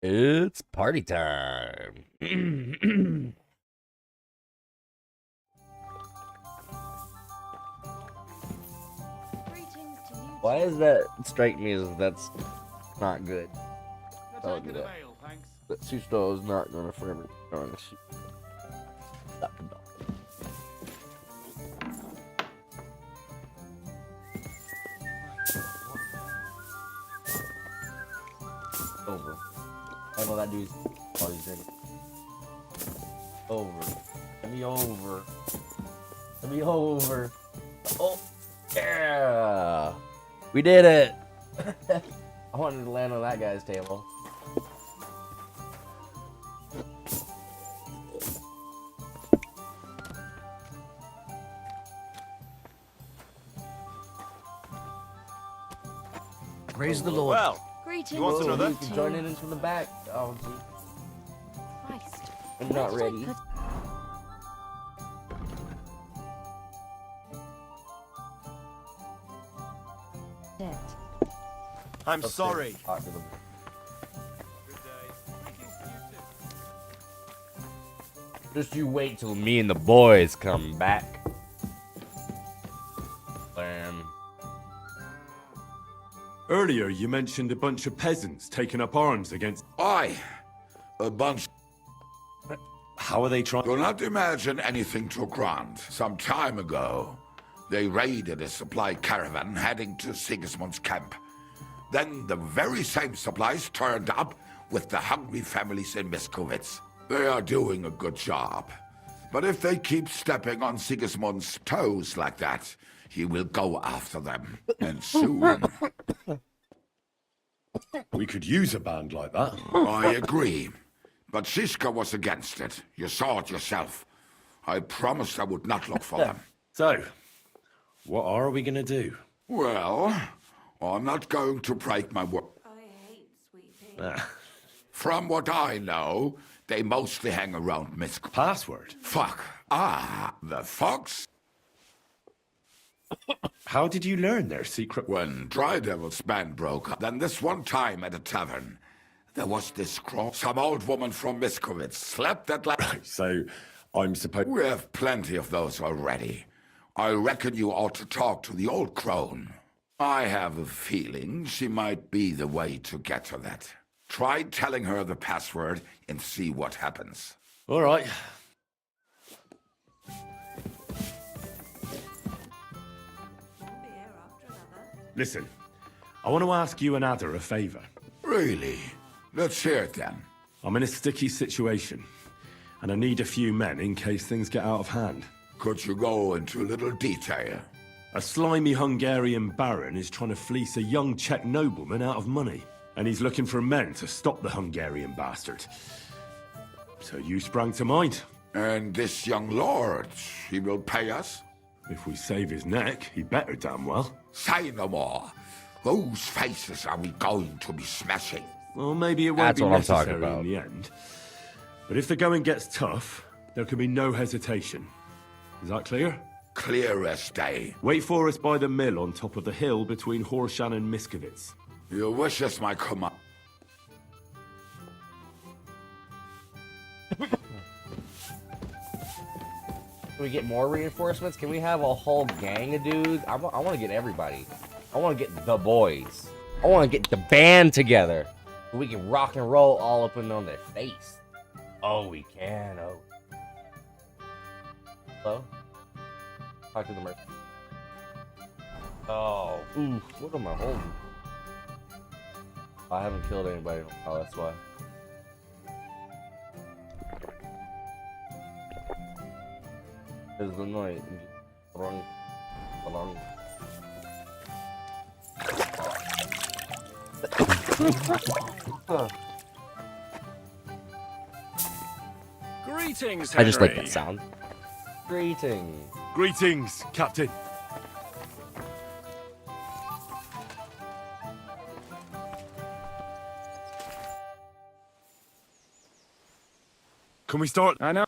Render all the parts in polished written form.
It's party time. Why does that strike me as that's not good? I'll do that. That Susto is not gonna forever on the shoot. Stop the dog. Over. I know that dude's party's drinking. Over. Let me over. Let me over. Oh, yeah. We did it. I wanted to land on that guy's table. Praise the Lord. Well, Greetings. you want to know You that? can join in from the back. Oh, gee. Christ. I'm not Where did I ready. put it? I'm Upstairs. sorry. Talk to them. Just you wait till me and the boys come back. Bam. Earlier, you mentioned a bunch of peasants taking up arms against... Aye, a bunch. How are they trying... Do not imagine anything too grand. Some time ago, they raided a supply caravan heading to Sigismund's camp. Then the very same supplies turned up with the hungry families in Miskovitz. They are doing a good job. But if they keep stepping on Sigismund's toes like that, he will go after them. And soon. We could use a band like that. I agree. But Siska was against it. You saw it yourself. I promised I would not look for them. So, what are we gonna do? Well, I'm not going to break my word. I hate sweeping. From what I know, they mostly hang around Misk. Password? Fuck. Ah, the fox? How did you learn their secret... When Dry Devil's band broke up, then this one time at a tavern, there was this scroll. Some old woman from Miskovitz slept at last. So, I'm supposed... We have plenty of those already. I reckon you ought to talk to the old crone. I have a feeling she might be the way to get to that. Try telling her the password and see what happens. All right. Listen, I want to ask you and Ada a favor. Really? Let's hear it then. I'm in a sticky situation, and I need a few men in case things get out of hand. Could you go into a little detail? A slimy Hungarian baron is trying to fleece a young Czech nobleman out of money, and he's looking for men to stop the Hungarian bastard. So you sprang to mind. And this young lord, he will pay us? If we save his neck, he better damn well. Say no more. Whose faces are we going to be smashing? Well, maybe it won't That's be what I'm talking necessary about. in the end. But if the going gets tough, there can be no hesitation. Is that clear? Clear as day. Wait for us by the mill on top of the hill between Horshan and Miskovitz. Your wishes, my command. Can we get more reinforcements? Can we have a whole gang of dudes? I want to get everybody. I want to get the boys. I want to get the band together. We can rock and roll all up and on their face. Oh, we can. Oh. Hello? Talk to the merchant. Oh, ooh, what am I holding? I haven't killed anybody. Oh, that's why. It's the night. Wrong. Wrong. Greetings, I just like Henry. that sound. Greetings. Greetings, Captain. Can we start? I know.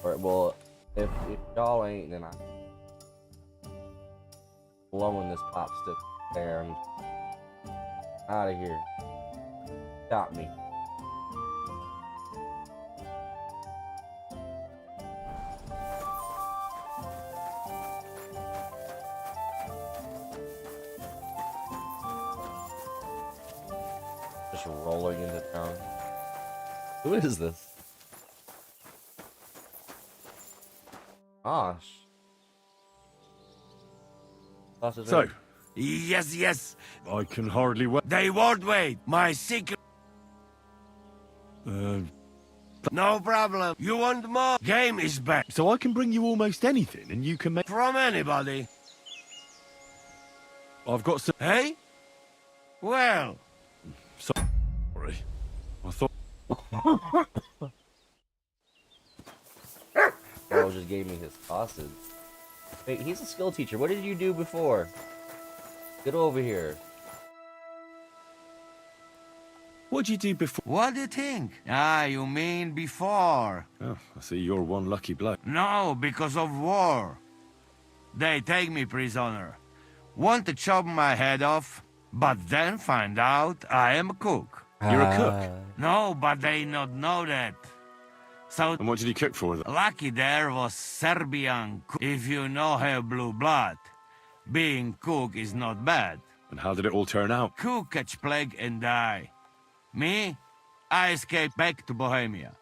Alright, well, if y'all ain't, then I'm blowing this pop stick. And out of here. Stop me. Just rolling into town. Who is this? Gosh. So, Yes. I can hardly wait. They won't wait. My secret. No problem. You want more? Game is back. So I can bring you almost anything, and you can make... From anybody. I've got some... Hey? Well. Sorry. I thought... Carl just gave me his sausage. Wait, he's a skill teacher. What did you do before? Get over here. What'd you do before? What do you think? Ah, you mean before? Oh, I see you're one lucky bloke. No, because of war. They take me prisoner. Want to chop my head off, but then find out I am a cook. You're a cook? No, but they not know that. So And what did you cook for them? lucky there was Serbian cook. If you know have blue blood, being cook is not bad. And how did it all turn out? Cook catch plague and die. Me, I escape back to Bohemia.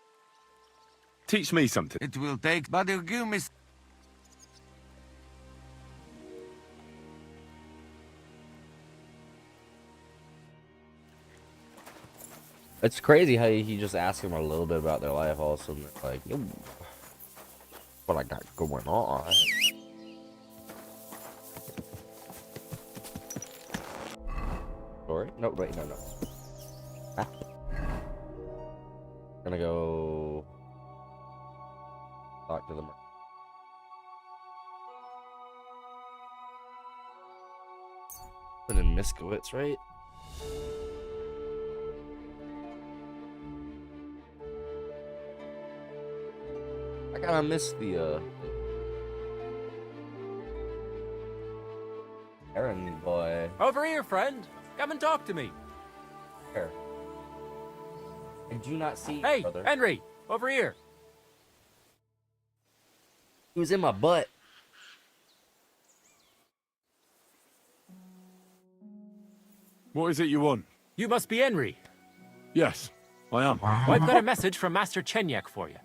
Teach me something. It will take, but you give me. It's crazy how he just asked him a little bit about their life, all of a sudden they're like, yo, what I got going on. Sorry? No, wait, no. Ah. Gonna go talk to them. Put in Miskowitz, right? I kinda miss the Aaron boy. Over here, friend. Come and talk to me. Here. I do not see Hey, brother. Henry, over here. He was in my butt. What is it you want? You must be Henry. Yes, I am. Well, I've got a message from Master Chenyak for you.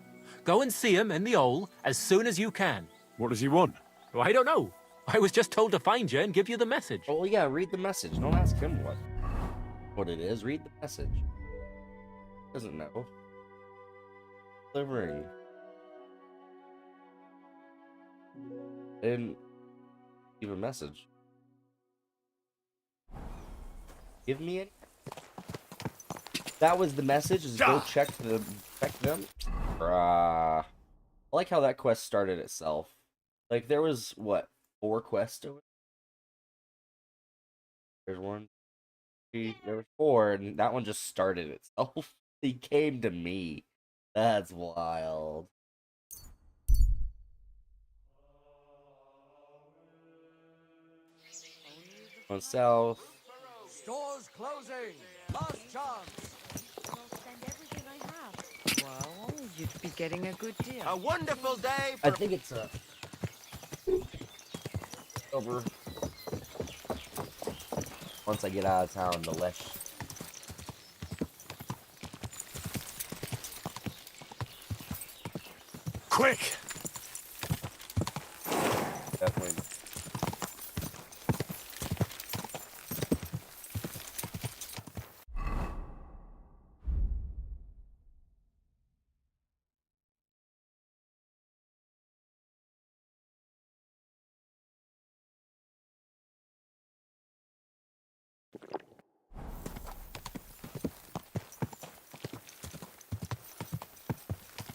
Go and see him in the Ole as soon as you can. What does he want? Well, I don't know. I was just told to find you and give you the message. Oh yeah, read the message. Don't ask him what it is. Read the message. Doesn't know. Delivering. Didn't leave a message. Give me it. That was the message. Is go check them. I like how that quest started itself. Like there was what 4 quests to it. There's 1, 3. There were 4, and that one just started itself. He came to me. That's wild. Going south. Stores closing. Last chance. I'll spend everything I have. Well, you'd be getting a good deal. A wonderful day I for think it's over. Once I get out of town, the less. quick. Definitely.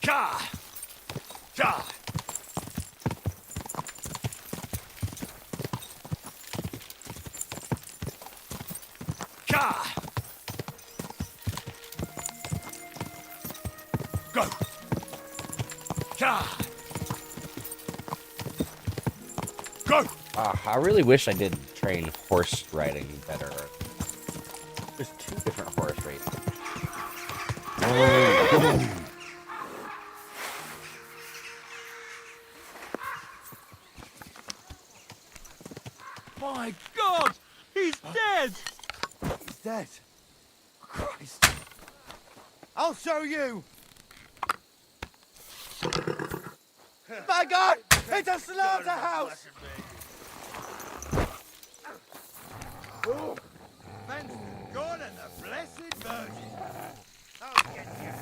Ka! Ja! Ka! Go! Ka! Go! I really wish I did train horse riding better. There's 2 different horse races. My God! He's dead! He's dead. Christ. I'll show you! My God! It's a slaughterhouse! Oh, thanks to God and the Blessed Virgin. I'll get you.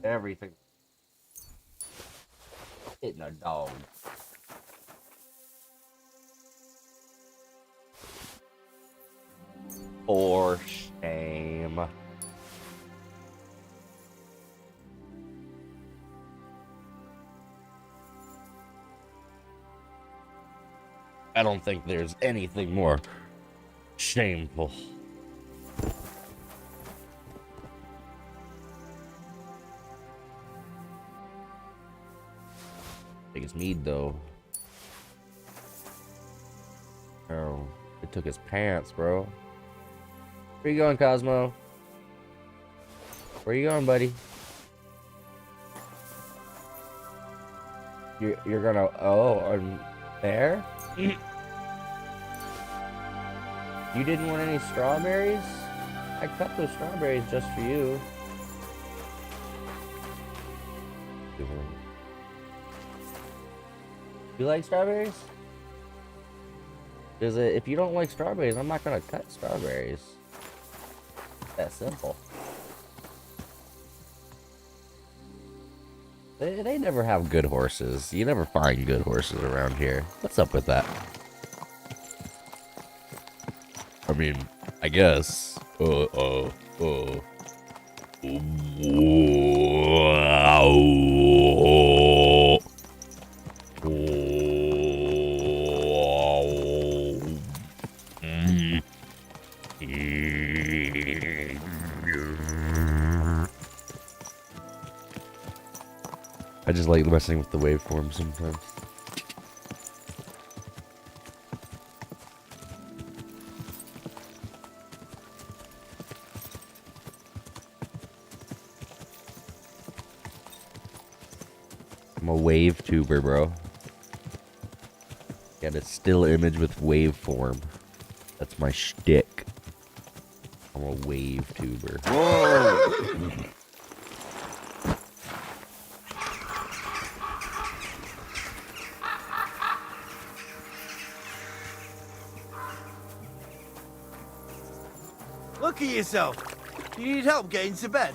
Everything. Hitting a dog. For shame. I don't think there's anything more shameful. I think it's mead though. Oh, it took his pants, bro. Where you going, Cosmo? Where you going, buddy? You're gonna on there? You didn't want any strawberries? I cut those strawberries just for you. You like strawberries? Because if you don't like strawberries, I'm not gonna cut strawberries. That simple. They never have good horses. You never find good horses around here. What's up with that? I mean, I guess. I just like messing with the waveform sometimes. I'm a wave tuber, bro. Got a still image with waveform. That's my shtick. I'm a wave tuber. Whoa! Look at yourself. You need help getting to bed?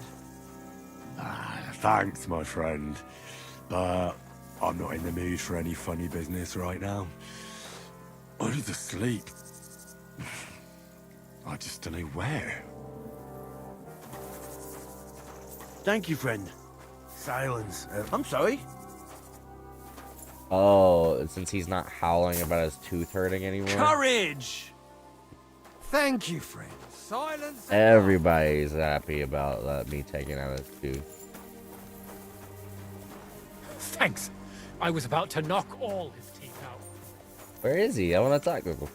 Thanks, my friend. But I'm not in the mood for any funny business right now. I need to sleep. I just don't know where. Thank you, friend. Silence. I'm sorry. Oh, since he's not howling about his tooth hurting anymore. Courage! Thank you, friend. Silence. Everybody's happy about me taking out his tooth. Thanks. I was about to knock all his teeth out. Where is he? I want to talk to him.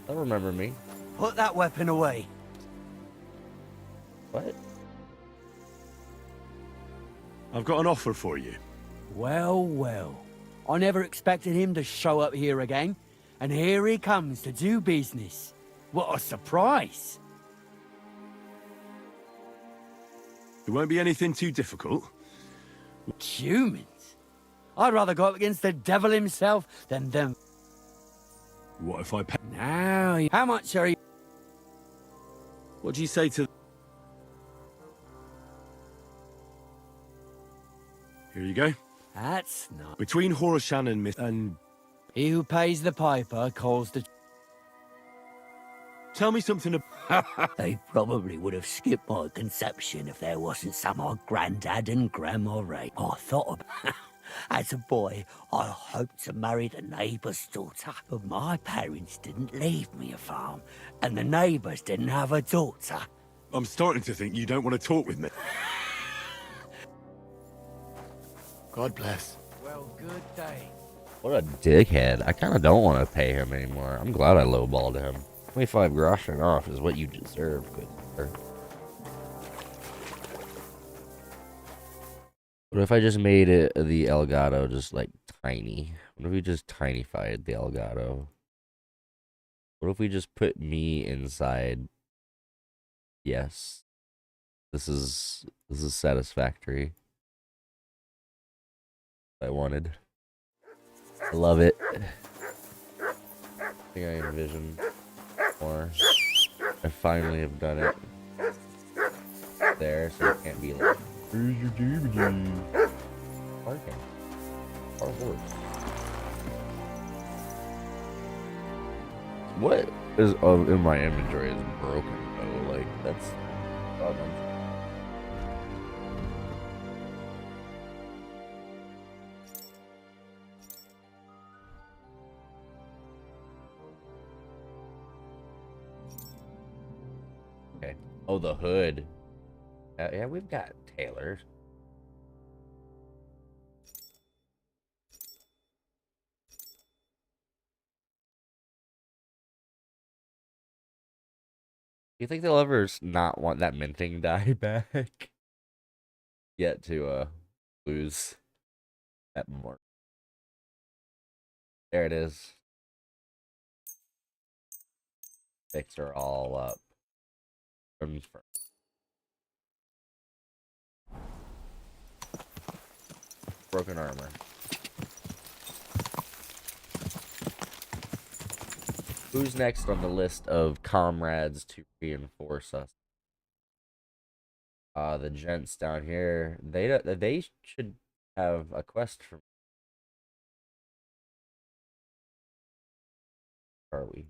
Don't remember me. Put that weapon away. What? I've got an offer for you. Well, well. I never expected him to show up here again. And here he comes to do business. What a surprise. It won't be anything too difficult. Humans? I'd rather go up against the devil himself than them. What if I pay? Now, how much are you? What do you say to... Here you go. That's not... Between Horushan and He who pays the piper calls the... Tell me something They probably would have skipped my conception if there wasn't some old granddad and grandma Ray. I thought of... As a boy, I hoped to marry the neighbour's daughter, but my parents didn't leave me a farm, and the neighbours didn't have a daughter. I'm starting to think you don't want to talk with me. God bless. Well, good day. What a dickhead. I kind of don't want to pay him anymore. I'm glad I lowballed him. 25 groschen off is what you deserve, good sir. What if I just made it the Elgato just like tiny? What if we just tinified the Elgato? What if we just put me inside? Yes. This is satisfactory. I wanted. I love it. I think I envisioned more. I finally have done it. There, so it can't be like, here's your DVD. Parking. Our horse. What is in my inventory is broken though? Like that's. Okay. Oh, the hood. Yeah, we've got tailors. Do you think they'll ever not want that minting dye back? Yet to lose that more. There it is. Fix her all up. Broken armor. Who's next on the list of comrades to reinforce us? The gents down here. They should have a quest from. Are we?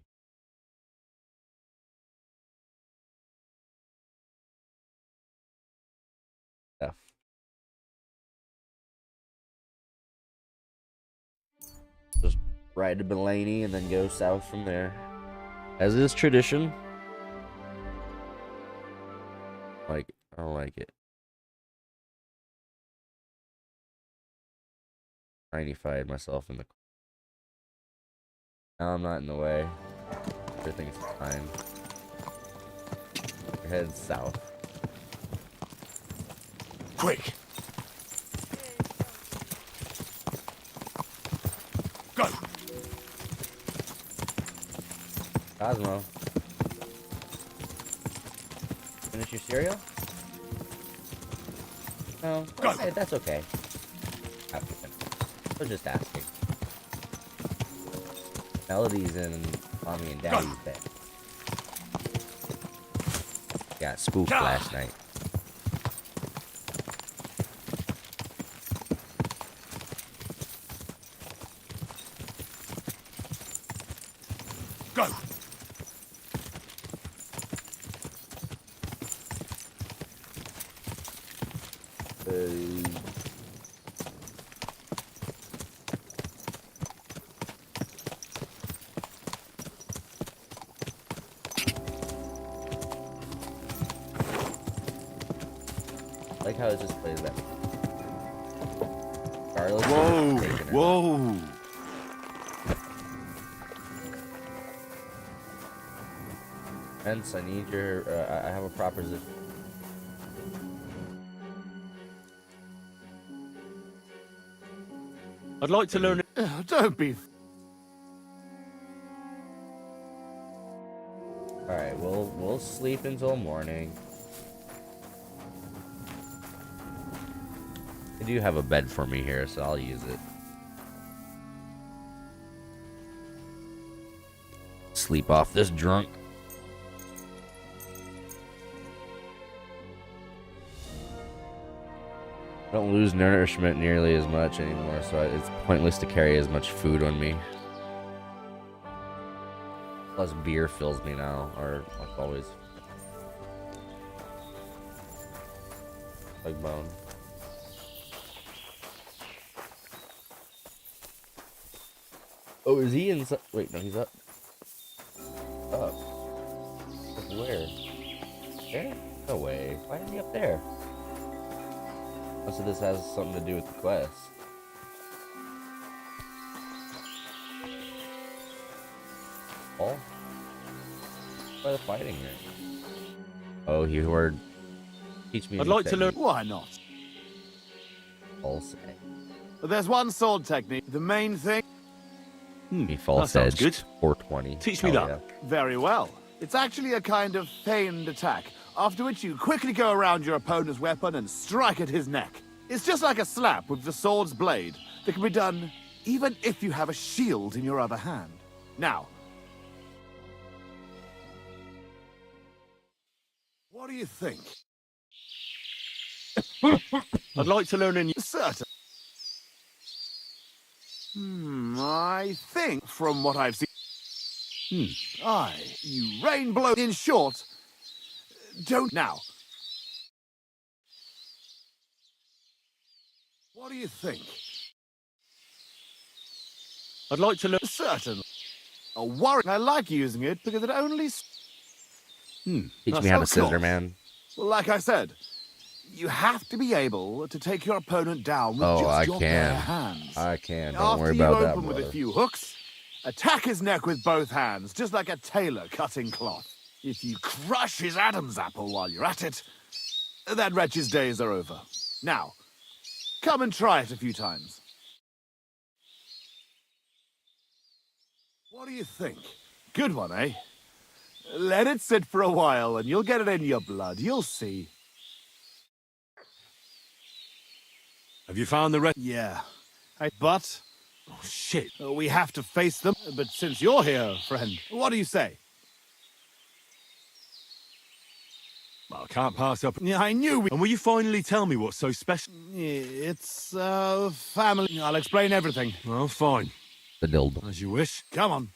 F. Just ride to Belaney and then go south from there. As is tradition. Like, I don't like it. 95 myself in the. Now I'm not in the way. Everything's fine. We're headed south. Quick! Go! Cosmo. Finish your cereal? No. Go. Okay, that's okay. I was just asking. Melody's in mommy and daddy's bed. Got spooked last night. Go! Like how it just plays that. Garlic. Whoa! Whoa! Hence, I need your. I have a proposition. I'd like to learn. Don't be. All right, we'll sleep until morning. They do have a bed for me here, so I'll use it. Sleep off this drunk. Don't lose nourishment nearly as much anymore, so it's pointless to carry as much food on me. Plus beer fills me now, or like always. Like bone. Oh, is he inside? Wait, no, he's up. Up. Up where? There? No way. Why is he up there? Oh, so this has something to do with the quest. Oh? Why are they fighting here? Oh, you heard. Teach me. I'd like to learn. Why not? False. There's one sword technique. The main thing. Be false that sounds edge. good. 420. Teach me Hell that. yeah. Very well. It's actually a kind of feigned attack, after which you quickly go around your opponent's weapon and strike at his neck. It's just like a slap with the sword's blade that can be done even if you have a shield in your other hand. Now, what do you think? I'd like to learn a new... Certain. I think from what I've seen. Aye, you rain blow. In short, don't now. What do you think? I'd like to learn... Certain. A warrior. I like using it because it only. Teach me how to Of scissor, course. man. Well, like I said, you have to be able to take your opponent down with Oh, just I your bare can. hands. I can. Don't After worry you about that, open with brother. a few hooks, attack his neck with both hands, just like a tailor cutting cloth. If you crush his Adam's apple while you're at it, that wretch's days are over. Now, come and try it a few times. What do you think? Good one, eh? Let it sit for a while and you'll get it in your blood. You'll see. Have you found the rest? Yeah. But Oh, shit. we have to face them. But since you're here, friend, what do you say? Well, I can't pass up... Yeah, I knew we... And will you finally tell me what's so special? It's, family. I'll explain everything. Well, fine. The dildo. As you wish. Come on.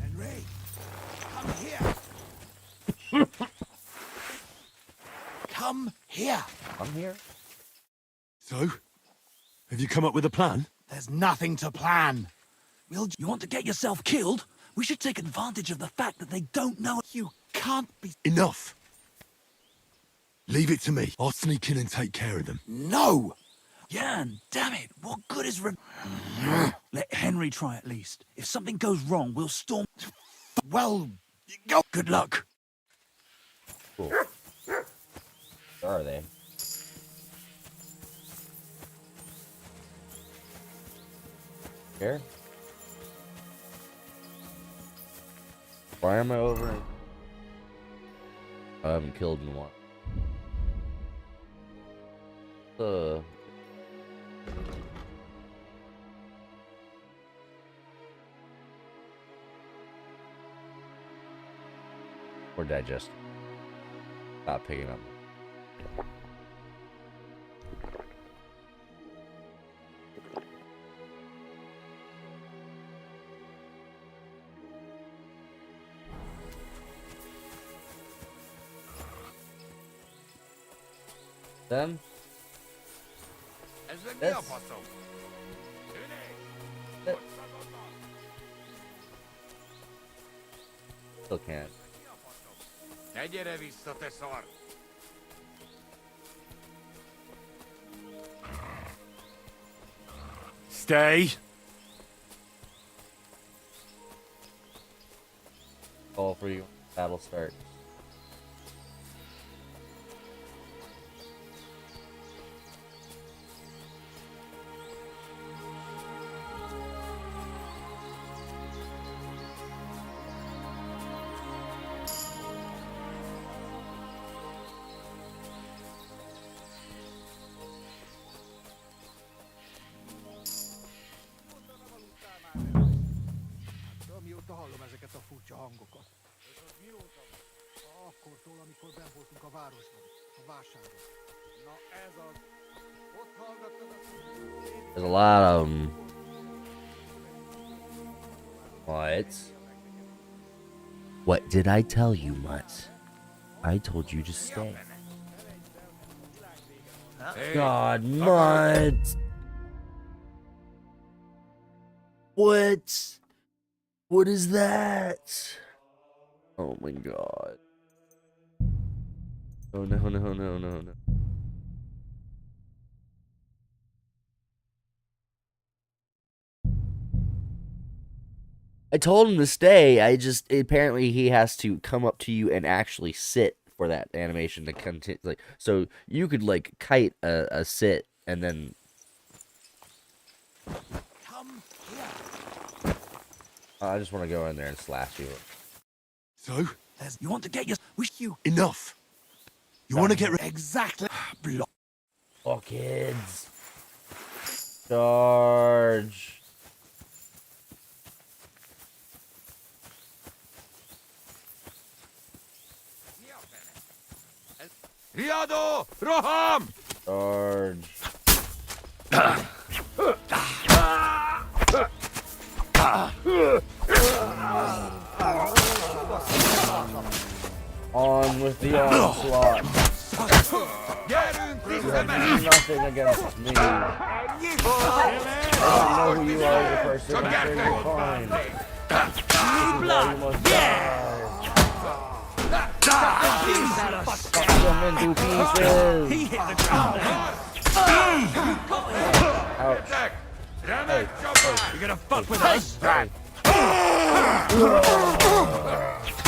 Henry, come here. Come here. I'm here. So? Have you come up with a plan? There's nothing to plan. You want to get yourself killed? We should take advantage of the fact that they don't know. You can't be... Enough. Leave it to me. I'll sneak in and take care of them. No! Jan, damn it! What good is Let Henry try at least. If something goes wrong, we'll storm. Well, go. Good luck. Cool. Where are they? Here? Why am I over? I haven't killed in a while. Or digest. Not picking up. Them? That's... That... Still can't. Ne gyere vissza, te szar! Stay. Call for you. Battle start. Mióta hallom ezeket a furcsa hangokat. És az mióta? Akkortól, amikor benn voltunk a városban, a vásáron. Na ez az. Ott hallgattad azt, There's a lot of them. What? What did I tell you, Mutt? I told you to stay. God, Mutt! What? What is that? Oh my god. Oh no, no, no, no, no. I told him to stay. Apparently he has to come up to you and actually sit for that animation to continue. Like, so you could like kite a sit and then. Come here. I just want to go in there and slash you. So, you want to get your wish you enough. You want to get exactly block. Oh, kids. Charge. Riado! Roham! Charge. On with the onslaught. You have nothing against me. I don't know who you are as a person. I'm sure you're fine. This is why you must die. Fuck them into pieces. He hit the ground. Ouch. Hey, You gonna fuck with us? hey.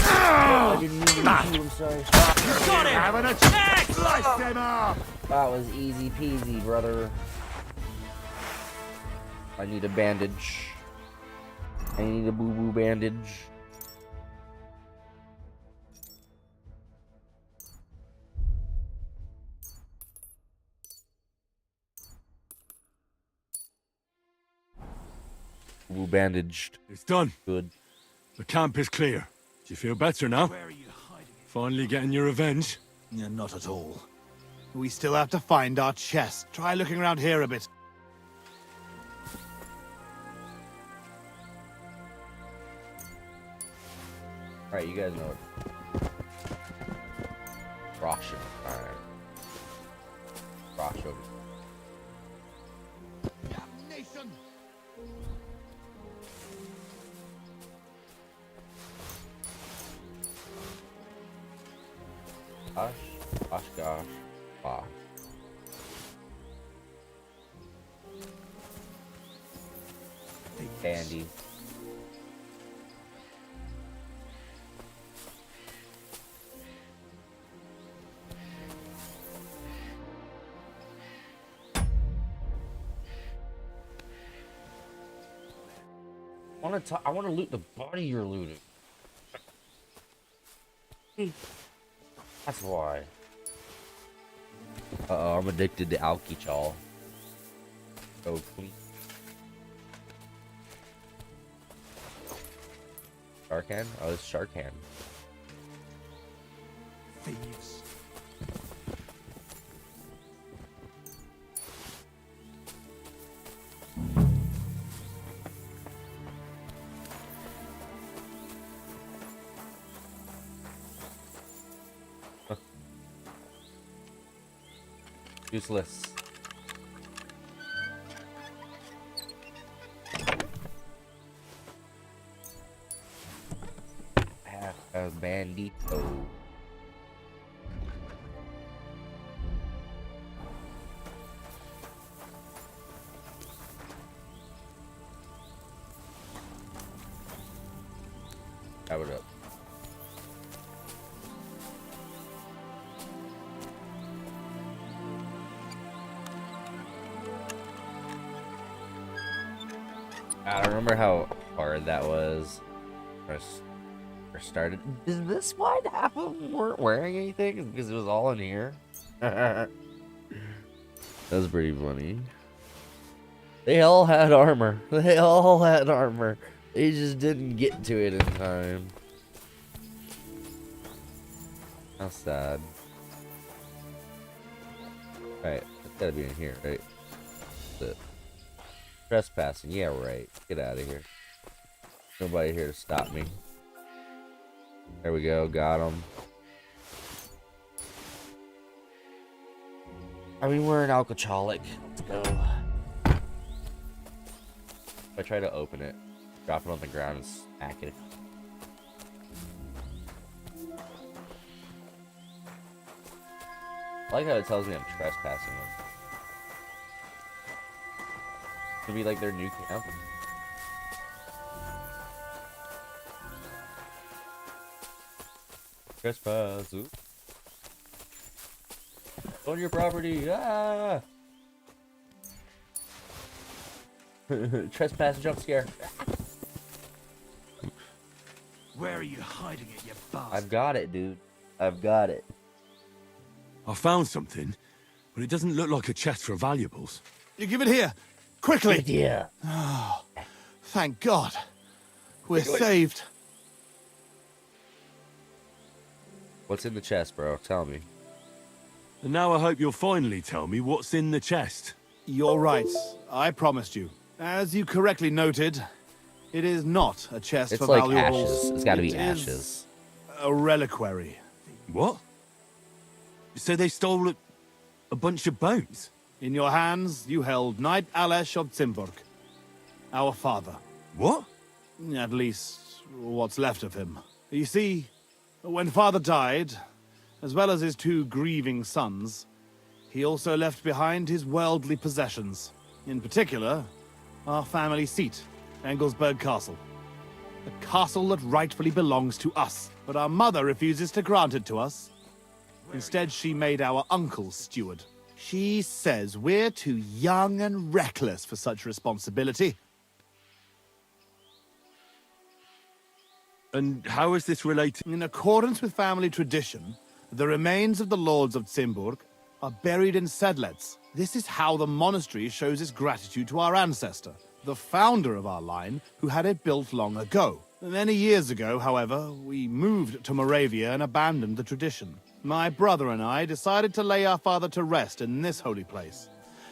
I didn't mean to shoot, I'm sorry. Got him! Having a check! Slice him up! That was easy peasy, brother. I need a bandage. I need a boo-boo bandage. Boo bandaged. It's done. Good. The camp is clear. Do you feel better now? Where are you hiding? Finally getting your revenge? Yeah, not at all. We still have to find our chest. Try looking around here a bit. Alright, you guys know it. Ration. Alright. Ration. Damnation! Gosh. Gosh, gosh. Ah. Candy. I want to loot the body you're looting. That's why. Uh-oh, I'm addicted to alcohol. Oh, please. Sharkan? Oh, it's Sharkan. Thieves. Useless. Half a bandito. Have it up. I don't remember how hard that was. First started. Is this why half of them weren't wearing anything? Because it was all in here. That was pretty funny. They all had armor. They all had armor. They just didn't get to it in time. How sad. Right, it's gotta be in here, right? That's it. Trespassing. Yeah, right. Get out of here. Nobody here to stop me. There we go. Got him. I mean, we're an alcoholic. Let's go. If I try to open it, drop it on the ground and smack it. I like how it tells me I'm trespassing. It'll be like their new camp. Trespass. Ooh. On your property. Ah! Trespass jump scare. Where are you hiding it, you bastard? I've got it, dude. I've got it. I found something, but it doesn't look like a chest for valuables. You give it here, quickly. Yeah. Oh, thank God. We're saved. What's in the chest, bro? Tell me. And now I hope you'll finally tell me what's in the chest. You're right. I promised you. As you correctly noted, it is not a chest It's for like valuables. ashes. It's gotta be It is ashes. a reliquary. What? So they stole a bunch of bones? In your hands, you held Knight Alesh of Zimburg, our father. What? At least, what's left of him. You see, when father died, as well as his two grieving sons, he also left behind his worldly possessions. In particular, our family seat, Engelsberg Castle. A castle that rightfully belongs to us, but our mother refuses to grant it to us. Instead, she made our uncle steward. She says we're too young and reckless for such responsibility. And how is this related? In accordance with family tradition, the remains of the lords of Zimburg are buried in Sedlets. This is how the monastery shows its gratitude to our ancestor, the founder of our line, who had it built long ago. Many years ago, however, we moved to Moravia and abandoned the tradition. My brother and I decided to lay our father to rest in this holy place,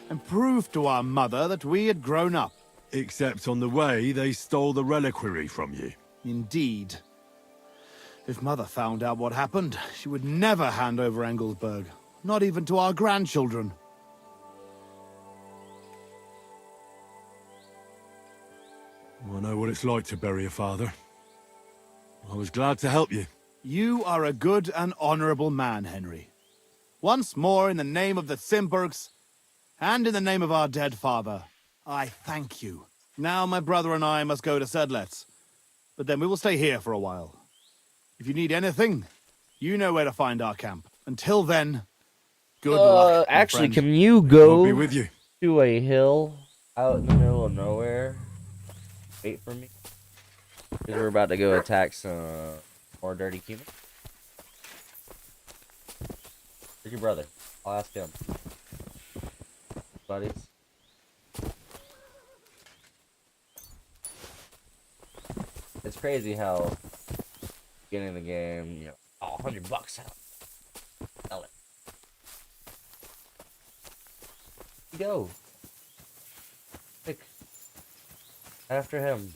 and prove to our mother that we had grown up. Except on the way, they stole the reliquary from you. Indeed. If Mother found out what happened, she would never hand over Engelsberg, not even to our grandchildren. I know what it's like to bury a father. I was glad to help you. You are a good and honorable man, Henry. Once more, in the name of the Zimburgs, and in the name of our dead father, I thank you. Now my brother and I must go to Sedlets, but then we will stay here for a while. If you need anything, you know where to find our camp. Until then, good luck, my Actually, friend. can you I'll go be with you. to a hill out in the middle of nowhere? Wait for me. Because we're about to go attack some more dirty humans. Where's your brother? I'll ask him. Buddies. It's crazy how getting in the game, you know, oh, $100 out. Sell it. Go. Quick. After him.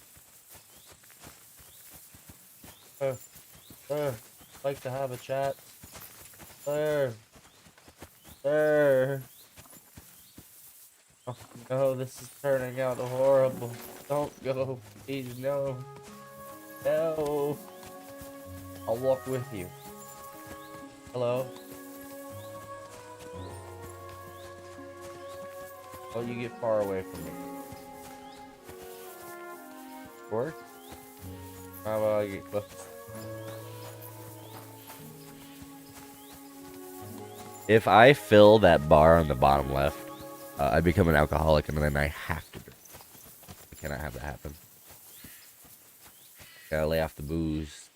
Like to have a chat. Sir. Oh no, this is turning out horrible. Don't go. Please, no. No. I'll walk with you. Hello? Oh, you get far away from me. Work? How about I get close? If I fill that bar on the bottom left, I become an alcoholic and then I have to drink. I cannot have that happen. Gotta lay off the booze.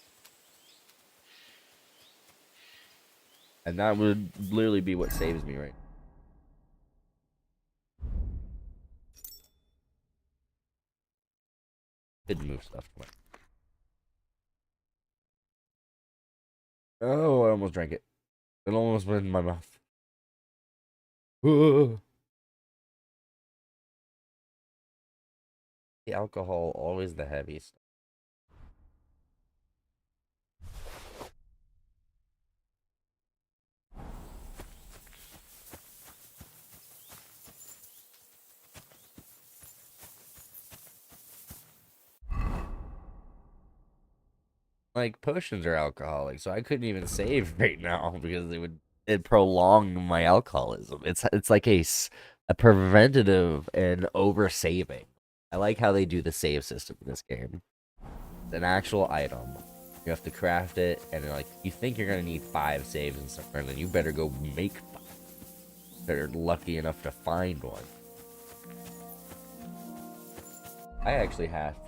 And that would literally be what saves me, right? Didn't move stuff. Oh, I almost drank it. It almost went in my mouth. The alcohol, always the heaviest. Like potions are alcoholic, so I couldn't even save right now because it prolong my alcoholism. It's like a preventative and over saving. I like how they do the save system in this game. It's an actual item. You have to craft it, and like you think you're gonna need 5 saves and somewhere, and then you better go make 5. They're lucky enough to find one. I actually have to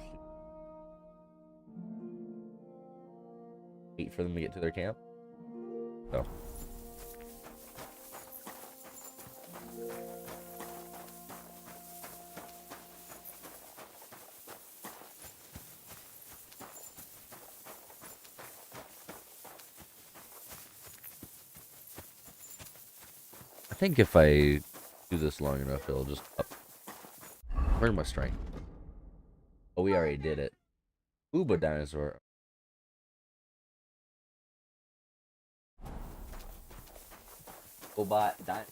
wait for them to get to their camp. So. I think if I do this long enough, it'll just up. Where's my strength? Oh, we already did it. Uba dinosaur. Uba dinosaur.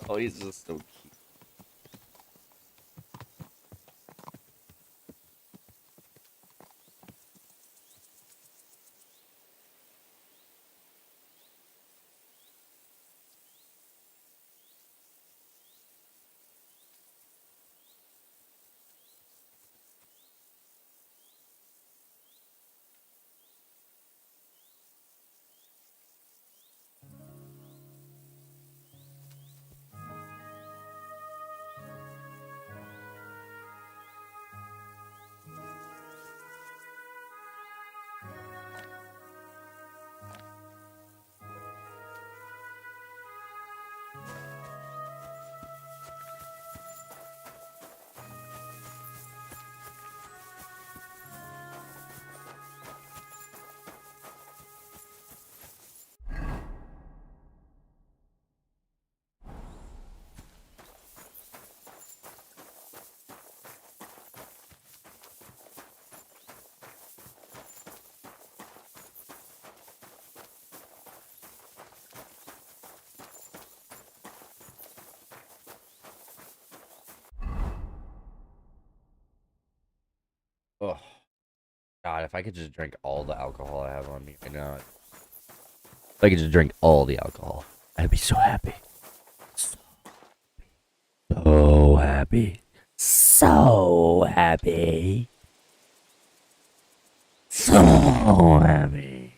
Oh, he's just so cute. Oh, God, if I could just drink all the alcohol I have on me right now. If I could just drink all the alcohol, I'd be so happy. So happy. So happy. So happy.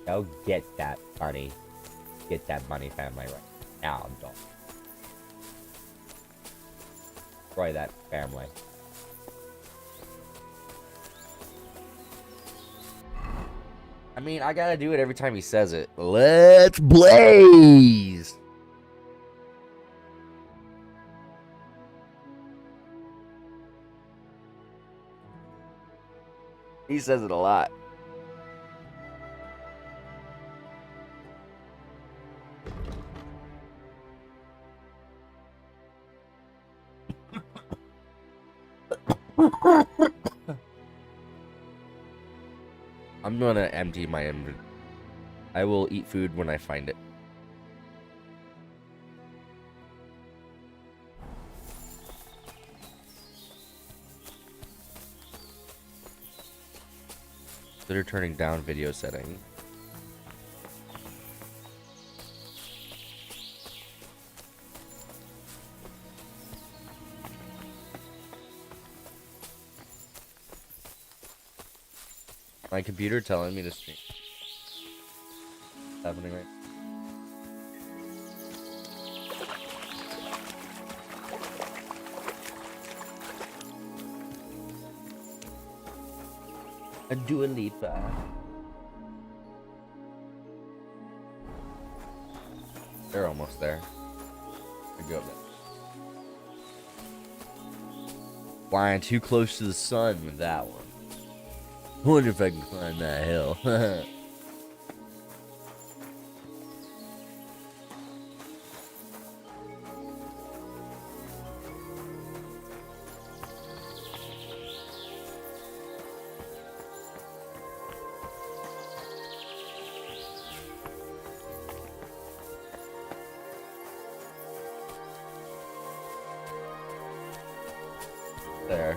Go get that money. Get that money, family, right now. I'm done. Destroy that family. I mean, I gotta do it every time he says it. Let's blaze! He says it a lot. I'm gonna empty my inventory. I will eat food when I find it. Consider turning down video setting. My computer telling me to stream. What's happening right? A Dua Lipa. They're almost there. I go up there. Flying too close to the sun with that one. I wonder if I can climb that hill. There.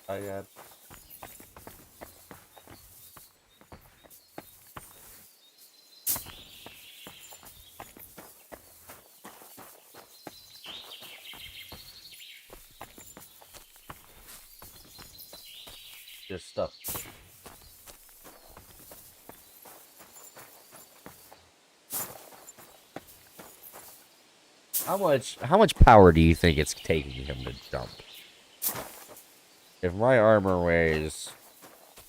I got just stuff. How much power do you think it's taking him to jump? If my armor weighs,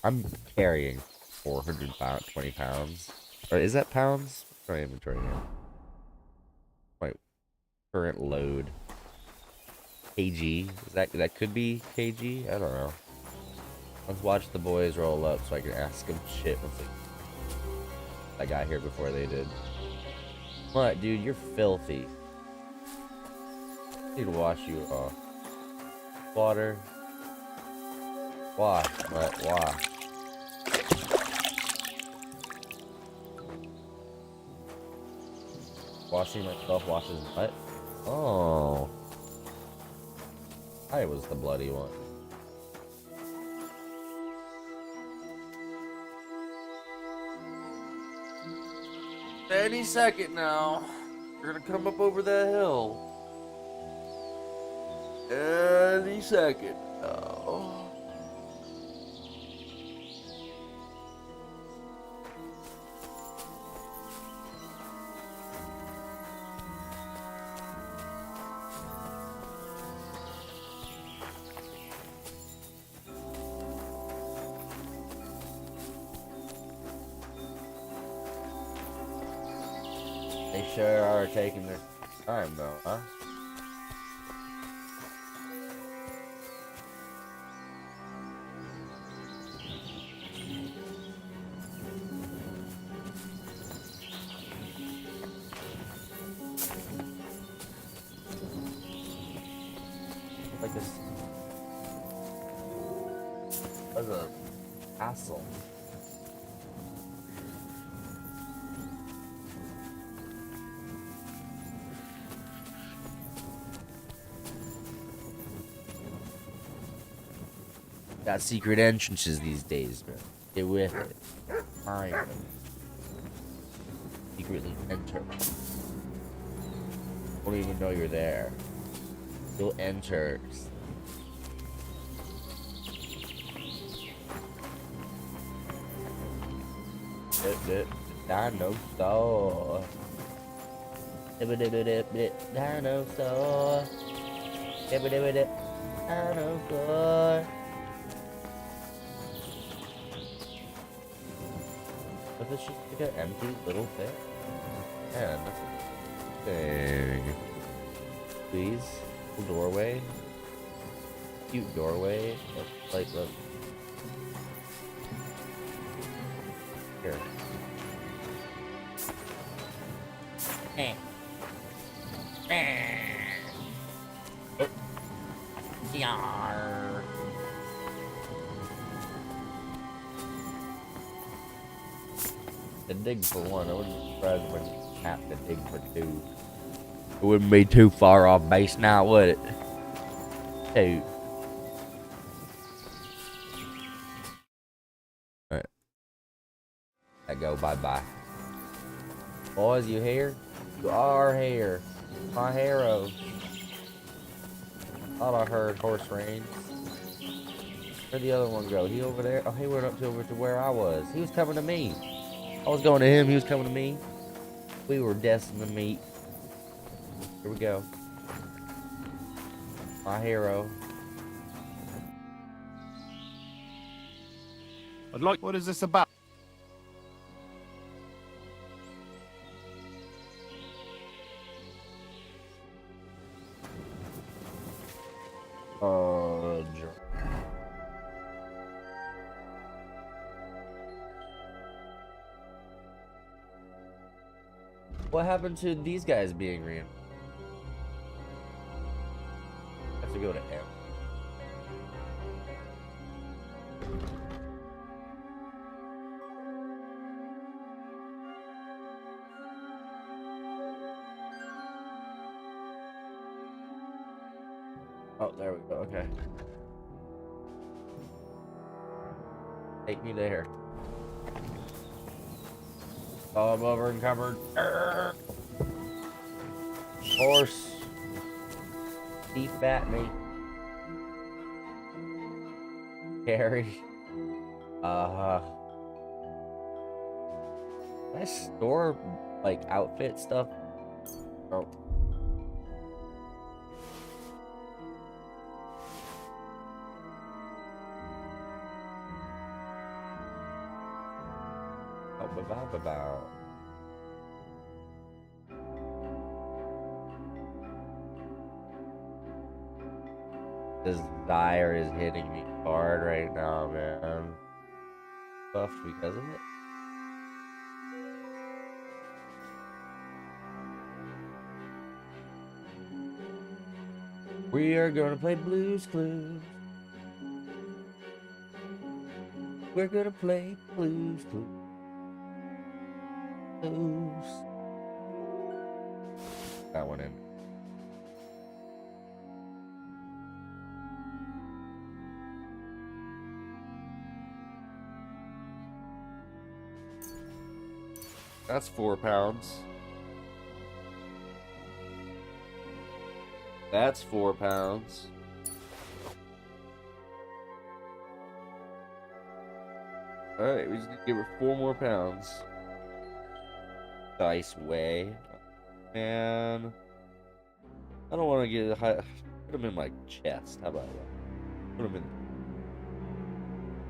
I'm carrying 20 pounds. Or is that pounds? My inventory now. My current load. KG. That could be KG? I don't know. Let's watch the boys roll up so I can ask them shit once I got here before they did. What, dude? You're filthy. I need to wash you off. Water. Wash, but wash. Washing myself washes butt? Oh. I was the bloody one. Any second now. You're gonna come up over that hill. Any second now. They sure are taking their time though, huh? Like this. That's a castle. Got secret entrances these days, man. Get with it. Find them. Secretly enter. Don't even know you're there. You'll enter. Dinosaur. Dinosaur. Dinosaur. But this just like an empty little thing. Man, that's a thing. Please, doorway. Cute doorway. Like look. Here. Yarr. The dig for one, I wouldn't be surprised if we have to dig for two. It wouldn't be too far off base now, would it? Two. Alright. That go bye-bye. Boys, you here? You are here. My hero. Thought I heard horse reins. Where'd the other one go? He over there? Oh, he went up to over to where I was. He was coming to me. I was going to him. He was coming to me. We were destined to meet. Here we go. My hero. I'd like. What is this about? What happened to these guys being reinforced? Have to go to M. Oh, there we go. Okay. Take me there. Oh, I'm over encumbered. Horse. Beef at me. Carry. Can I store like outfit stuff? Oh. About desire is hitting me hard right now, man. Buffed because of it. We are gonna play Blues Clues. We're gonna play Blues Clues. That one in. That's 4 pounds. That's 4 pounds. Alright, we just need to give her 4 more pounds. Dice way. Man. I don't want to get high. Put them in my chest. How about that? Put them in.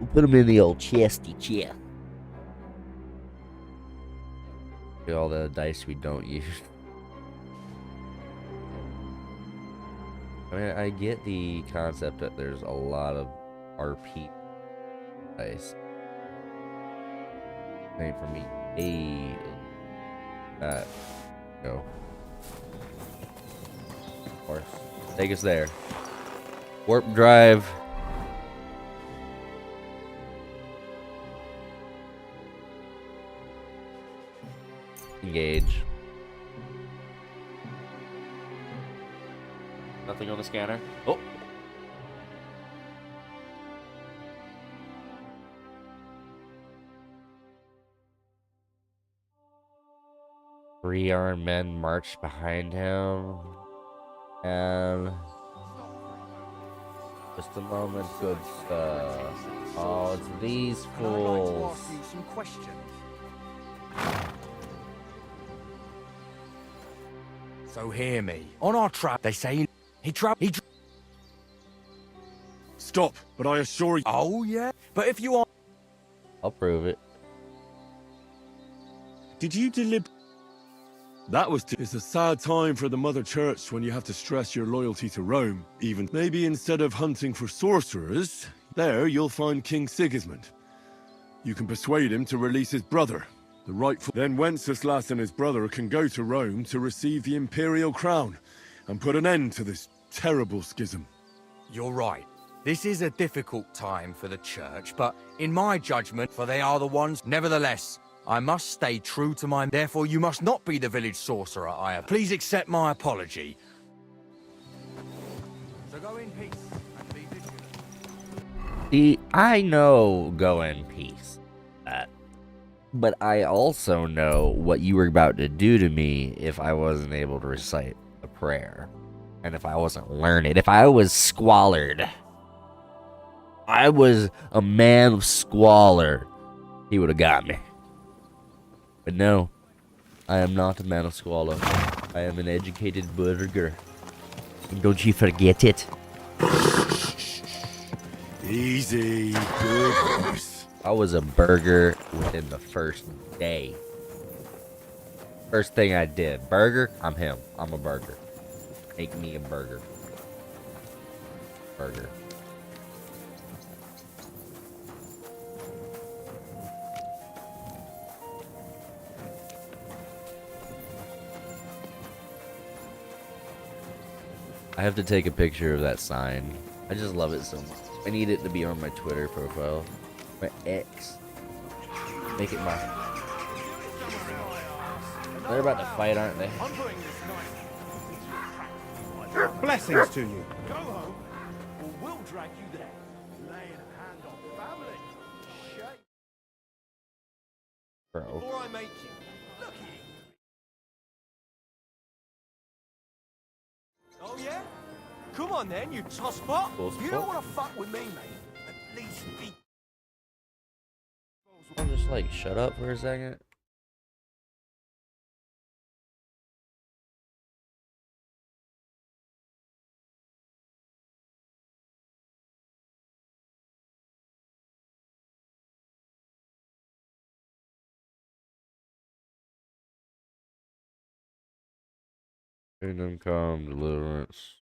We'll put them in the old chesty chest. Get all the dice we don't use. I mean, I get the concept that there's a lot of RP dice. Ain't for me. Hey. Go. Of course. Take us there. Warp drive. Engage. Nothing on the scanner. Oh. Three armed men marched behind him. And just a moment, good stuff. Oh, it's these fools. Some questions. So hear me. On our trap, they say he Stop, but I assure you. Oh, yeah? But if you are... I'll prove it. Did you deliver? That was It's a sad time for the Mother Church when you have to stress your loyalty to Rome. Even maybe instead of hunting for sorcerers, there you'll find King Sigismund. You can persuade him to release his brother, the rightful. Then Wenceslas and his brother can go to Rome to receive the imperial crown and put an end to this terrible schism. You're right. This is a difficult time for the church, but in my judgment, for they are the ones. Nevertheless, I must stay true to my. Therefore, you must not be the village sorcerer I have. Please accept my apology. So go in peace and be vigilant. See, I know go in peace. But I also know what you were about to do to me if I wasn't able to recite a prayer. And if I wasn't learned. If I was squalid. I was a man of squalor. He would have got me. But no, I am not a man of squalor. I am an educated burger. And don't you forget it. Easy, good horse. I was a burger within the first day. First thing I did. Burger? I'm him. I'm a burger. Make me a burger. Burger. I have to take a picture of that sign. I just love it so much. I need it to be on my Twitter profile. My X. Make it my... They're about to fight, aren't they? Blessings to you. Go home, or we'll drag you there. Laying a hand on family. Shame. Bro. Before I make you, look here. Oh yeah? Come on then, you tosspot. You don't want to fuck with me, mate. At least be. I'll just like shut up for a second. Kingdom come, deliverance.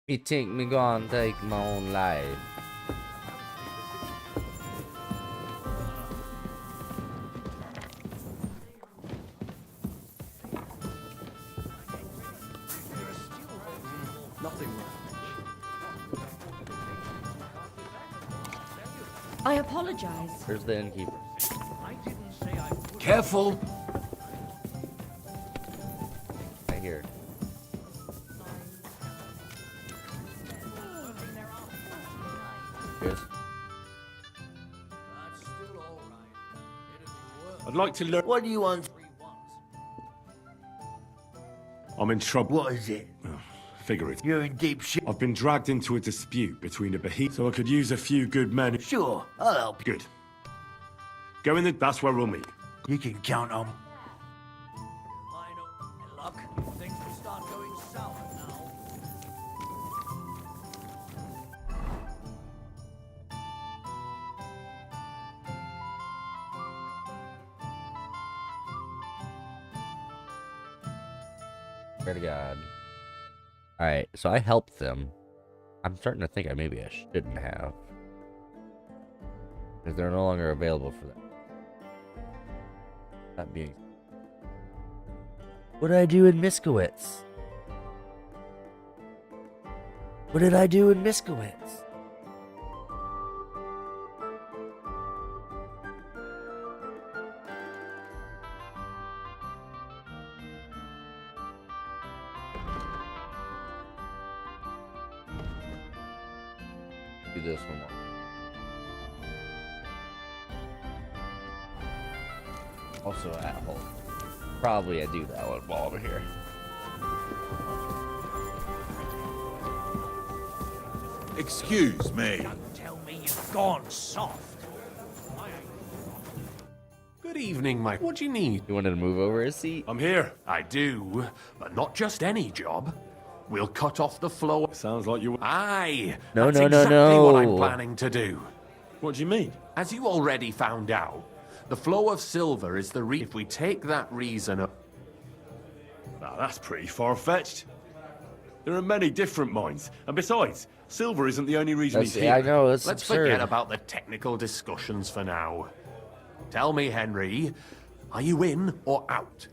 Me think me gonna take my own life. I apologize. Where's the innkeeper? Careful. Right here. Yes. I'd like to learn. What do you want? I'm in trouble. What is it? Figure it. You're in deep shit. I've been dragged into a dispute between a behemoth, so I could use a few good men. Sure, I'll help you. Good. Go in that's where we'll meet. You can count on. Luck. Things will start going south now. Swear to God. Alright, so I helped them. I'm starting to think maybe I shouldn't have. Because they're no longer available for that. That being... What did I do in Miskowitz? What did I do in Miskowitz? Do this one more. Also at home. Probably I do that one while over here. Excuse me. Don't tell me you've gone soft. Good evening, Mike. What do you need? You wanted to move over his seat? I'm here. I do, but not just any job. We'll cut off the flow. Sounds like you. Aye. No, that's no, no, exactly what I'm no. planning to do. What do you mean? As you already found out, the flow of silver is the if we take that reason up. Now that's pretty far-fetched. There are many different mines, and besides, silver isn't the only reason he's here. I know, that's Let's absurd. forget about the technical discussions for now. Tell me, Henry, are you in or out?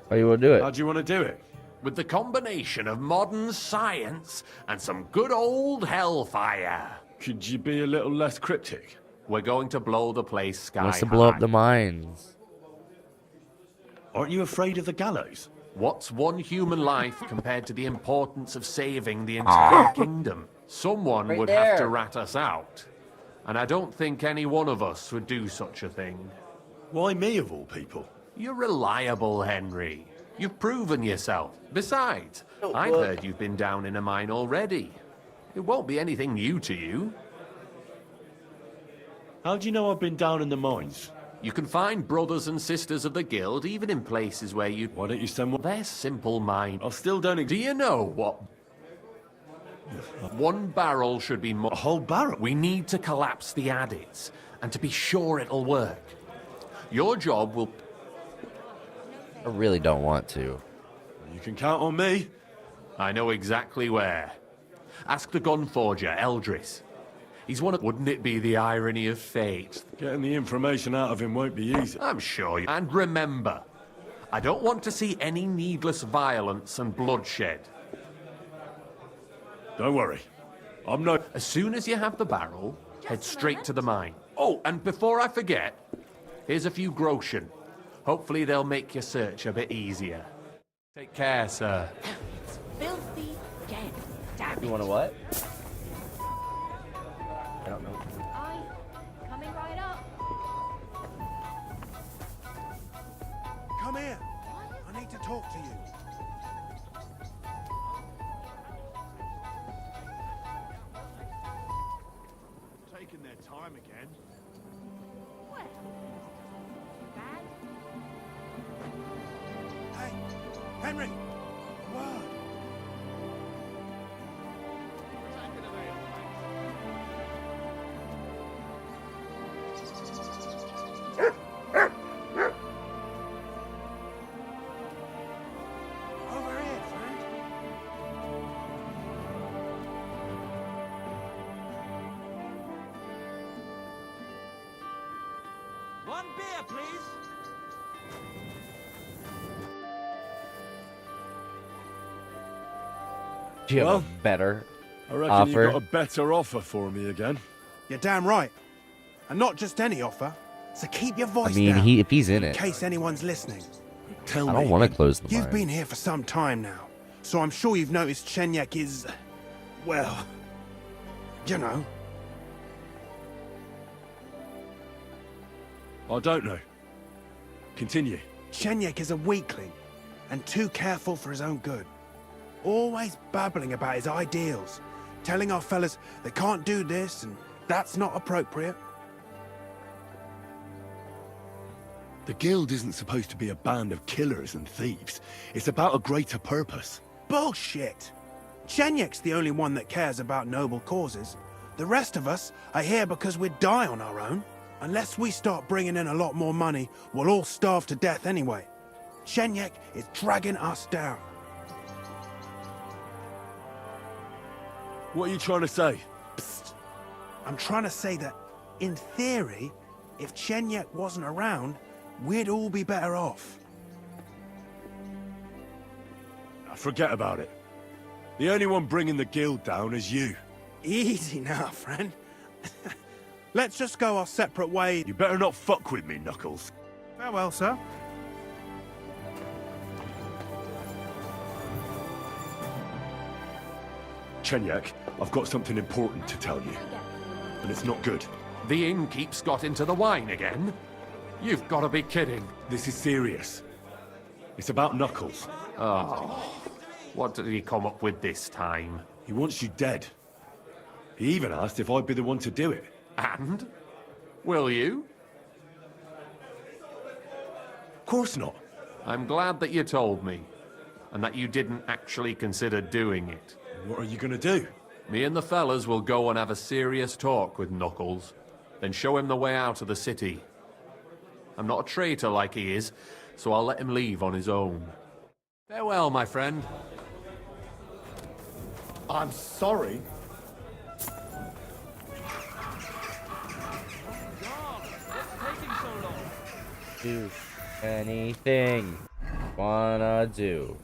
How you want to do it? How do you want to do it? With the combination of modern science and some good old hellfire. Could you be a little less cryptic? We're going to blow the place sky Wants to blow high. up the mines. Aren't you afraid of the gallows? What's one human life compared to the importance of saving the entire kingdom? Someone Right would have to there. rat us out. And I don't think any one of us would do such a thing. Why me of all people? You're reliable, Henry. You've proven yourself. Besides, I've heard you've been down in a mine already. It won't be anything new to you. How do you know I've been down in the mines? You can find brothers and sisters of the guild even in places where you... Why don't you send one? They're simple mind. I still don't. Do you know what? One barrel should be more. A whole barrel? We need to collapse the adits, and to be sure it'll work. Your job will... I really don't want to. You can count on me. I know exactly where. Ask the gun forger, Eldris. He's one of... Wouldn't it be the irony of fate? Getting the information out of him won't be easy. I'm sure you... And remember, I don't want to see any needless violence and bloodshed. Don't worry. I'm no... As soon as you have the barrel, head straight to the mine. Oh, and before I forget, here's a few groschen. Hopefully they'll make your search a bit easier. Take care, sir. It's filthy again. Damn You it. want to what? I don't know. I coming right up. Come here. I need to talk to you. Taking their time again. What? Bad? Hey, Henry! Word! Over here, friend. One beer, please. Do you have Well, a better I reckon offer? you got a better offer for me again. You're damn right. And not just any offer. So keep your voice I mean, down, if he's in in it, case anyone's listening. Tell I me. don't want to close the You've mine. been here for some time now, so I'm sure you've noticed Chenyek is, well, you know. I don't know. Continue. Chenyek is a weakling, and too careful for his own good. Always babbling about his ideals, telling our fellas they can't do this and that's not appropriate. The guild isn't supposed to be a band of killers and thieves. It's about a greater purpose. Bullshit! Chenyek's the only one that cares about noble causes. The rest of us are here because we'd die on our own. Unless we start bringing in a lot more money, we'll all starve to death anyway. Chenyek is dragging us down. What are you trying to say? Psst. I'm trying to say that, in theory, if Chenyek wasn't around, we'd all be better off. Forget about it. The only one bringing the guild down is you. Easy now, friend. Let's just go our separate ways. You better not fuck with me, Knuckles. Farewell, sir. Chenyek, I've got something important to tell you. And it's not good. The innkeep's got into the wine again? You've got to be kidding. This is serious. It's about Knuckles. Oh, what did he come up with this time? He wants you dead. He even asked if I'd be the one to do it. And? Will you? Of course not. I'm glad that you told me, and that you didn't actually consider doing it. What are you gonna do? Me and the fellas will go and have a serious talk with Knuckles, then show him the way out of the city. I'm not a traitor like he is, so I'll let him leave on his own. Farewell, my friend. I'm sorry. Do anything wanna do.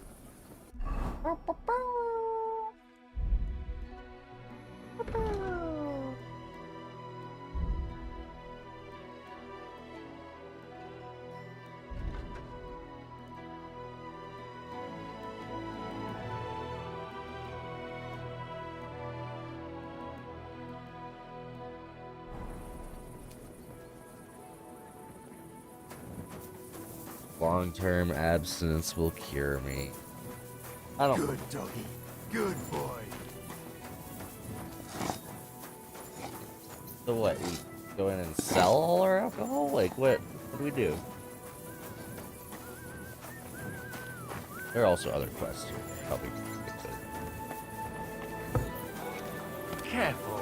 Long-term abstinence will cure me. I don't. Good doggy. Good boy. So what? We go in and sell all our alcohol? Like what? What do we do? There are also other quests here. Probably fix it. Careful.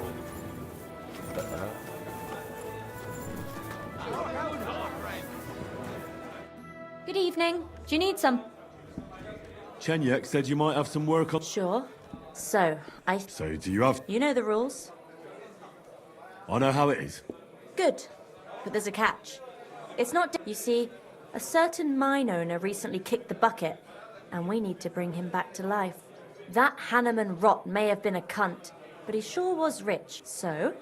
Good evening. Do you need some? Chenyek said you might have some work on... Sure. So do you have... you know the rules. I know how it is. Good. But there's a catch. It's not... You see, a certain mine owner recently kicked the bucket, and we need to bring him back to life. That Hanneman rot may have been a cunt, but he sure was rich. So,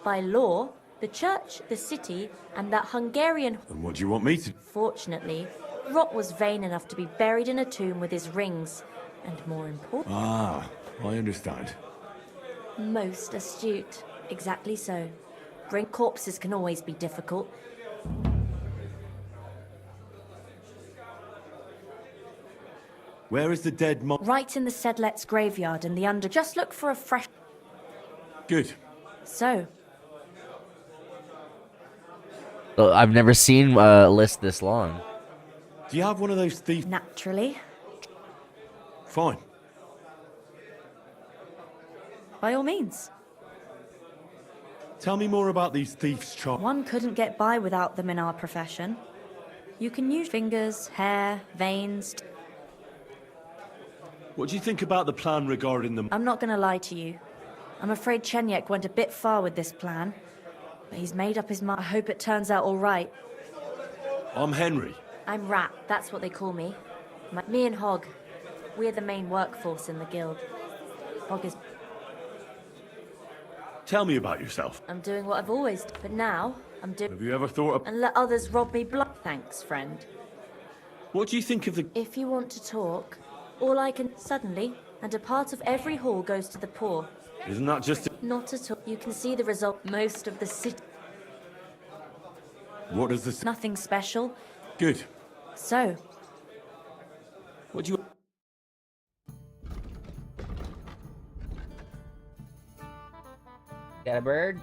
by law, the church, the city, and that Hungarian... And what do you want me to... Fortunately, Rot was vain enough to be buried in a tomb with his rings, and more important... Ah, I understand. Most astute. Exactly so. Bring corpses can always be difficult. Where is the dead mo... Right in the Sedlet's graveyard in the under... Just look for a fresh... Good. So, Well, I've never seen a list this long. Do you have one of those thief... naturally, Fine. by all means. Tell me more about these thieves' charm. One couldn't get by without them in our profession. You can use fingers, hair, veins... What do you think about the plan regarding them? I'm not gonna lie to you. I'm afraid Chenyek went a bit far with this plan. But he's made up his mind. I hope it turns out all right. I'm Henry. I'm Rat, that's what they call me. Me and Hog, we're the main workforce in the guild. Hog is... Tell me about yourself. I'm doing what I've always done, but now I'm doing... Have you ever thought of... And let others rob me blood. Thanks, friend. What do you think of the... If you want to talk, all I can... Suddenly, and a part of every hall goes to the poor. Isn't that just... Not at all. You can see the result. Most of the city... What is this? Nothing special. Good. So, What do you... Got a bird?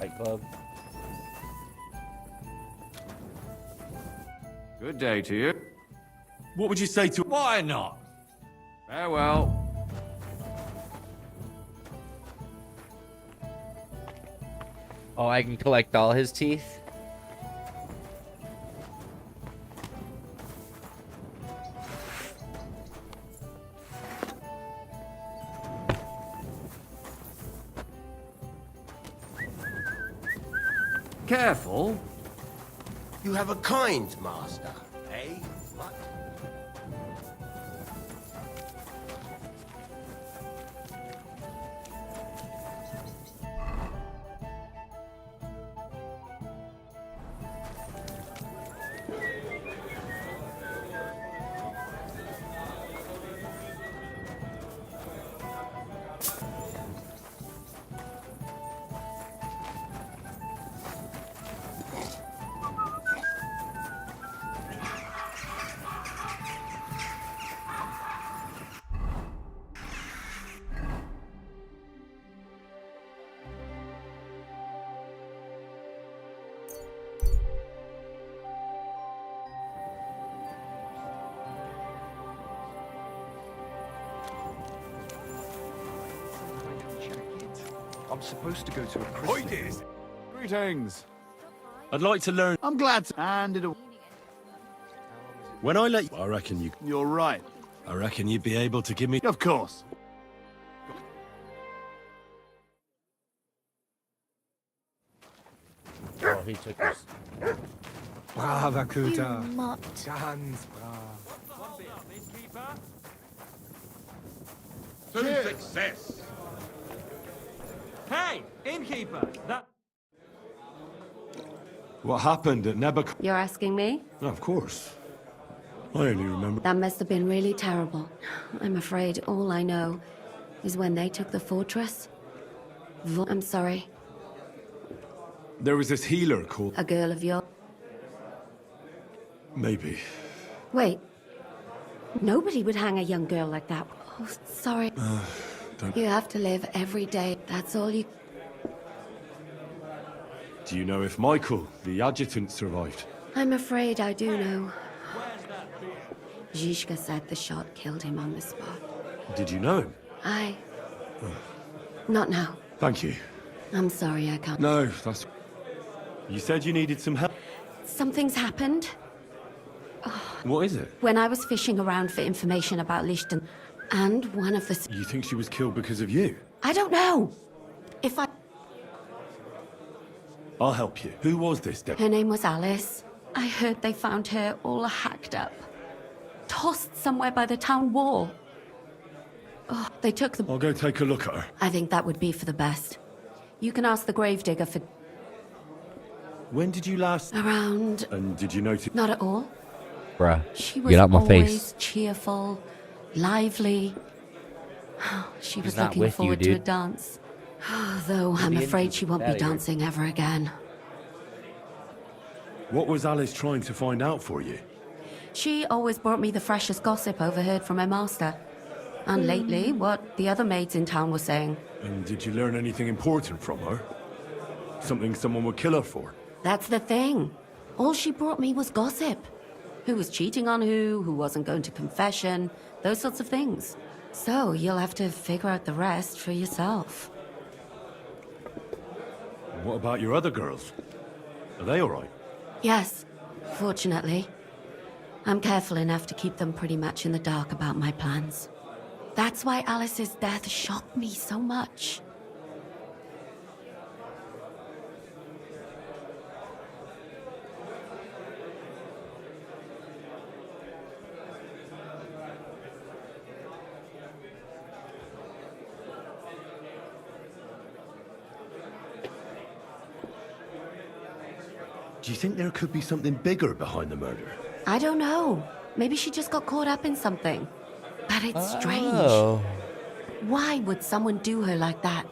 Fight Club. Good day to you. What would you say to... Why not? Farewell. Oh, I can collect all his teeth? Careful. You have a kind master, eh? What? I'm supposed to go to a christening. Greetings. I'd like to learn... I'm glad to... And it... When I let you... I reckon you... You're right. I reckon you'd be able to give me... Of course. Oh, he took us. Brava Kuta. mutt. Ganz brav. To success. Hey, innkeeper! That... What happened at Nebuchadnezzar? You're asking me? Of course. I only remember... That must have been really terrible. I'm afraid all I know is when they took the fortress. I'm sorry. There was this healer called... A girl of your... Maybe. Wait. Nobody would hang a young girl like that. Oh, sorry. Don't... You have to live every day. That's all you... Do you know if Michael, the adjutant, survived? I'm afraid I do know. Zizka said the shot killed him on the spot. Did you know him? Not now. Thank you. I'm sorry I can't. No, that's... You said you needed some help. Something's happened. What is it? When I was fishing around for information about Lichten, and one of the... You think she was killed because of you? I don't know. If I... I'll help you. Who was this, Deb? Her name was Alice. I heard they found her all hacked up. Tossed somewhere by the town wall. Oh, they took the... I'll go take a look at her. I think that would be for the best. You can ask the gravedigger for... When did you last... Around... And did you notice... Not at all. Bruh, She was get out my always face. cheerful, lively. She was not looking with you, forward to a dude. dance. Though I'm afraid she won't be dancing ever again. What was Alice trying to find out for you? She always brought me the freshest gossip overheard from her master. And lately, what the other maids in town were saying. And did you learn anything important from her? Something someone would kill her for? That's the thing. All she brought me was gossip. Who was cheating on who wasn't going to confession, those sorts of things. So you'll have to figure out the rest for yourself. And what about your other girls? Are they all right? Yes, fortunately. I'm careful enough to keep them pretty much in the dark about my plans. That's why Alice's death shocked me so much. Do you think there could be something bigger behind the murder? I don't know. Maybe she just got caught up in something. But it's strange. Why would someone do her like that?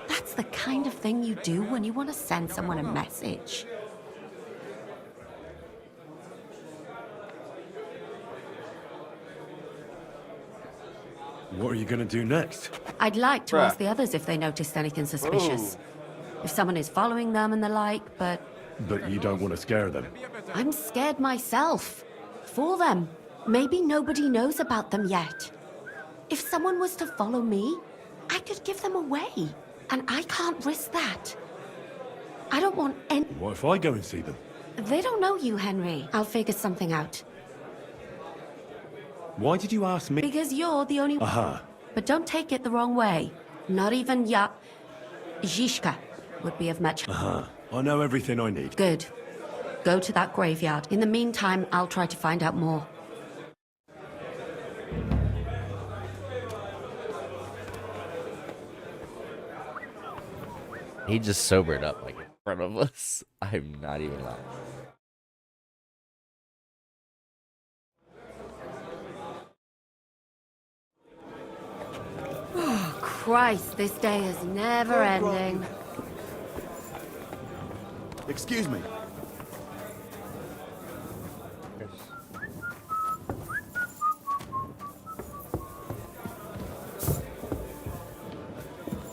That's the kind of thing you do when you want to send someone a message. What are you going to do next? I'd like to ask the others if they noticed anything suspicious. If someone is following them and the like, but... But you don't want to scare them. I'm scared myself. For them. Maybe nobody knows about them yet. If someone was to follow me, I could give them away. And I can't risk that. I don't want any... What if I go and see them? They don't know you, Henry. I'll figure something out. Why did you ask me? Because you're the only... Aha. But don't take it the wrong way. Not even Zizka would be of much... Aha. I know everything I need. Good. Go to that graveyard. In the meantime, I'll try to find out more. He just sobered up like in front of us. I'm not even lying. Oh, Christ, this day is never ending. Excuse me.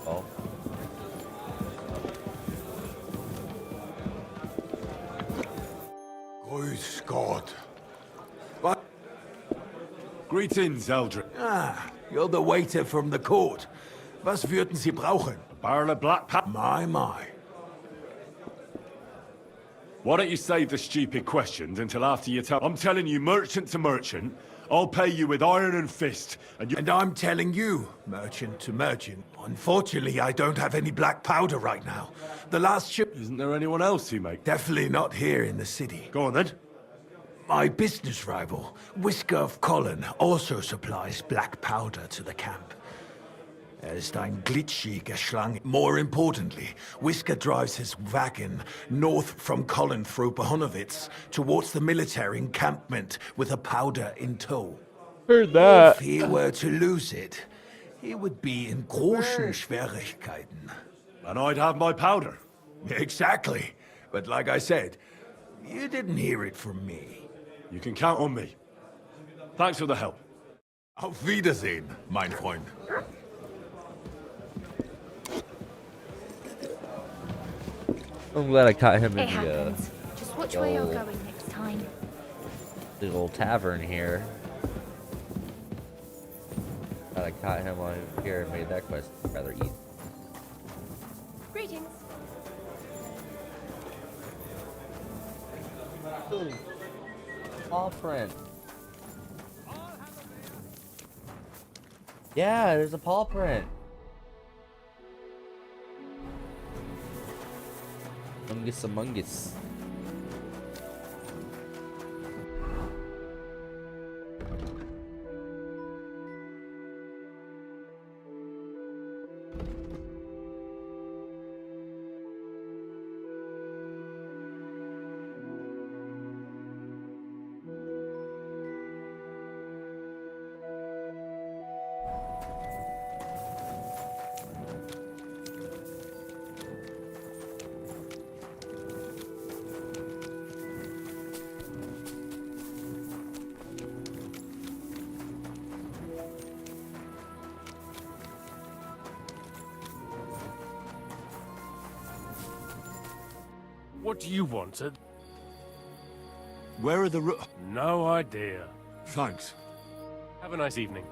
Oh. Grüß Gott. Greetings, Eldred. Ah, you're the waiter from the court. Was würden Sie brauchen? Barrel of black pepper. My. Why don't you save the stupid questions until after you tell... I'm telling you, merchant to merchant, I'll pay you with iron and fist, and you... And I'm telling you, merchant to merchant. Unfortunately, I don't have any black powder right now. The last ship... Isn't there anyone else who makes... Definitely not here in the city. Go on, then. My business rival, Whisker of Colin, also supplies black powder to the camp. Ist ein glitschiger Schlange. More importantly, Whisker drives his wagon north from Colin through Bohonovitz towards the military encampment with a powder in tow. Heard that. If he were to lose it, he would be in großen Schwierigkeiten. And I'd have my powder. Exactly. But like I said, you didn't hear it from me. You can count on me. Thanks for the help. Auf Wiedersehen, mein Freund. I'm glad I caught him in It the happens. Just watch where you're going next time. The little tavern here. Thought I caught him on here and made that quest rather easy. Greetings. Ooh. Paw print. Yeah, there's a paw print. Among Us. What do you want? Where are the No idea. Thanks. Have a nice evening.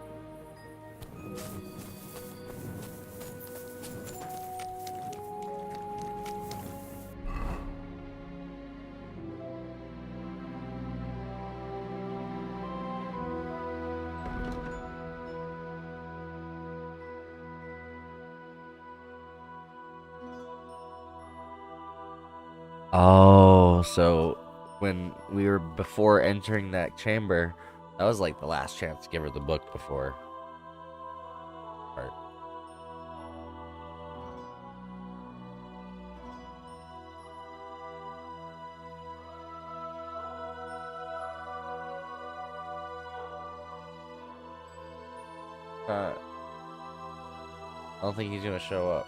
Oh, so when we were before entering that chamber, that was like the last chance to give her the book before. Part. I don't think he's gonna show up.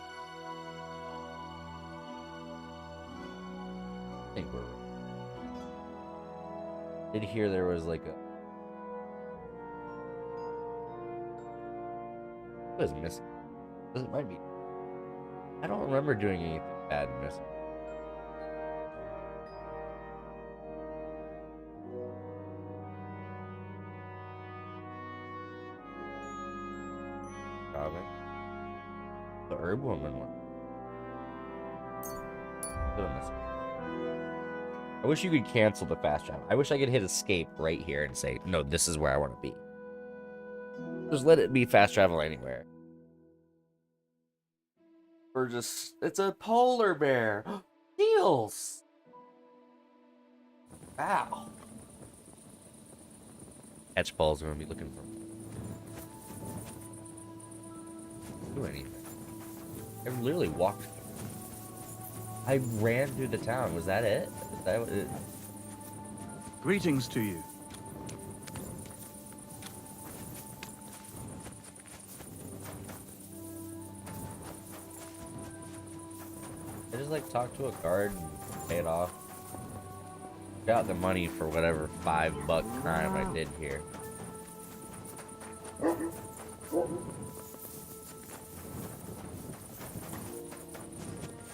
I think we're. Did hear there was like a. What was missing? It might be. I don't remember doing anything bad missing. Robin. The herb woman one. I wish you could cancel the fast travel. I wish I could hit escape right here and say, no, this is where I want to be. Just let it be fast travel anywhere. Or just, it's a polar bear. Seals. Wow. Catch balls are gonna be looking for. Do anything. I literally walked. I ran through the town. Was that it? Is that what it... Greetings to you. I just like talk to a guard and pay it off. Got the money for whatever $5 crime I did here.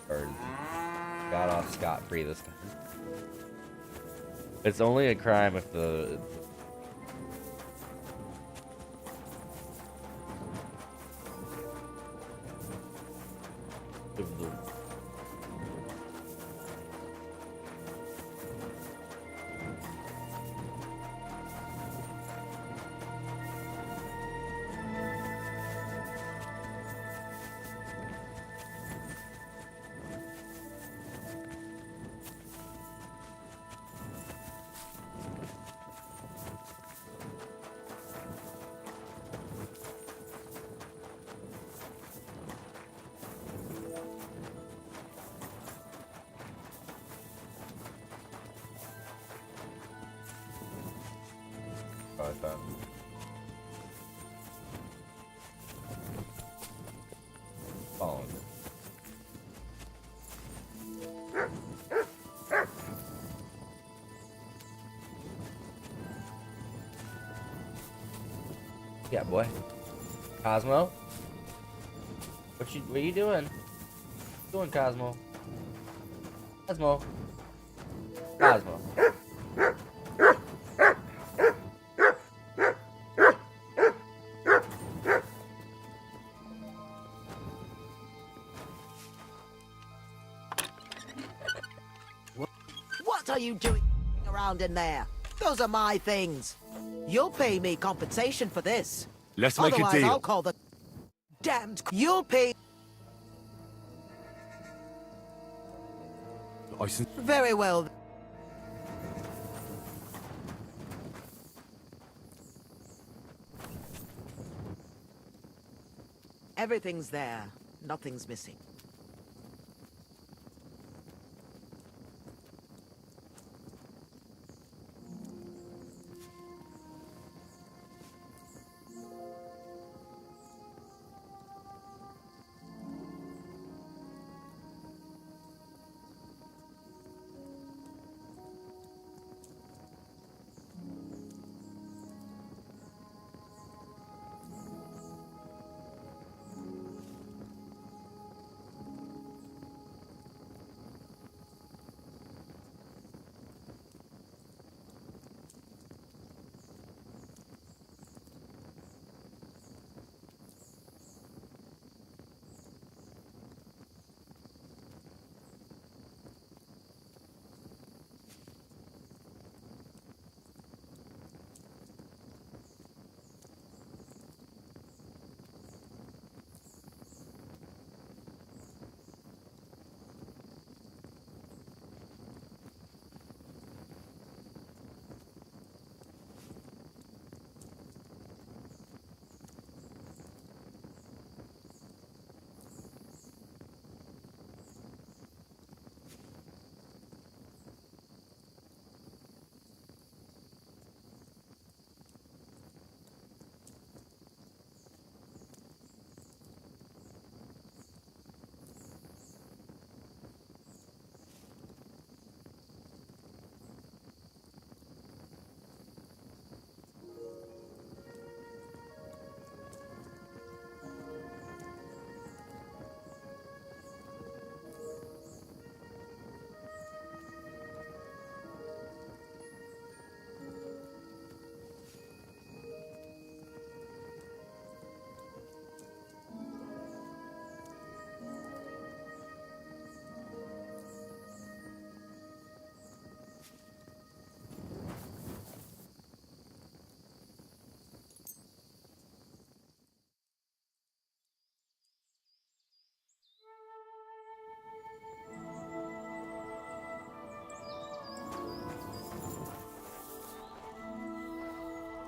Or got off scot-free this time. It's only a crime if the I thought. Following. Yeah, boy. Cosmo? What you doing? Doing, Cosmo? Cosmo? Cosmo. What are you doing around in there? Those are my things. You'll pay me compensation for this. Let's make a Otherwise, deal. I'll call the damned... You'll pay... Very well. Everything's there. Nothing's missing.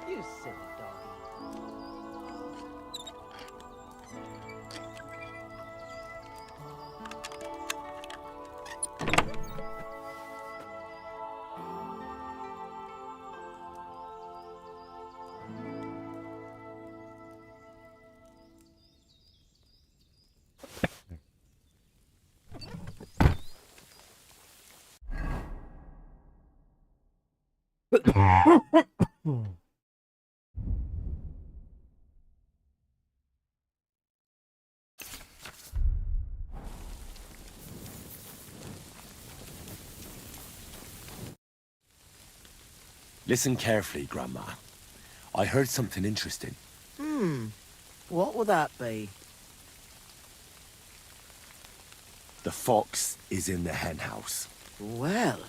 You silly doggy. Listen carefully, Grandma. I heard something interesting. What would that be? The fox is in the hen house. Well,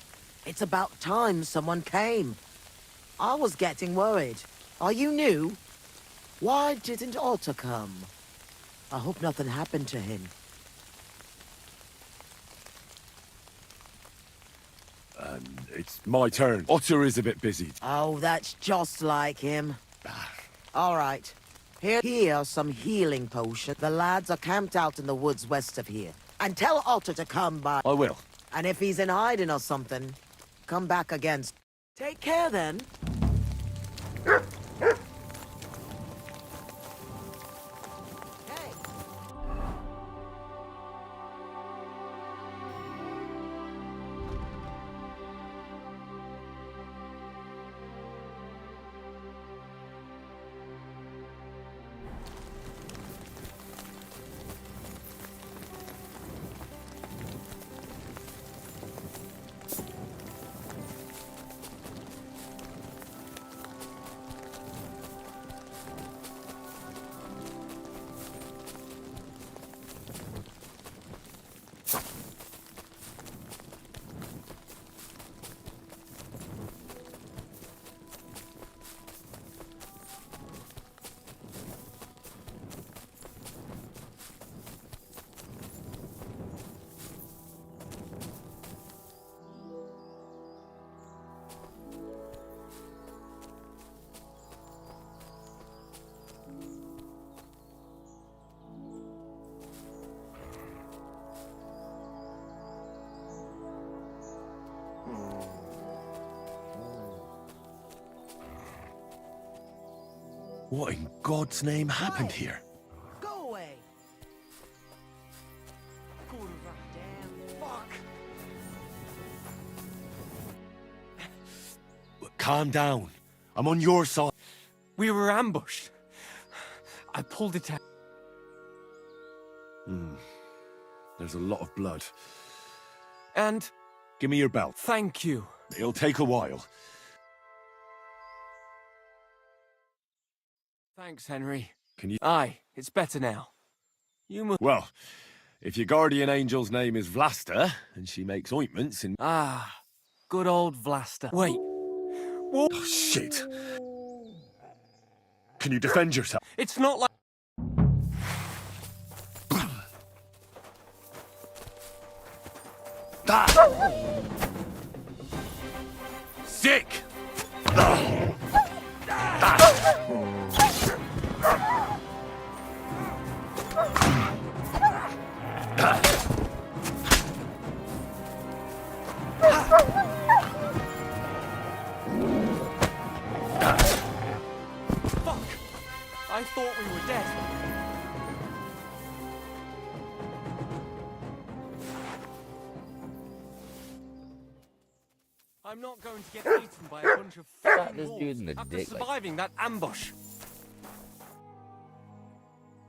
it's about time someone came. I was getting worried. Are you new? Why didn't Otter come? I hope nothing happened to him. It's my turn. Otter is a bit busy. Oh, that's just like him. All right. Here are some healing potions. The lads are camped out in the woods west of here. And tell Otter to come by. I will. And if he's in hiding or something, come back again. Take care then. What in God's name happened here? Go away. Kurwa, damn, fuck. Calm down. I'm on your side. We were ambushed. I pulled it out. There's a lot of blood. And Give me your belt. thank you. It'll take a while. Thanks, Henry. Can you... Aye, it's better now. You must... Well, if your guardian angel's name is Vlasta, and she makes ointments in... Ah, good old Vlasta. Wait. Whoa. Oh, shit. Can you defend yourself? It's not like... Sick! Fuck! I thought we were dead. I'm not going to get eaten by a bunch of Shot fucking this wolves dude in the after dick, like- surviving that ambush.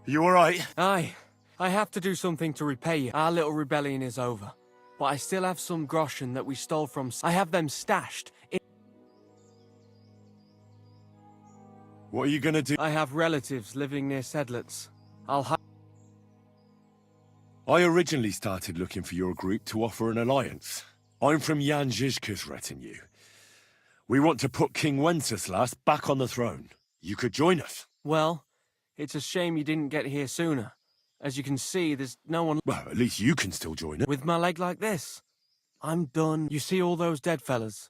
You alright? Aye. I have to do something to repay you. Our little rebellion is over. But I still have some groschen that we stole from... I have them stashed in... What are you gonna do? I have relatives living near Sedlets. I originally started looking for your group to offer an alliance. I'm from Jan Žižka's retinue. We want to put King Wenceslas back on the throne. You could join us. Well, it's a shame you didn't get here sooner. As you can see, there's no one... Well, at least you can still join us. With my leg like this. I'm done. You see all those dead fellas?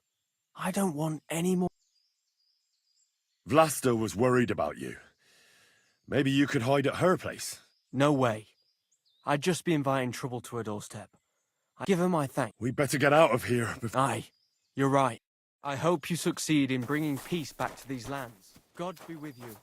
I don't want any more... Vlasta was worried about you. Maybe you could hide at her place. No way. I'd just be inviting trouble to her doorstep. I give her my thanks. We'd better get out of here before... Aye, you're right. I hope you succeed in bringing peace back to these lands. God be with you.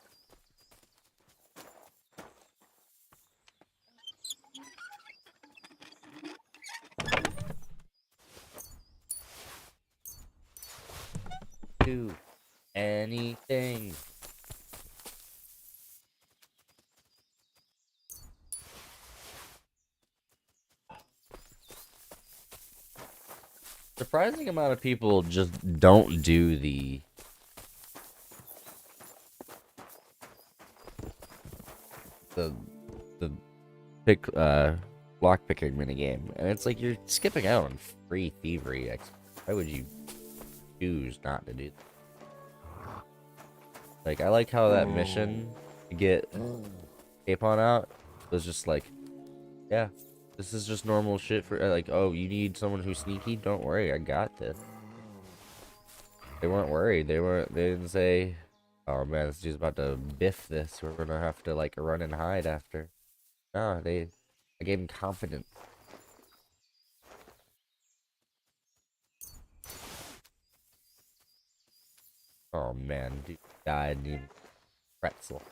Do anything. Surprising amount of people just don't do the pick block picking minigame, and it's like you're skipping out on free thievery. Why would you choose not to do that? Like, I like how that mission to get Capon out was just like, yeah, this is just normal shit for, like, oh, you need someone who's sneaky? Don't worry, I got this. They weren't worried. They didn't say, oh man, this dude's about to biff this. We're gonna have to, like, run and hide after. No, I gave him confidence. Oh man, dude died in pretzel.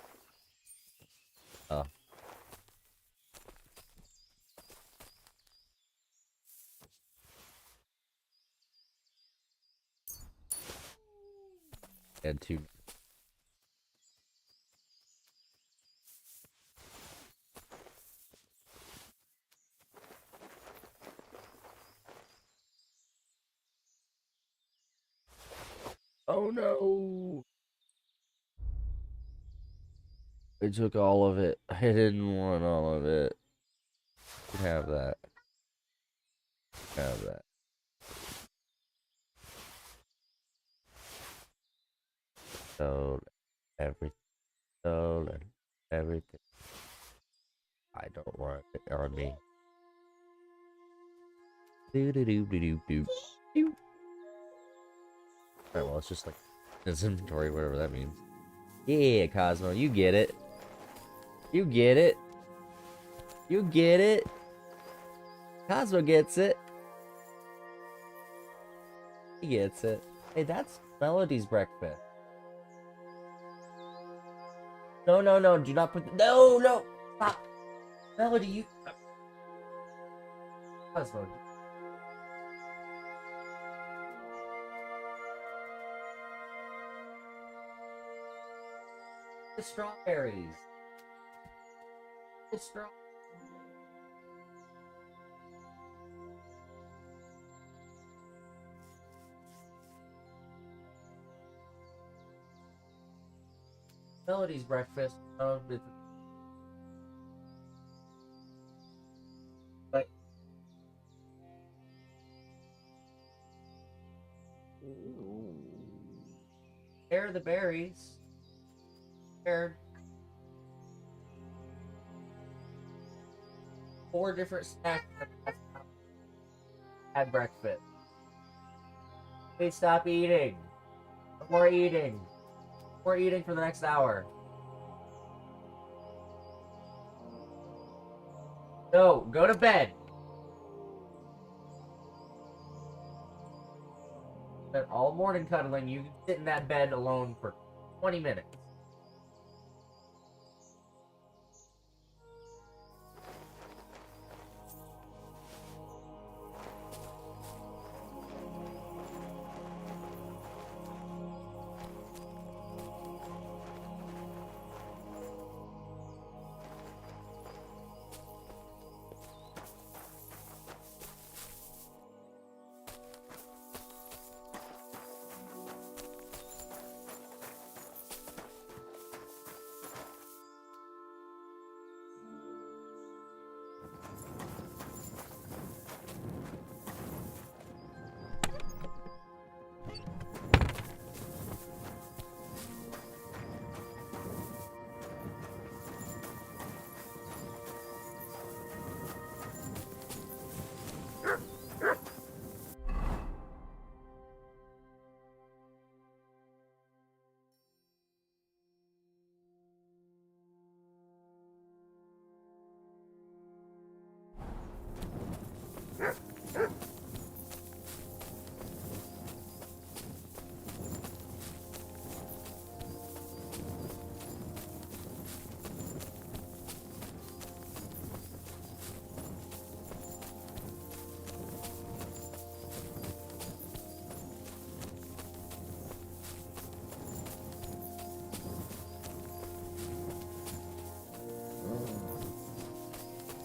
Oh. Had two. Oh no! I took all of it. I didn't want all of it. You can have that. Have that. Sold everything. Sold everything. I don't want it on me. Do do do do do do. Do. Alright, well, it's just like this inventory, whatever that means. Yeah, Cosmo, you get it. You get it. You get it. Cosmo gets it. He gets it. Hey, that's Melody's breakfast. No, no, no, do not put... No, no! Stop! Melody, you... Cosmo. The strawberries. The straw... Melody's breakfast. But there are the berries. There. 4 different snacks at breakfast. Please stop eating. No more eating. We're eating for the next hour. No, go to bed. Spent all morning cuddling. You can sit in that bed alone for 20 minutes.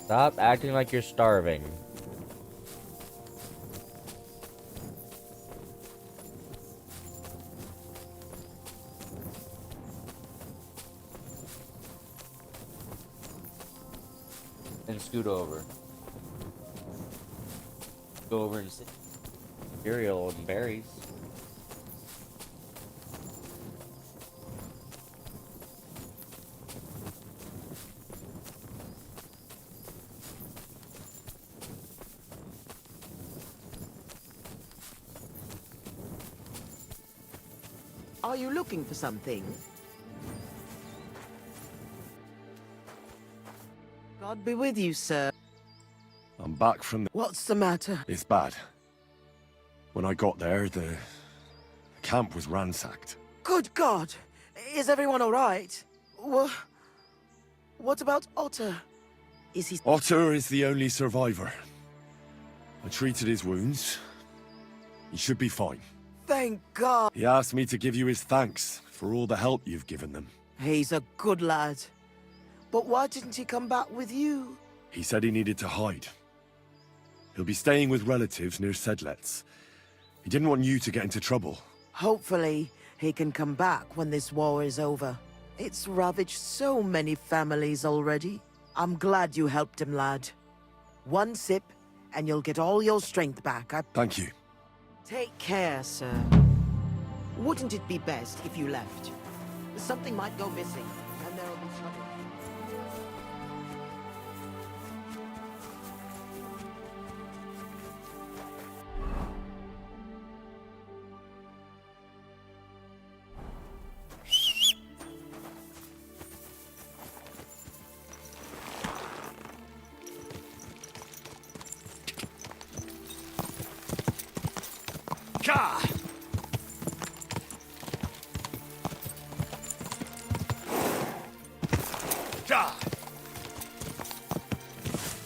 Stop acting like you're starving. And scoot over. Go over and sit. Cereal and berries. Are you looking for something? God be with you, sir. I'm back from the... What's the matter? It's bad. When I got there, the camp was ransacked. Good God! Is everyone all right? What about Otter? Is he... Otter is the only survivor. I treated his wounds. He should be fine. Thank God! He asked me to give you his thanks for all the help you've given them. He's a good lad. But why didn't he come back with you? He said he needed to hide. He'll be staying with relatives near Sedlets. He didn't want you to get into trouble. Hopefully, he can come back when this war is over. It's ravaged so many families already. I'm glad you helped him, lad. One sip, and you'll get all your strength back. Thank you. Take care, sir. Wouldn't it be best if you left? Something might go missing, and there'll be trouble.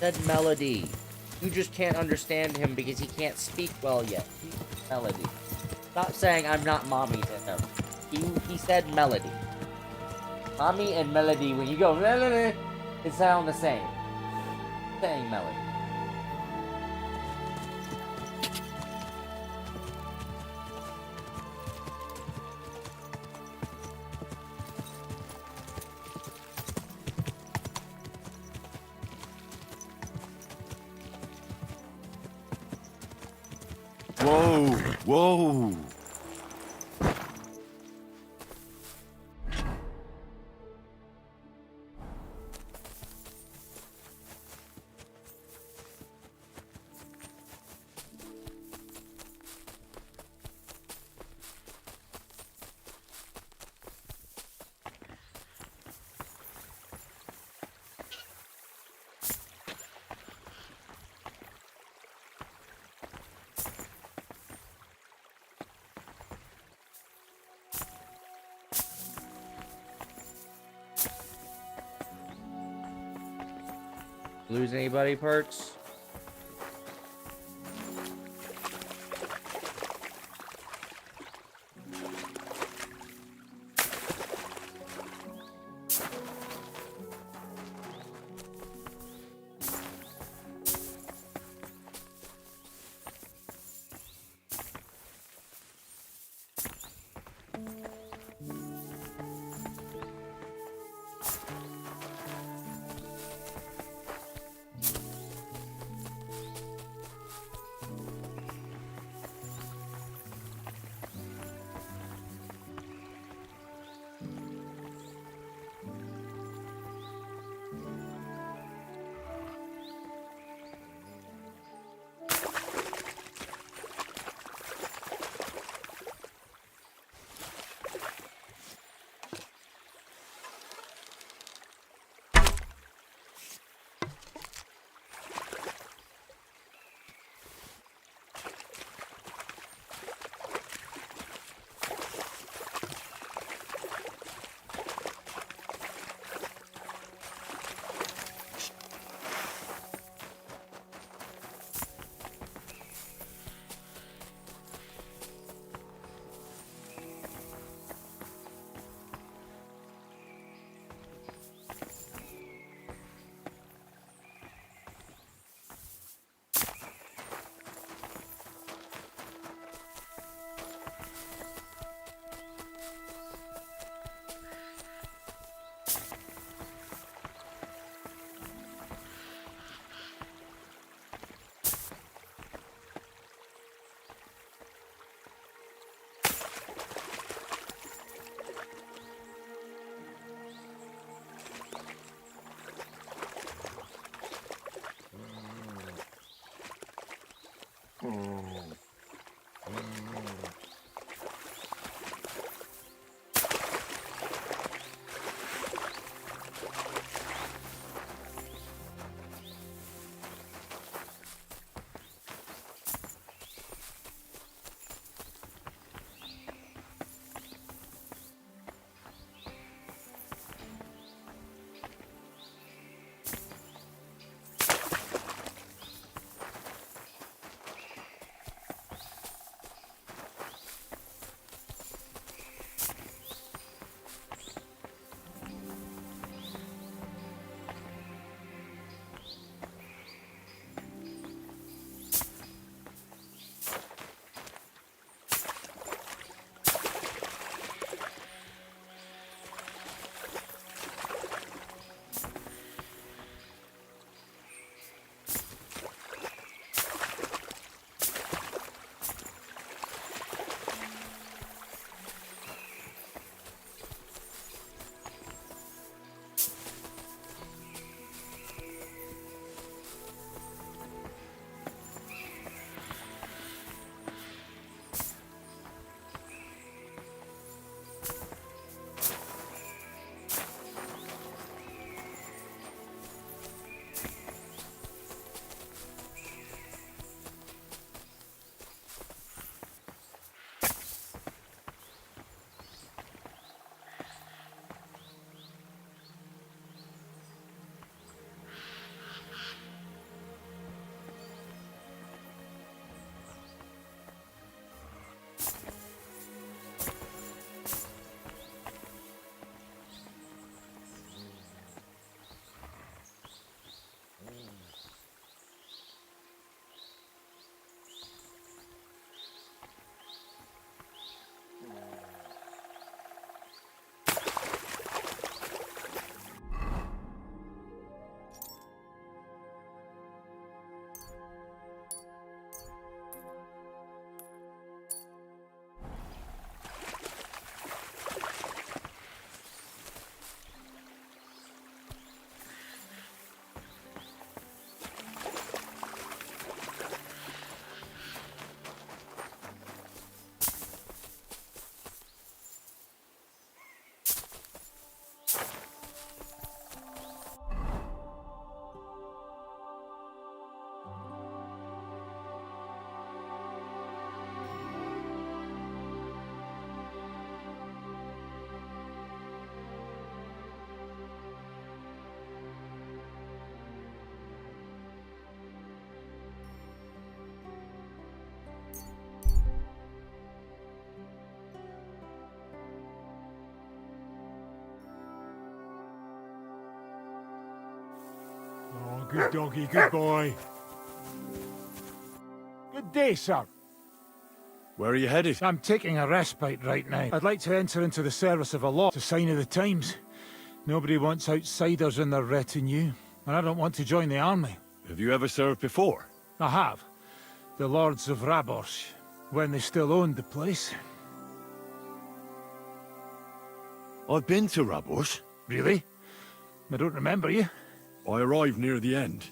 said Melody. You just can't understand him because he can't speak well yet. He's Melody. Stop saying I'm not mommy to him. He said Melody. Mommy and Melody, when you go, it sound the same. Saying Melody. Whoa, whoa. Lose anybody, Perks? good doggy, good boy. Good day, sir. Where are you headed? I'm taking a respite right now. I'd like to enter into the service of a law. It's a sign of the times. Nobody wants outsiders in their retinue, and I don't want to join the army. Have you ever served before? I have. The Lords of Raborsh, when they still owned the place. I've been to Raborsh. Really? I don't remember you. I arrived near the end.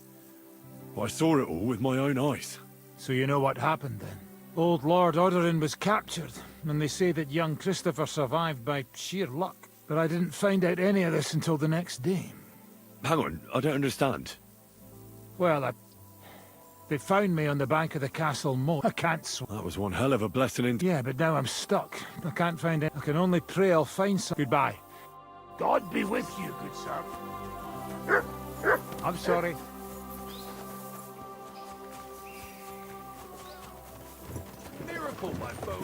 I saw it all with my own eyes. So you know what happened then? Old Lord Orderin was captured, and they say that young Christopher survived by sheer luck. But I didn't find out any of this until the next day. Hang on, I don't understand. Well, they found me on the bank of the castle moat. I can't swim. That was one hell of a blessing in... Yeah, but now I'm stuck. I can't find it. I can only pray I'll find some. Goodbye. God be with you, good sir. I'm sorry. Miracle, my foe.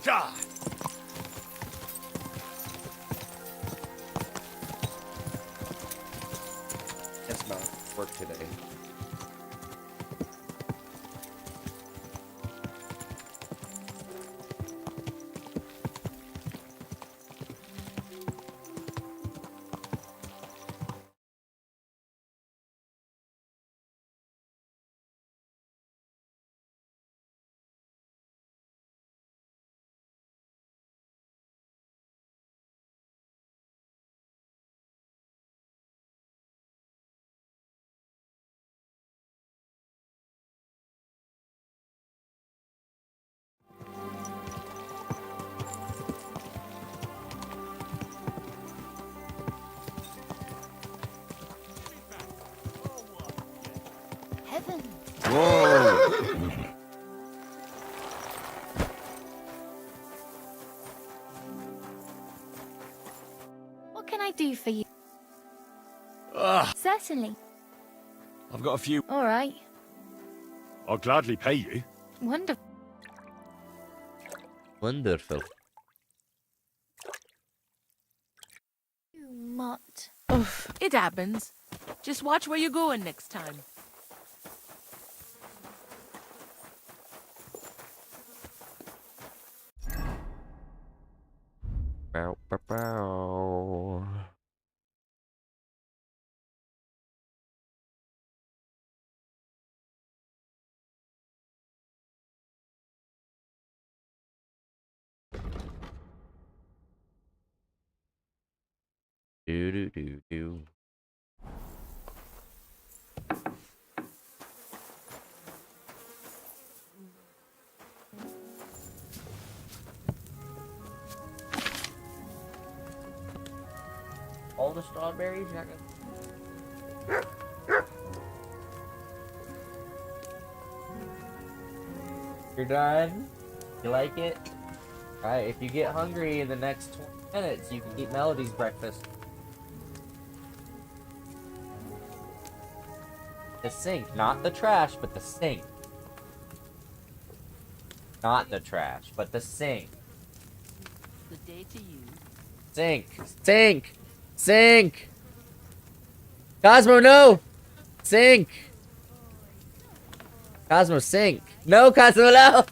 Die! That's about work today. Heaven. Whoa! What can I do for you? Ugh, Certainly. I've got a few... All right. I'll gladly pay you. Wonderful. Wonderful. You mutt. Oof, it happens. Just watch where you're going next time. Bow, bow, bow. Do do do do. All the strawberries? You're not gonna... You're done? You like it? Alright, if you get hungry in the next 20 minutes, you can eat Melody's breakfast. The sink, not the trash, but the sink. Not the trash, but the sink. Good day to you. Sink! Sink! Sink! Cosmo, no! Sink! Cosmo, sink! No, Cosmo, no!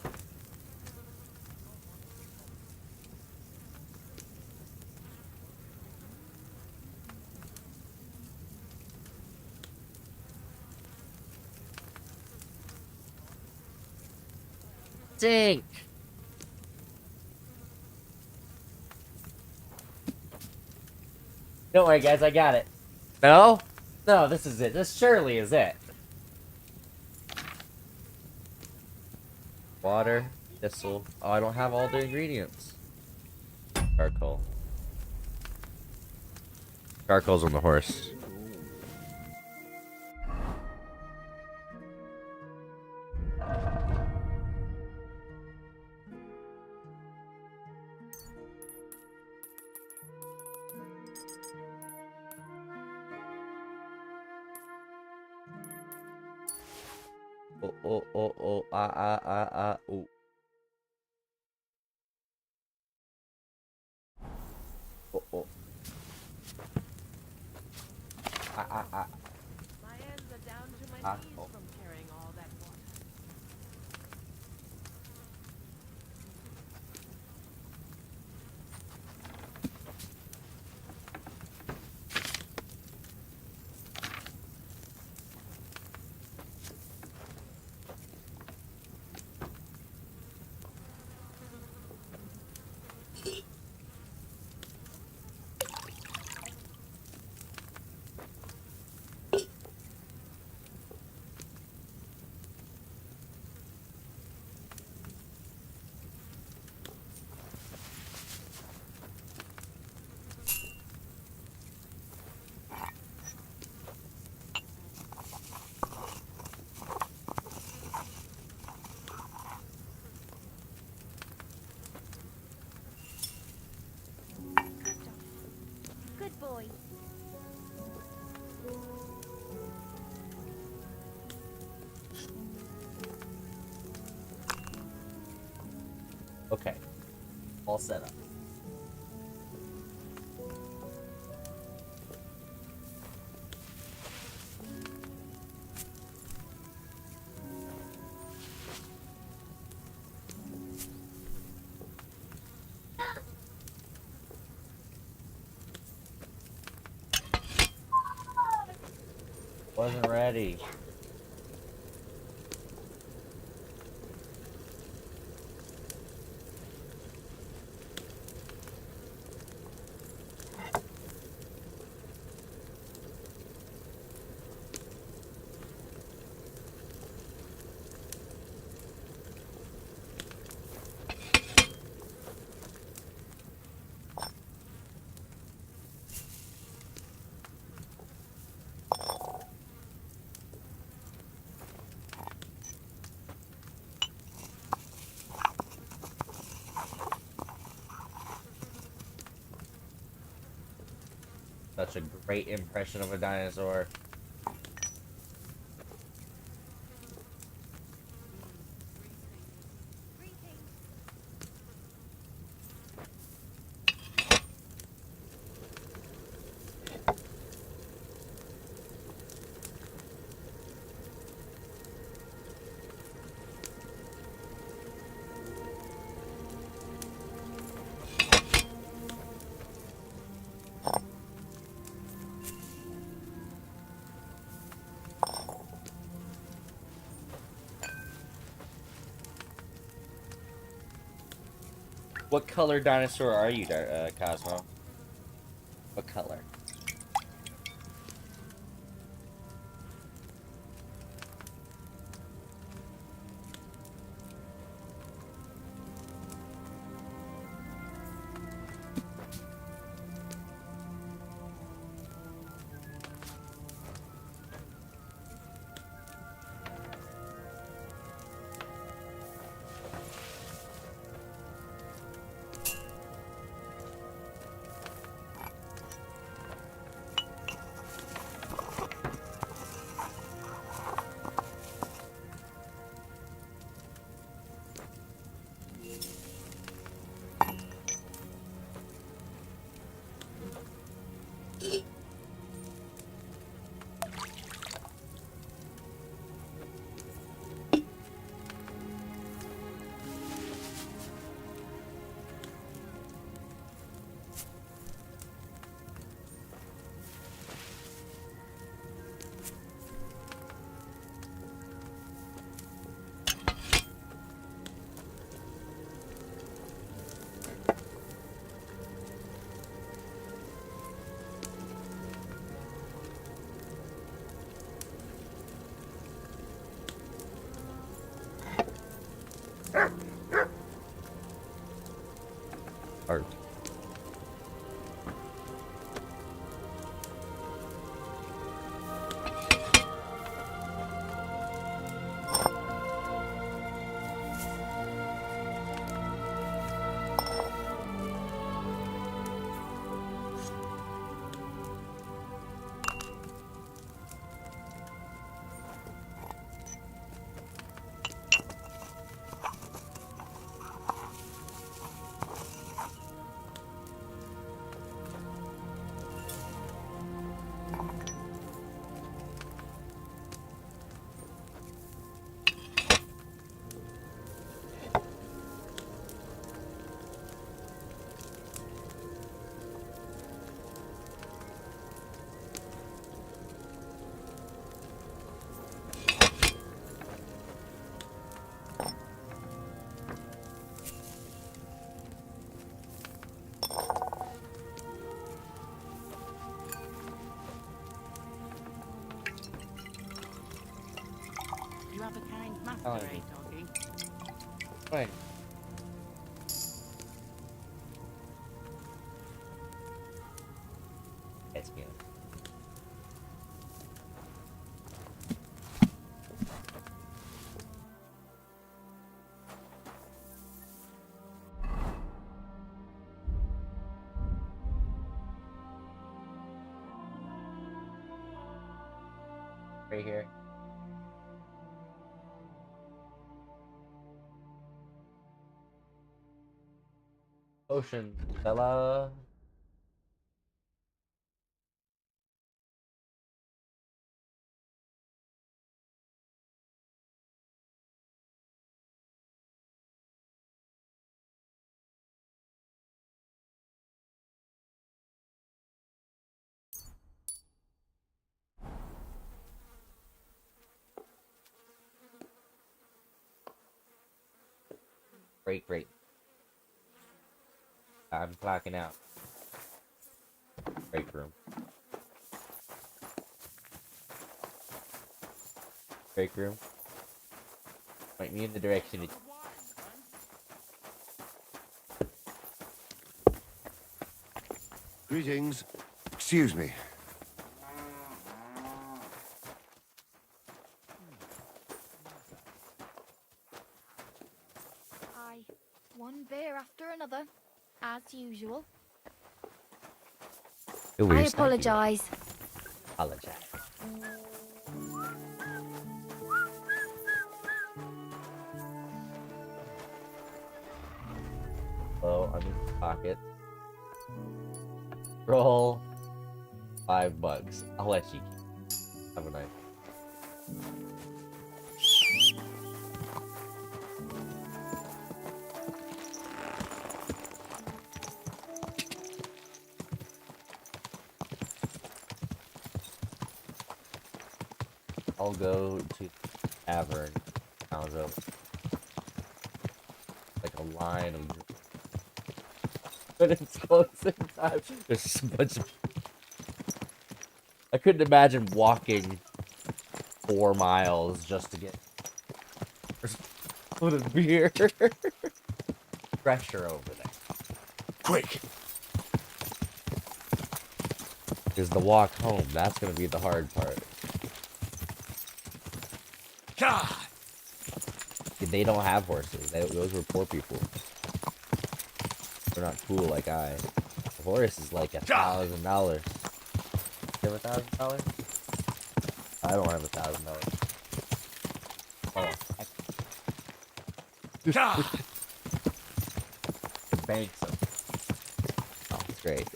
Sink! Don't worry, guys, I got it. No? No, this is it. This surely is it. Water, thistle. Oh, I don't have all the ingredients. Charcoal. Charcoal's on the horse. Oh, oh, oh, oh, ah, ah, ah, ah, oh. Oh, oh. Ah, ah, ah. My hands are down to my Ah, knees oh. from carrying all that water. Good boy. Okay. All set up. Wasn't ready. Such a great impression of a dinosaur. What color dinosaur are you, Cosmo? What color? Art. Right. It's good. Right here. Ocean, fella. Great, great. I'm clocking out. Break room. Break room. Point me in the direction it... Greetings. Excuse me. Aye. One beer after another, as usual. I apologise. Apologize. Oh, I'm in the pocket. Roll $5. I'll let you. Have a night. I'll go to the tavern. I'll go like a line of, but it's closing time. There's just a bunch of. I couldn't imagine walking 4 miles just to get a beer. Pressure over there. Quick. Is the walk home. That's gonna be the hard part. God. They don't have horses. Those were poor people. They're not cool like I. A horse is like $1,000. You have $1,000? I don't have $1,000. Oh, heck. The banks. Oh, it's great.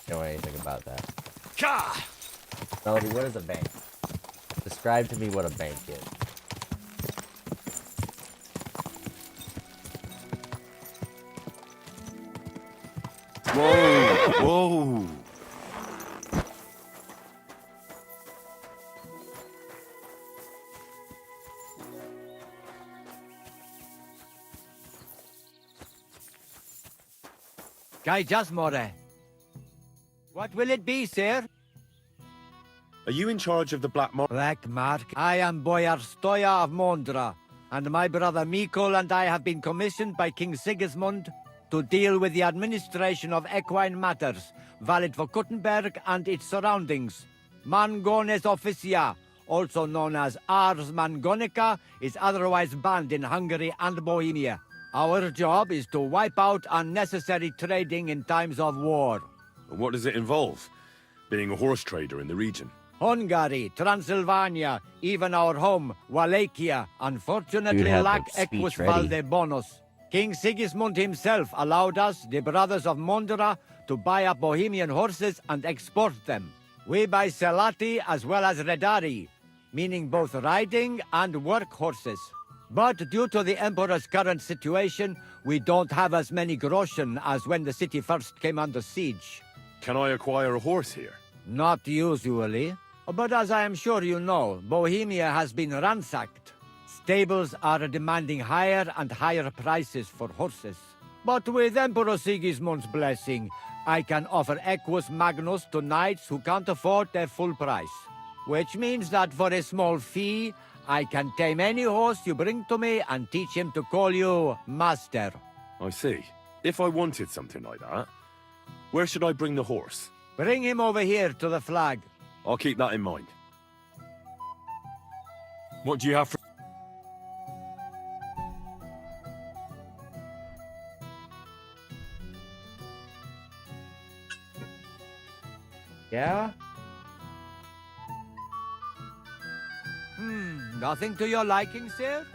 Don't know anything about that. Melody, what is a bank? Describe to me what a bank is. Whoa! Whoa! Guy Jasmore. What will it be, sir? Are you in charge of the Black Mark? Black Mark? I am Boyar Stoya of Mondra, and my brother Mikol and I have been commissioned by King Sigismund to deal with the administration of equine matters, valid for Kuttenberg and its surroundings. Mangones officia, also known as Ars Mangonica, is otherwise banned in Hungary and Bohemia. Our job is to wipe out unnecessary trading in times of war. And what does it involve? Being a horse trader in the region? Hungary, Transylvania, even our home, Wallachia, unfortunately lack Equus Valde bonus. King Sigismund himself allowed us, the brothers of Mondra, to buy up Bohemian horses and export them. We buy Selati as well as Redari, meaning both riding and work horses. But due to the Emperor's current situation, we don't have as many groschen as when the city first came under siege. Can I acquire a horse here? Not usually. But as I am sure you know, Bohemia has been ransacked. Stables are demanding higher and higher prices for horses. But with Emperor Sigismund's blessing, I can offer Equus Magnus to knights who can't afford their full price. Which means that for a small fee, I can tame any horse you bring to me and teach him to call you master. I see. If I wanted something like that, where should I bring the horse? Bring him over here to the flag. I'll keep that in mind. What do you have for... Yeah? Nothing to your liking, sir?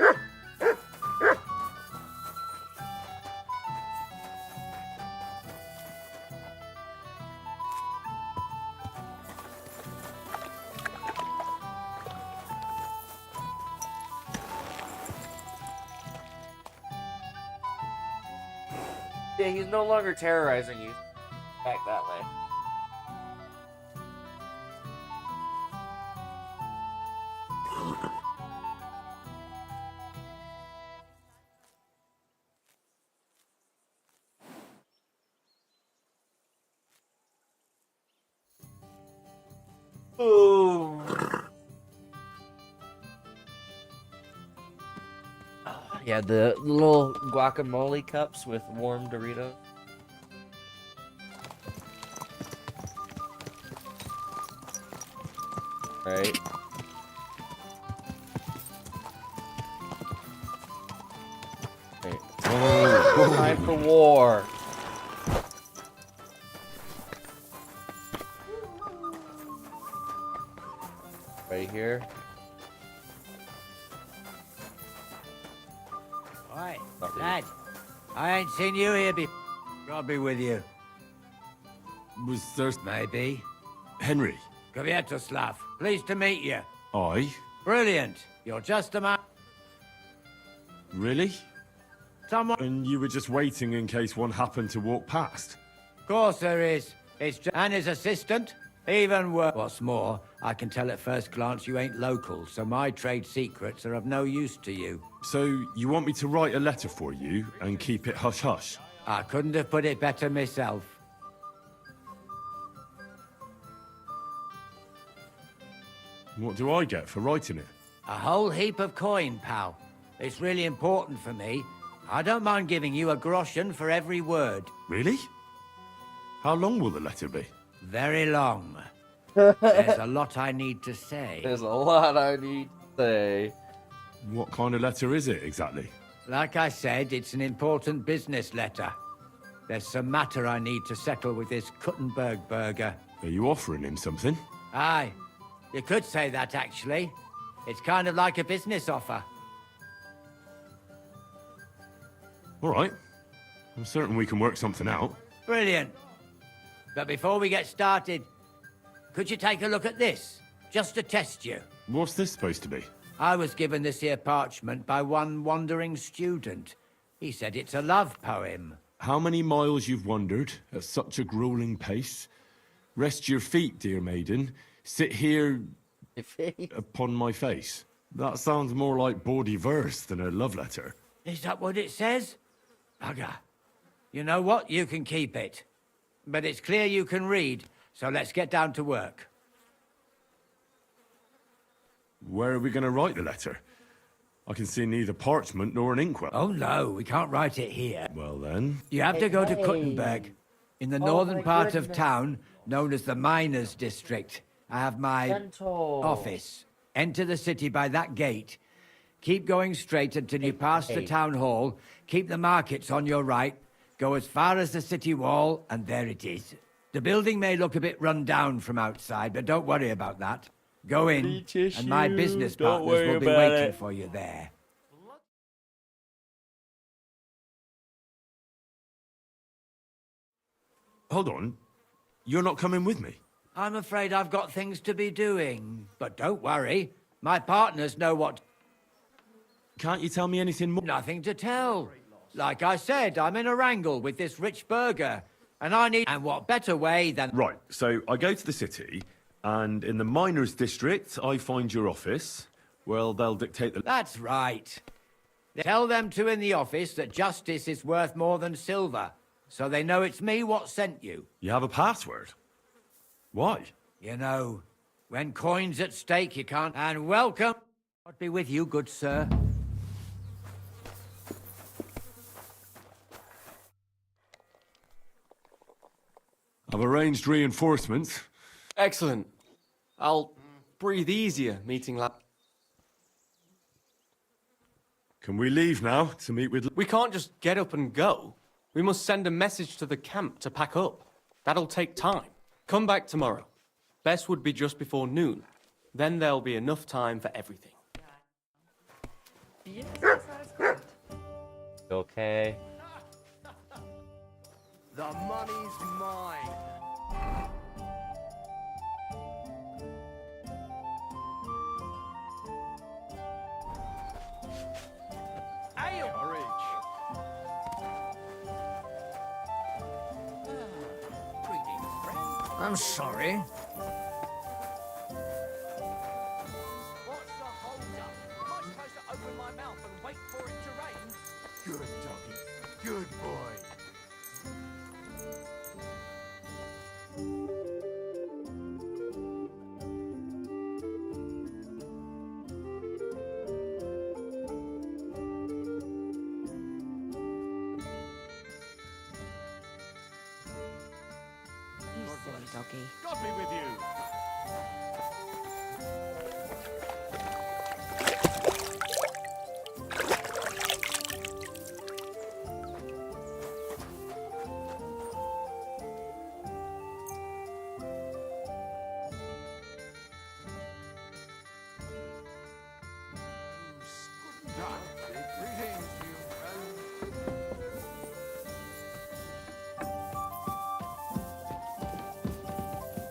Yeah, he's no longer terrorizing you. Back that way. Ooh. Yeah, the little guacamole cups with warm Doritos. Right. Right. Oh, time for war. Right here. Oi, lad. I ain't seen you here before. God be with you. Was there... Maybe. Henry? Kvietoslav. Pleased to meet you. I? Brilliant. You're just a man. Really? Someone... And you were just waiting in case one happened to walk past? Of course there is. It's just... And his assistant. Even worse. What's more, I can tell at first glance you ain't local, so my trade secrets are of no use to you. So, you want me to write a letter for you and keep it hush-hush? I couldn't have put it better myself. What do I get for writing it? A whole heap of coin, pal. It's really important for me. I don't mind giving you a groschen for every word. Really? How long will the letter be? Very long. There's a lot I need to say. There's a lot I need to say. What kind of letter is it, exactly? Like I said, it's an important business letter. There's some matter I need to settle with this Kuttenberg burger. Are you offering him something? Aye. You could say that, actually. It's kind of like a business offer. All right. I'm certain we can work something out. Brilliant. But before we get started, could you take a look at this? Just to test you. What's this supposed to be? I was given this here parchment by one wandering student. He said it's a love poem. How many miles you've wandered at such a grueling pace? Rest your feet, dear maiden. Sit here upon my face. That sounds more like bawdy verse than a love letter. Is that what it says? Bugger. You know what? You can keep it. But it's clear you can read, so let's get down to work. Where are we going to write the letter? I can see neither parchment nor an inkwell. Oh no, we can't write it here. Well then... You have to go to Kuttenberg, in the northern part of town, known as the Miners' District. I have my office. Enter the city by that gate. Keep going straight until you pass the town hall. Keep the markets on your right. Go as far as the city wall, and there it is. The building may look a bit run down from outside, but don't worry about that. Go in, and my business partners will be waiting for you there. Hold on. You're not coming with me? I'm afraid I've got things to be doing. But don't worry. My partners know what... Can't you tell me anything more? Nothing to tell. Like I said, I'm in a wrangle with this rich burger. And I need... And what better way than... Right, so I go to the city, and in the Miners' District, I find your office. Well, they'll dictate the... That's right. Tell them two in the office that justice is worth more than silver. So they know it's me what sent you. You have a password? Why? You know, when coin's at stake, you can't... And welcome... I'd be with you, good sir. I've arranged reinforcements. Excellent. I'll breathe easier meeting Can we leave now to meet with... We can't just get up and go. We must send a message to the camp to pack up. That'll take time. Come back tomorrow. Best would be just before noon. Then there'll be enough time for everything. Okay. The money's mine. Ale! I'm sorry. What's the hold up? Am I supposed to open my mouth and wait for it to rain? Good doggy. Good boy. You silly doggy. God be with you.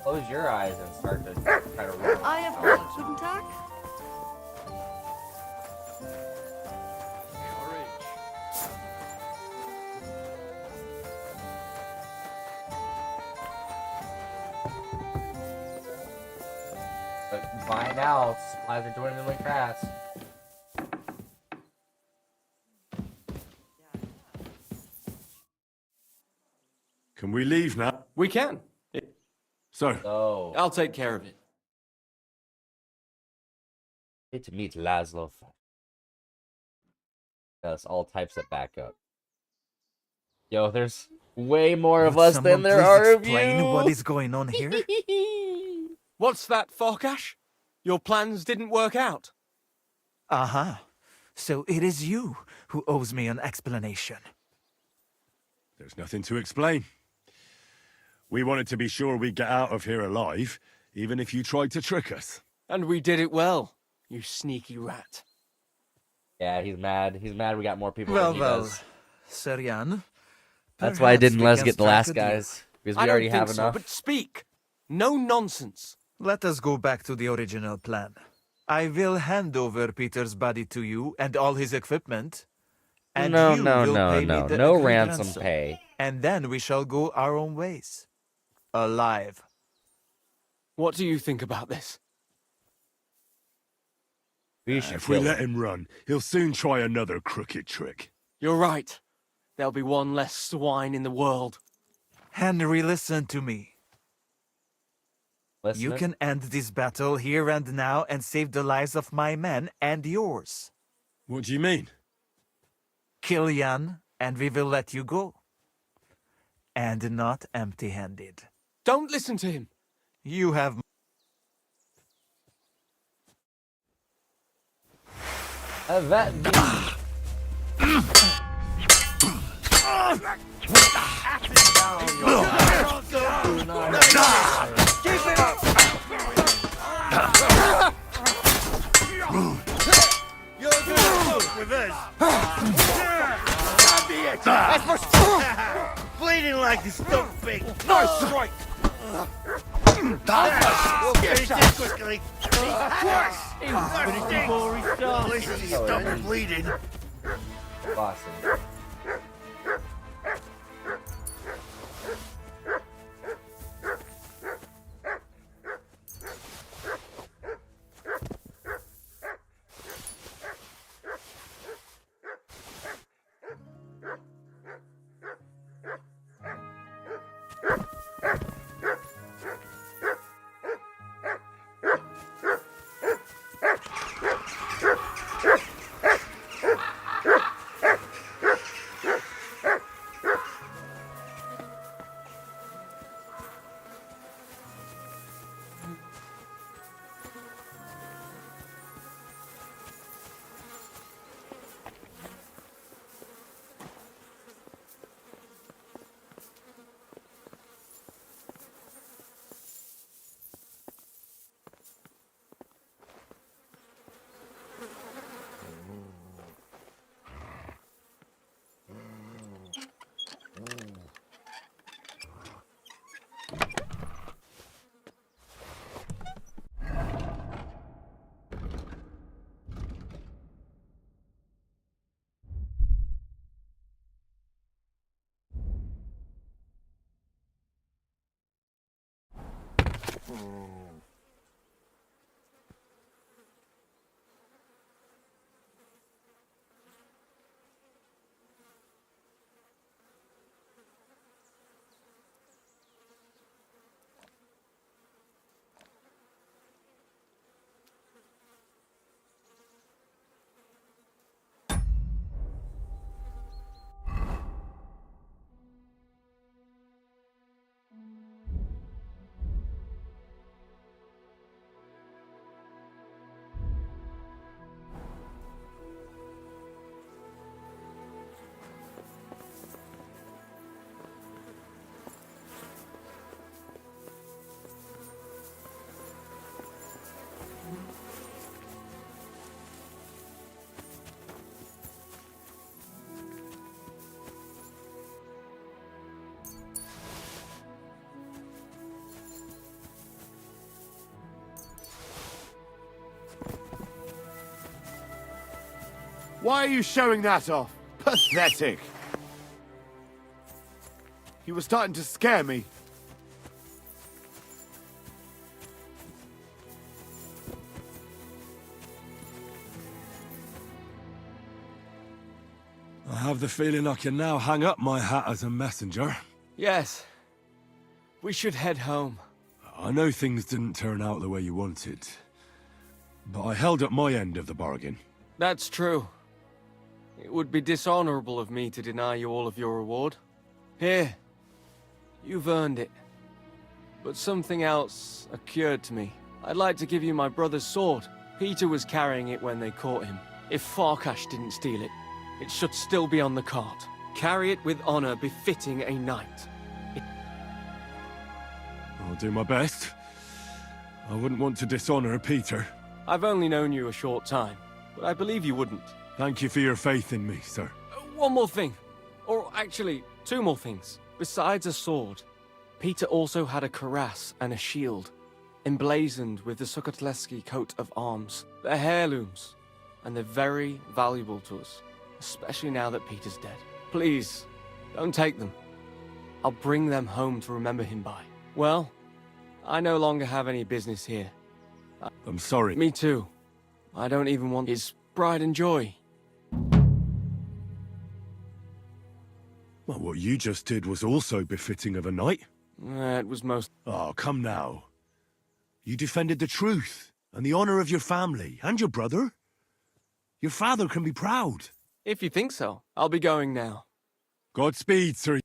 Close your eyes and start to try to run. I have got guten Tag. But by now, supplies are dwindling like fast. Can we leave now? We can. So, I'll take care of it. Need to meet Laszlo. That's all types of backup. Yo, there's way more of us than there are of you. What is going on here? What's that, Farkash? Your plans didn't work out. Aha. So it is you who owes me an explanation. there's nothing to explain. We wanted to be sure we'd get out of here alive, even if you tried to trick us. And we did it well, you sneaky rat. Yeah, he's mad. He's mad we got more people Well, than he well, does. Sir Jan. That's why I didn't let us can get the strike last a deal. guys. Because I we don't already think have so, enough. but speak. No nonsense. Let us go back to the original plan. I will hand over Peter's body to you and all his equipment. And No, you no, will no, pay no. me the No agreed ransom pay. And then we shall go our own ways. Alive. What do you think about this? If we let him run, he'll soon try another crooked trick. You're right. There'll be one less swine in the world. Henry, listen to me. You Listening? can end this battle here and now and save the lives of my men and yours. What do you mean? Kill Jan, and we will let you go. And not empty-handed. Don't listen to him. You have... That Keep it up! You're good with this. That'd be it. That's for bleeding like this stuff big. Nice strike. We'll finish this quickly. Twice. At least you stop your bleeding. Boston. Why are you showing that off? Pathetic. You were starting to scare me. I have the feeling I can now hang up my hat as a messenger. Yes. We should head home. I know things didn't turn out the way you wanted, but I held up my end of the bargain. That's true. It would be dishonorable of me to deny you all of your reward. Here. You've earned it. But something else occurred to me. I'd like to give you my brother's sword. Peter was carrying it when they caught him. If Farkash didn't steal it, it should still be on the cart. Carry it with honor befitting a knight. I'll do my best. I wouldn't want to dishonor Peter. I've only known you a short time, but I believe you wouldn't. Thank you for your faith in me, sir. One more thing. Or actually, two more things. Besides a sword, Peter also had a cuirass and a shield, emblazoned with the Sukotleski coat of arms. They're heirlooms, and they're very valuable to us, especially now that Peter's dead. Please, don't take them. I'll bring them home to remember him by. Well, I no longer have any business here. I'm sorry. Me too. I don't even want his pride and joy. Well, what you just did was also befitting of a knight. It was most... Oh, come now. You defended the truth and the honor of your family and your brother. Your father can be proud. If you think so, I'll be going now. Godspeed, sir.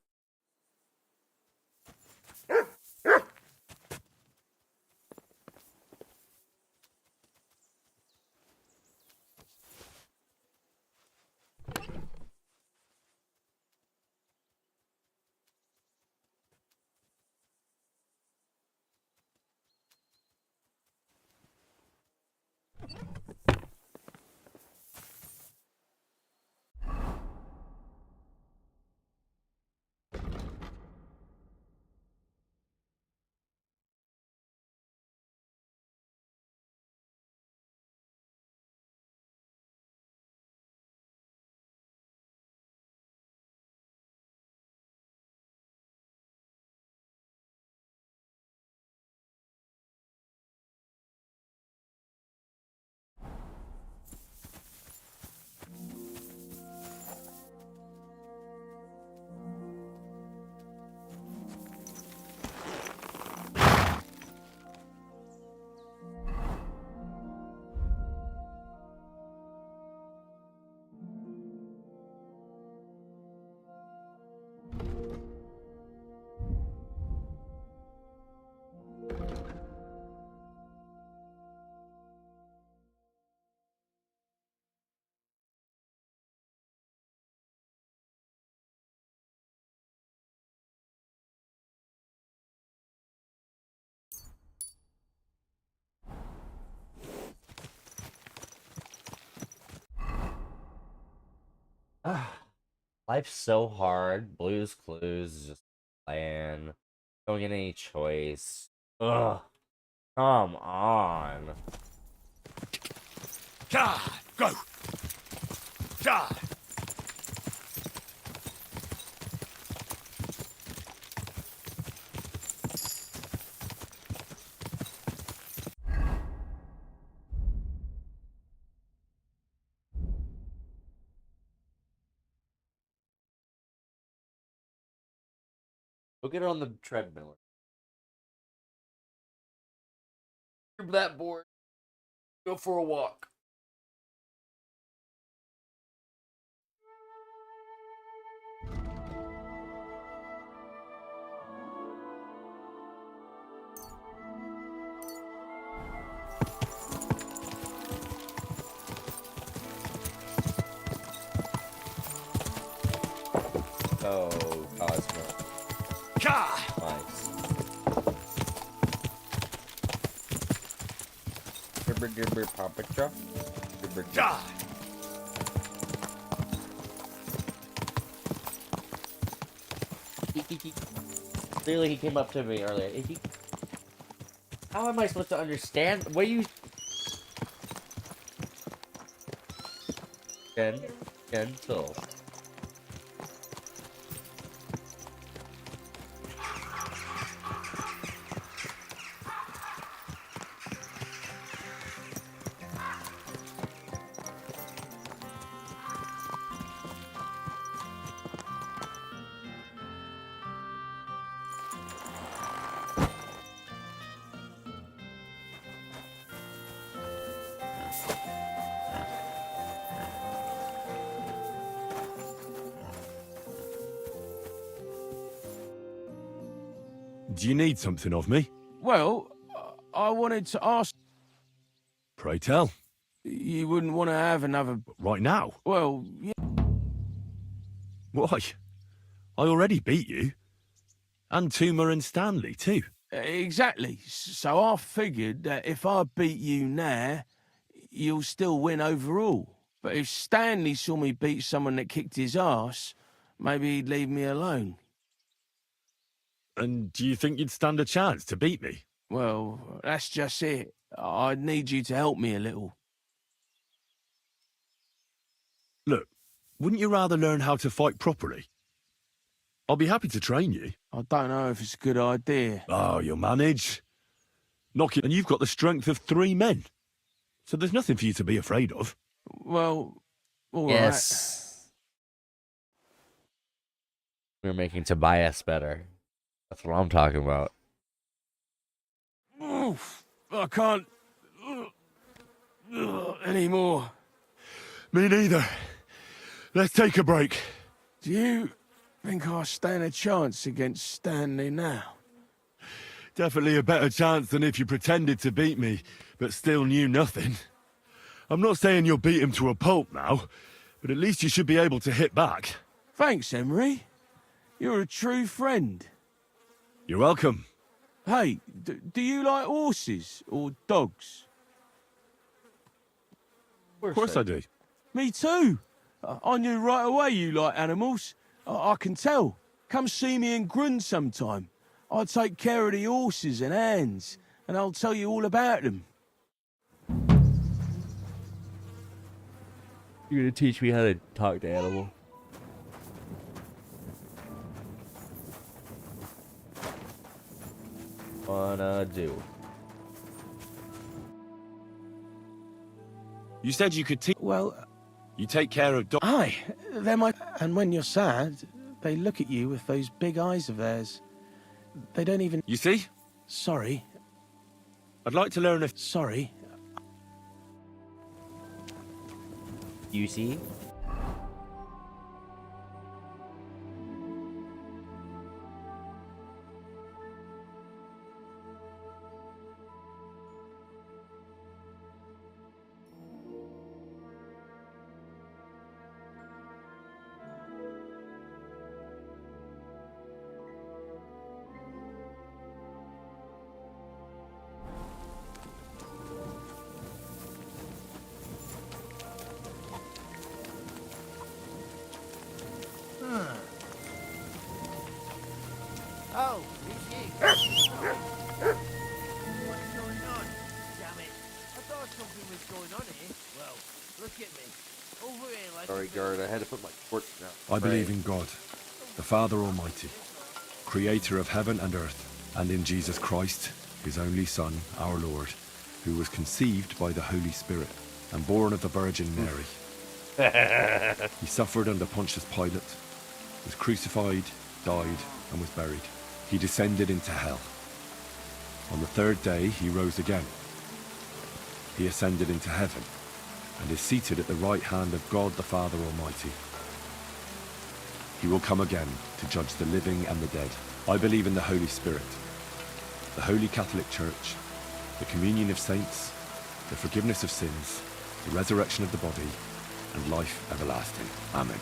Life's so hard. Blue's Clues is just playing. Don't get any choice. Ugh. Come on. Die! Go! Die! Go get her on the treadmill. Grab that board. Go for a walk. Oh, Cosmo. Nice. Gibber gibber papa truck. Gibber gibber. Clearly he came up to me earlier. How am I supposed to understand? What you... Gentle. Do you need something of me? Well, I wanted to ask... Pray tell. You wouldn't want to have another... Right now? Well, yeah. Why? I already beat you. And Tuma and Stanley, too. Exactly. So I figured that if I beat you now, you'll still win overall. But if Stanley saw me beat someone that kicked his ass, maybe he'd leave me alone. And do you think you'd stand a chance to beat me? Well, that's just it. I'd need you to help me a little. Look, wouldn't you rather learn how to fight properly? I'll be happy to train you. I don't know if it's a good idea. Oh, you'll manage. Knock it, and you've got the strength of 3 men. So there's nothing for you to be afraid of. Well, all yes. Right. We're making Tobias better. That's what I'm talking about. Oof, I can't anymore. Me neither. Let's take a break. Do you think I stand a chance against Stanley now? Definitely a better chance than if you pretended to beat me, but still knew nothing. I'm not saying you'll beat him to a pulp now, but at least you should be able to hit back. Thanks, Emery. You're a true friend. You're welcome. Hey, do you like horses or dogs? Of course I do. Me too. I knew right away you like animals. I can tell. Come see me in Grun sometime. I take care of the horses and hands, and I'll tell you all about them. You're gonna teach me how to talk to animals. Wanna do. You said you could teach. Well, you take care of dogs. Aye, they're my... And when you're sad, they look at you with those big eyes of theirs. They don't even... You see? Sorry. I'd like to learn if... Sorry. You see? Oh, it's you. What's going on? Damn it. I thought something was going on here. Well, look at me. Over here like... Sorry, guard. I had to put my torch down. I believe in God, the Father Almighty, creator of heaven and earth, and in Jesus Christ, his only Son, our Lord, who was conceived by the Holy Spirit and born of the Virgin Mary. He suffered under Pontius Pilate, was crucified, died, and was buried. he descended into hell. On the third day, he rose again. He ascended into heaven and is seated at the right hand of God the Father Almighty. He will come again to judge the living and the dead. I believe in the Holy Spirit, the Holy Catholic Church, the communion of saints, the forgiveness of sins, the resurrection of the body, and life everlasting. Amen.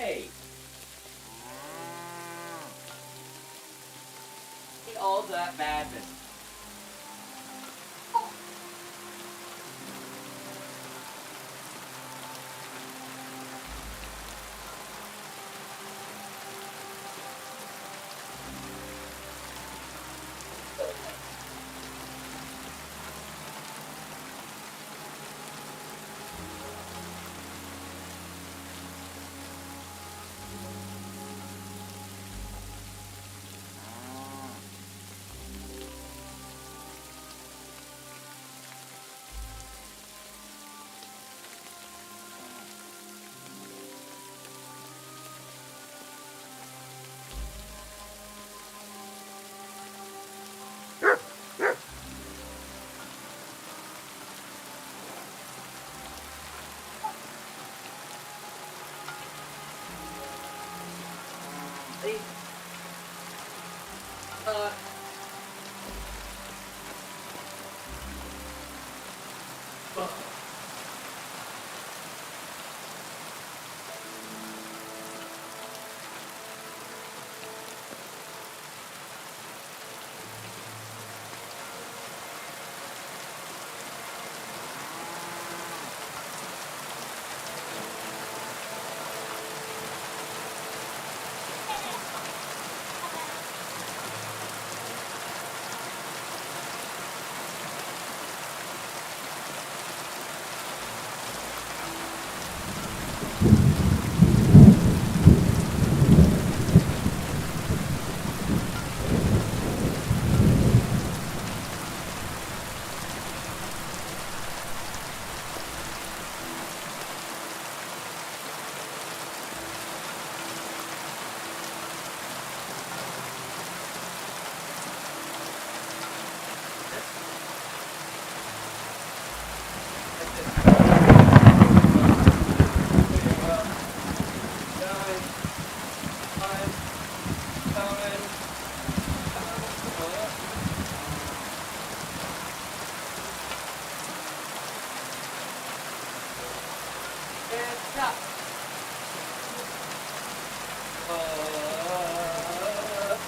Hey! All that madness.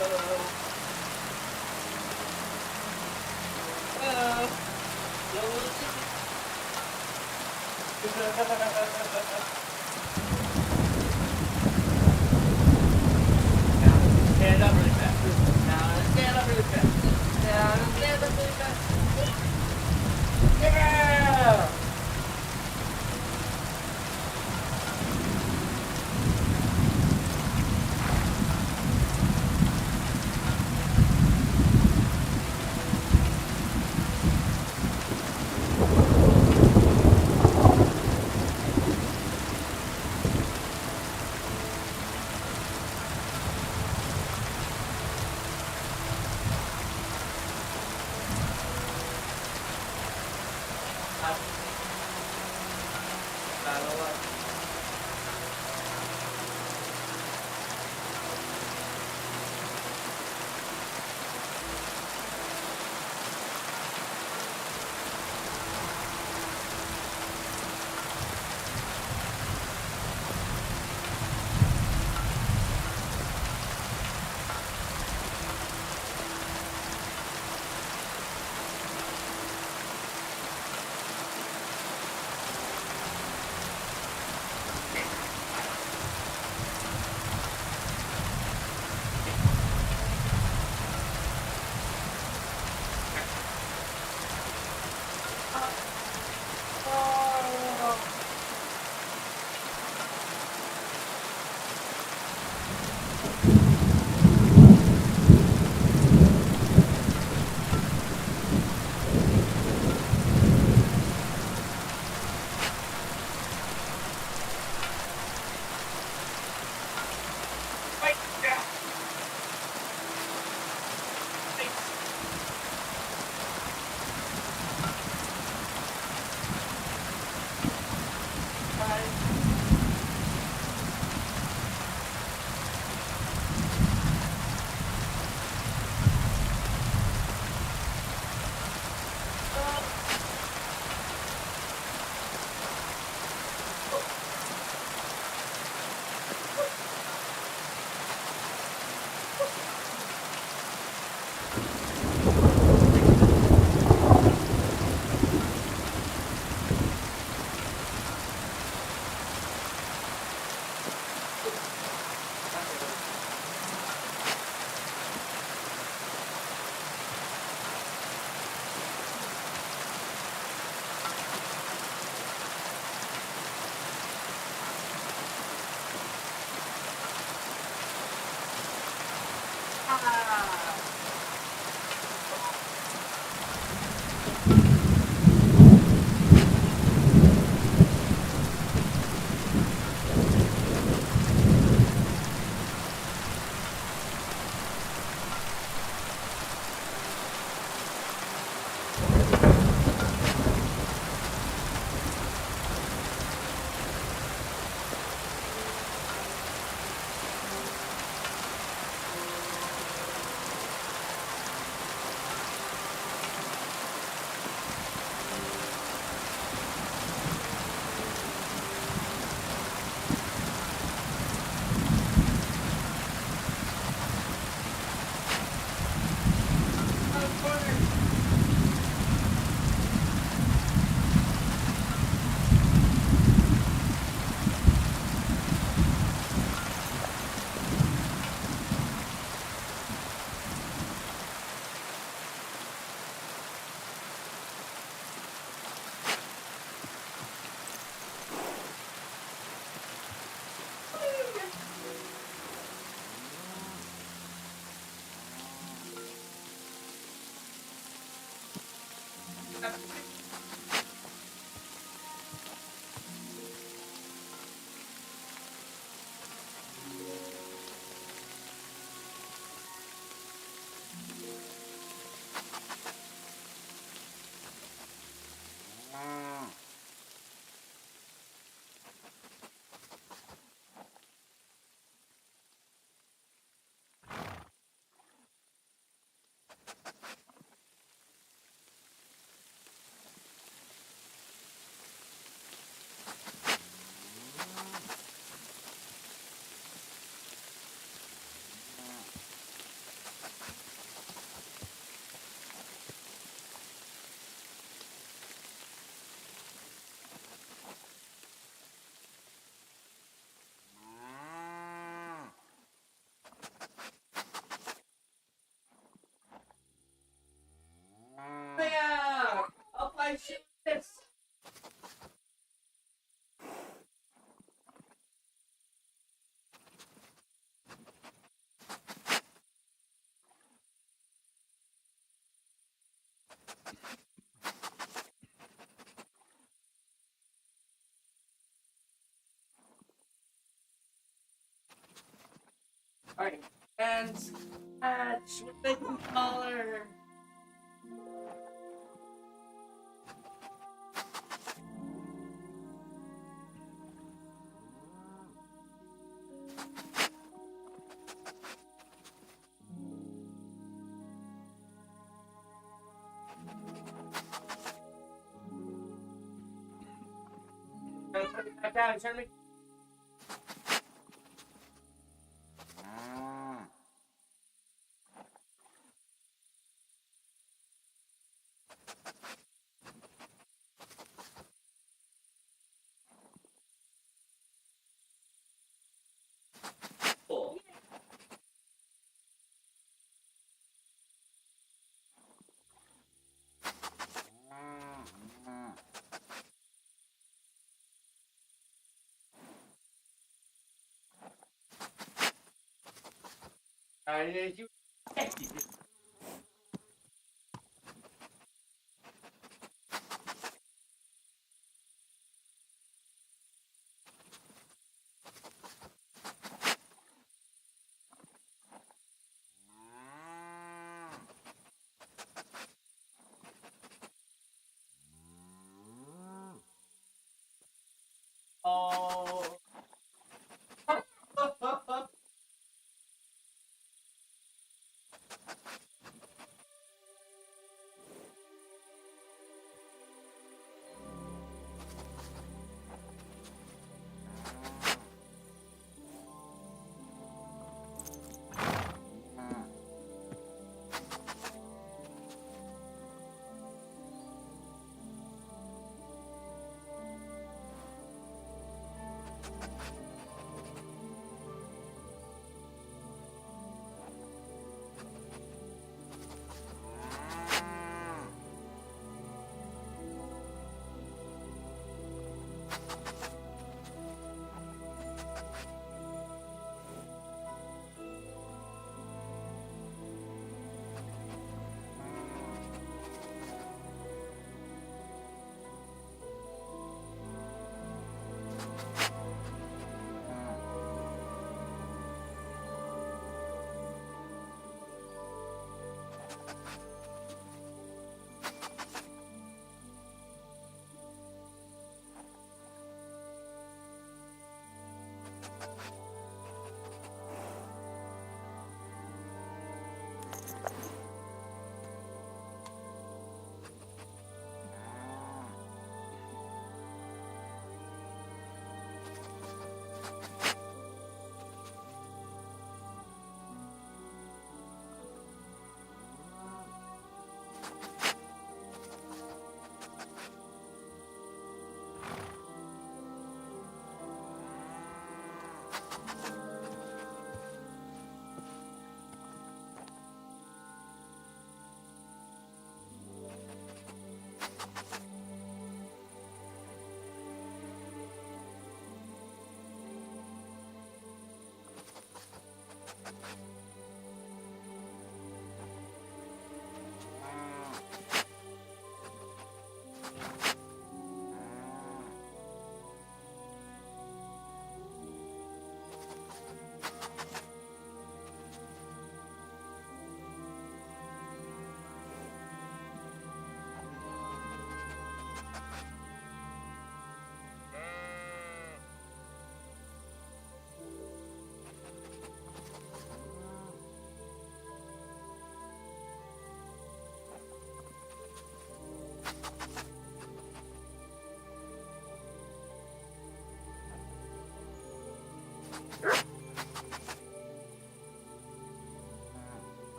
Stand up really fast. Now stand up really fast. Now stand up really fast. Yeah! Alright. And match with the color. Back down, turn me. You. Oh.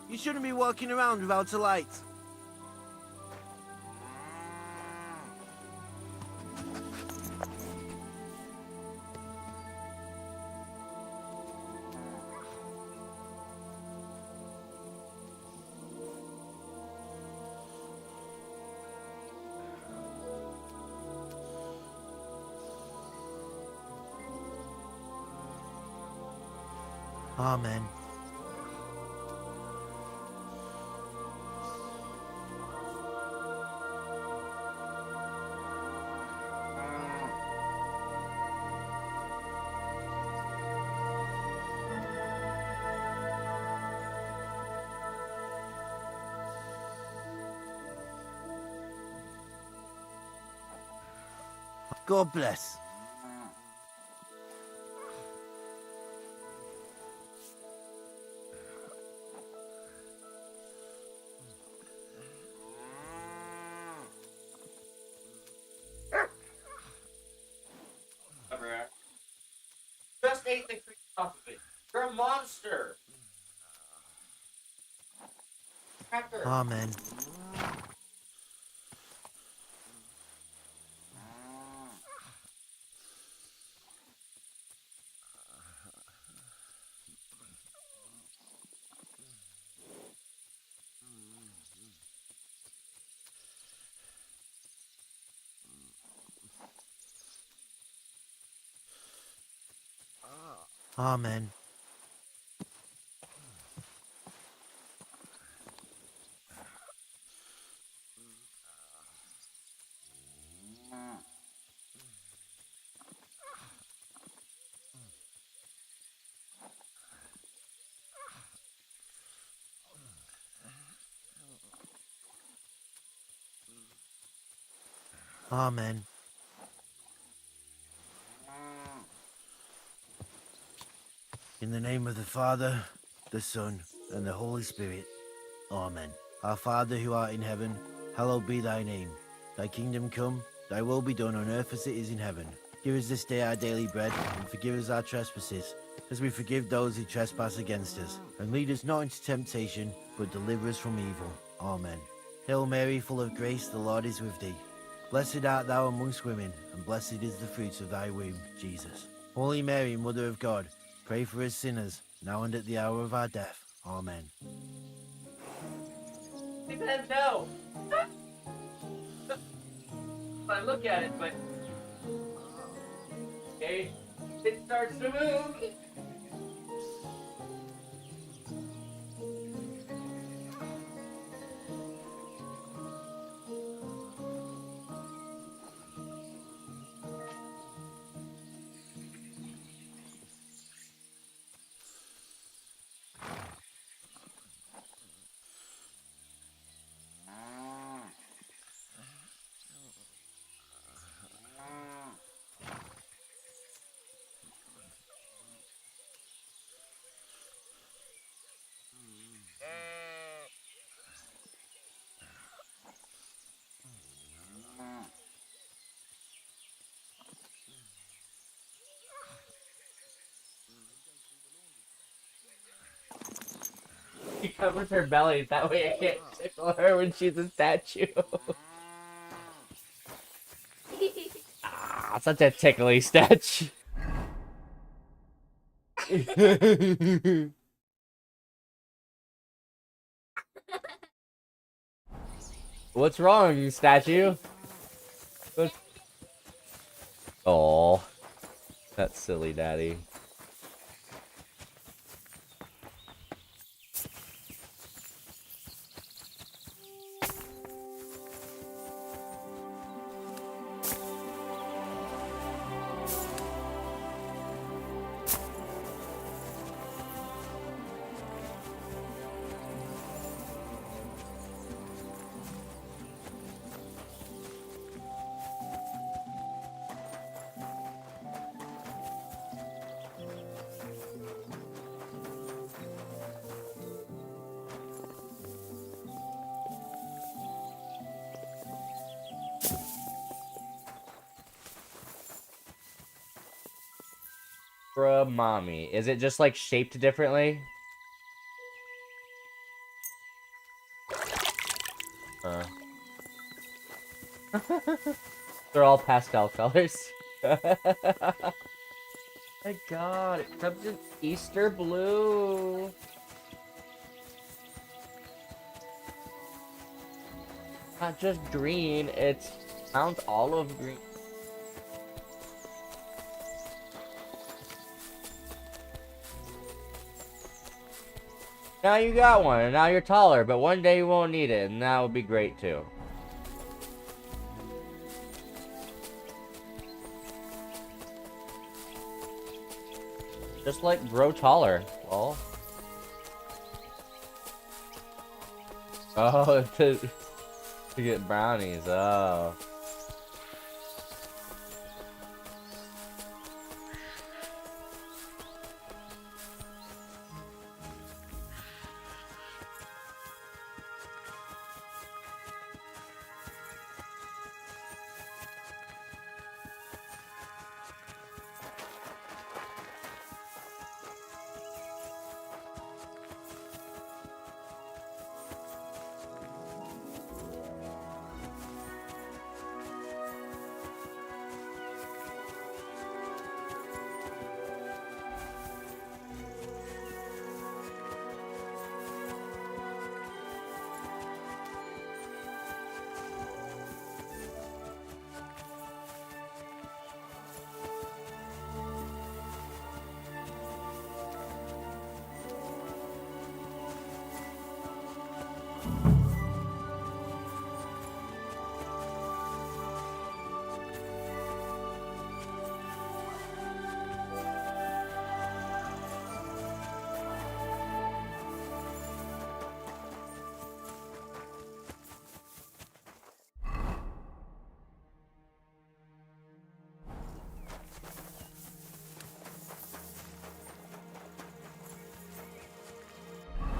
You shouldn't be walking around without a light. Amen. God bless. Just ate the cream off of it. You're a monster. Pepper. Amen. Amen. Amen. In the name of the Father, the Son, and the Holy Spirit. Amen. Our Father who art in heaven, hallowed be thy name. Thy kingdom come, thy will be done on earth as it is in heaven. Give us this day our daily bread, and forgive us our trespasses, as we forgive those who trespass against us. And lead us not into temptation, but deliver us from evil. Amen. Hail Mary, full of grace, the Lord is with thee. Blessed art thou amongst women, and blessed is the fruit of thy womb, Jesus. Holy Mary, Mother of God, pray for us sinners, now and at the hour of our death. Amen. No. I look at it, but okay, it starts to move. She covers her belly, that way I can't tickle her when she's a statue. Ah, such a tickly statue. What's wrong, statue? Oh, that silly daddy. Bruh, mommy. Is it just like shaped differently? They're all pastel colors. My god, it comes in Easter blue. Not just green, it's Mount Olive green. Now you got one, and now you're taller, but one day you won't need it, and that would be great too. Just like grow taller. Well. Oh, to get brownies. Oh.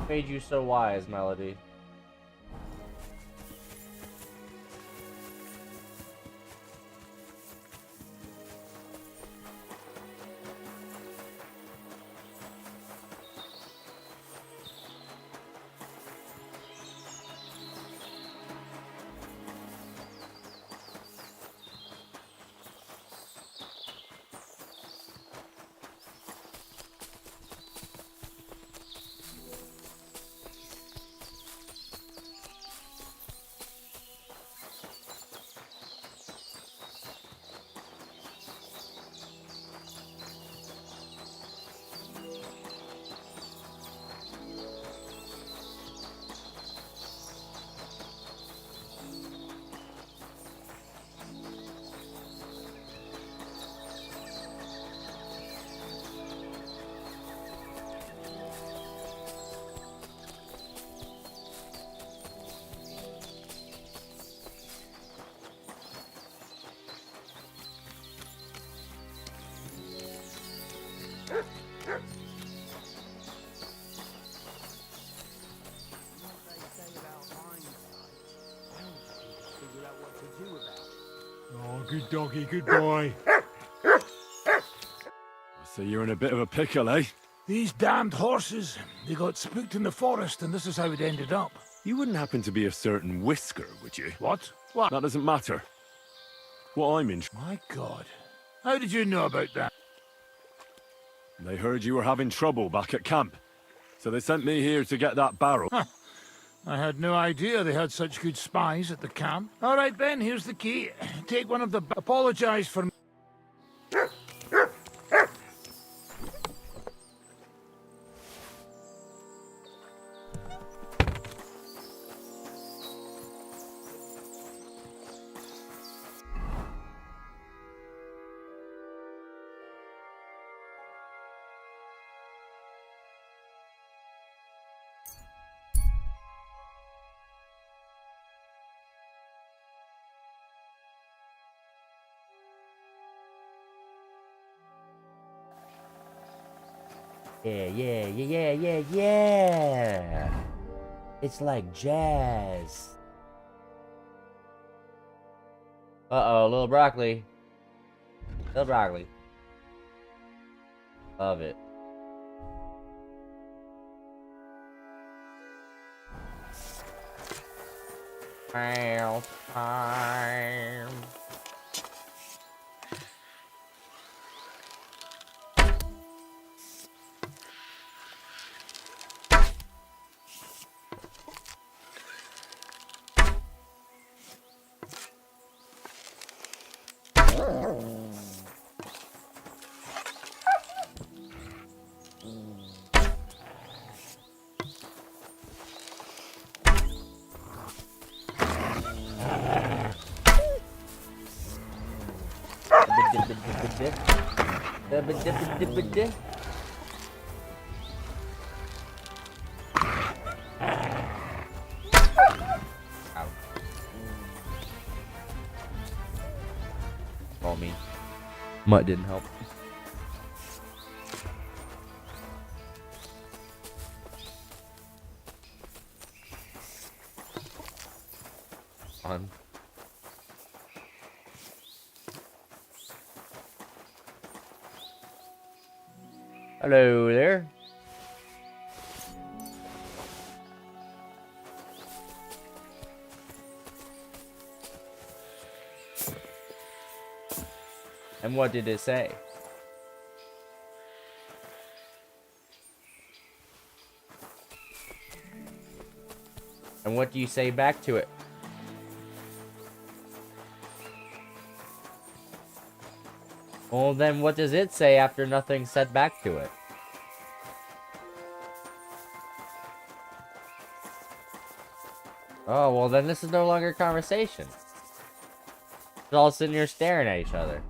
Made you so wise, Melody? Oh, good doggy, good boy. So you're in a bit of a pickle, eh? These damned horses, they got spooked in the forest, and this is how it ended up. You wouldn't happen to be a certain Whisker, would you? What? What? That doesn't matter. What I'm in... My God. How did you know about that? They heard you were having trouble back at camp, so they sent me here to get that barrel. Huh. I had no idea they had such good spies at the camp. All right, Ben, here's the key. Take one of the... Apologize for... Yeah. It's like jazz. Uh-oh, little broccoli. Little broccoli. Love it. Time. Call me. Mutt didn't help. On. Hello there. And what did it say? And what do you say back to it? Well, then what does it say after nothing's said back to it? Oh, well then this is no longer a conversation. It's all sitting here staring at each other.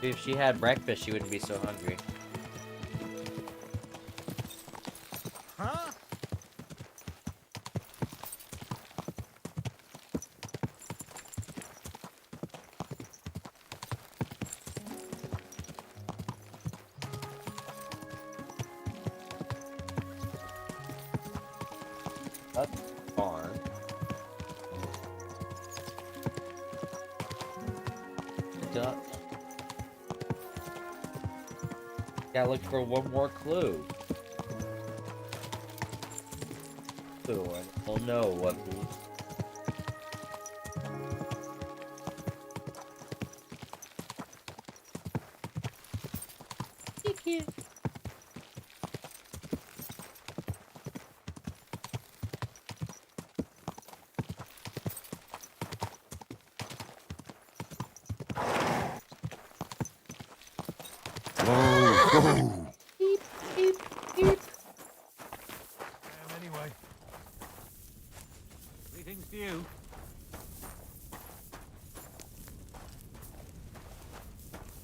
If she had breakfast, she wouldn't be so hungry. Huh? That's barn. Duck. Gotta look for one more clue. Clue. I don't know what clue. go. Beep, beep, beep. Anyway. Greetings to you.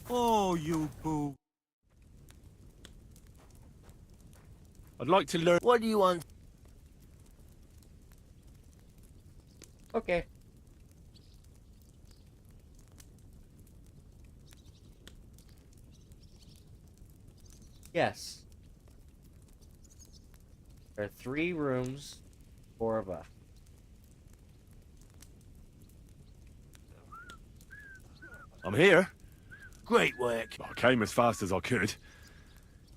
Oh, you boo. I'd like to learn. What do you want? Okay. Yes. There are 3 rooms, 4 of us. I'm here. Great work. I came as fast as I could.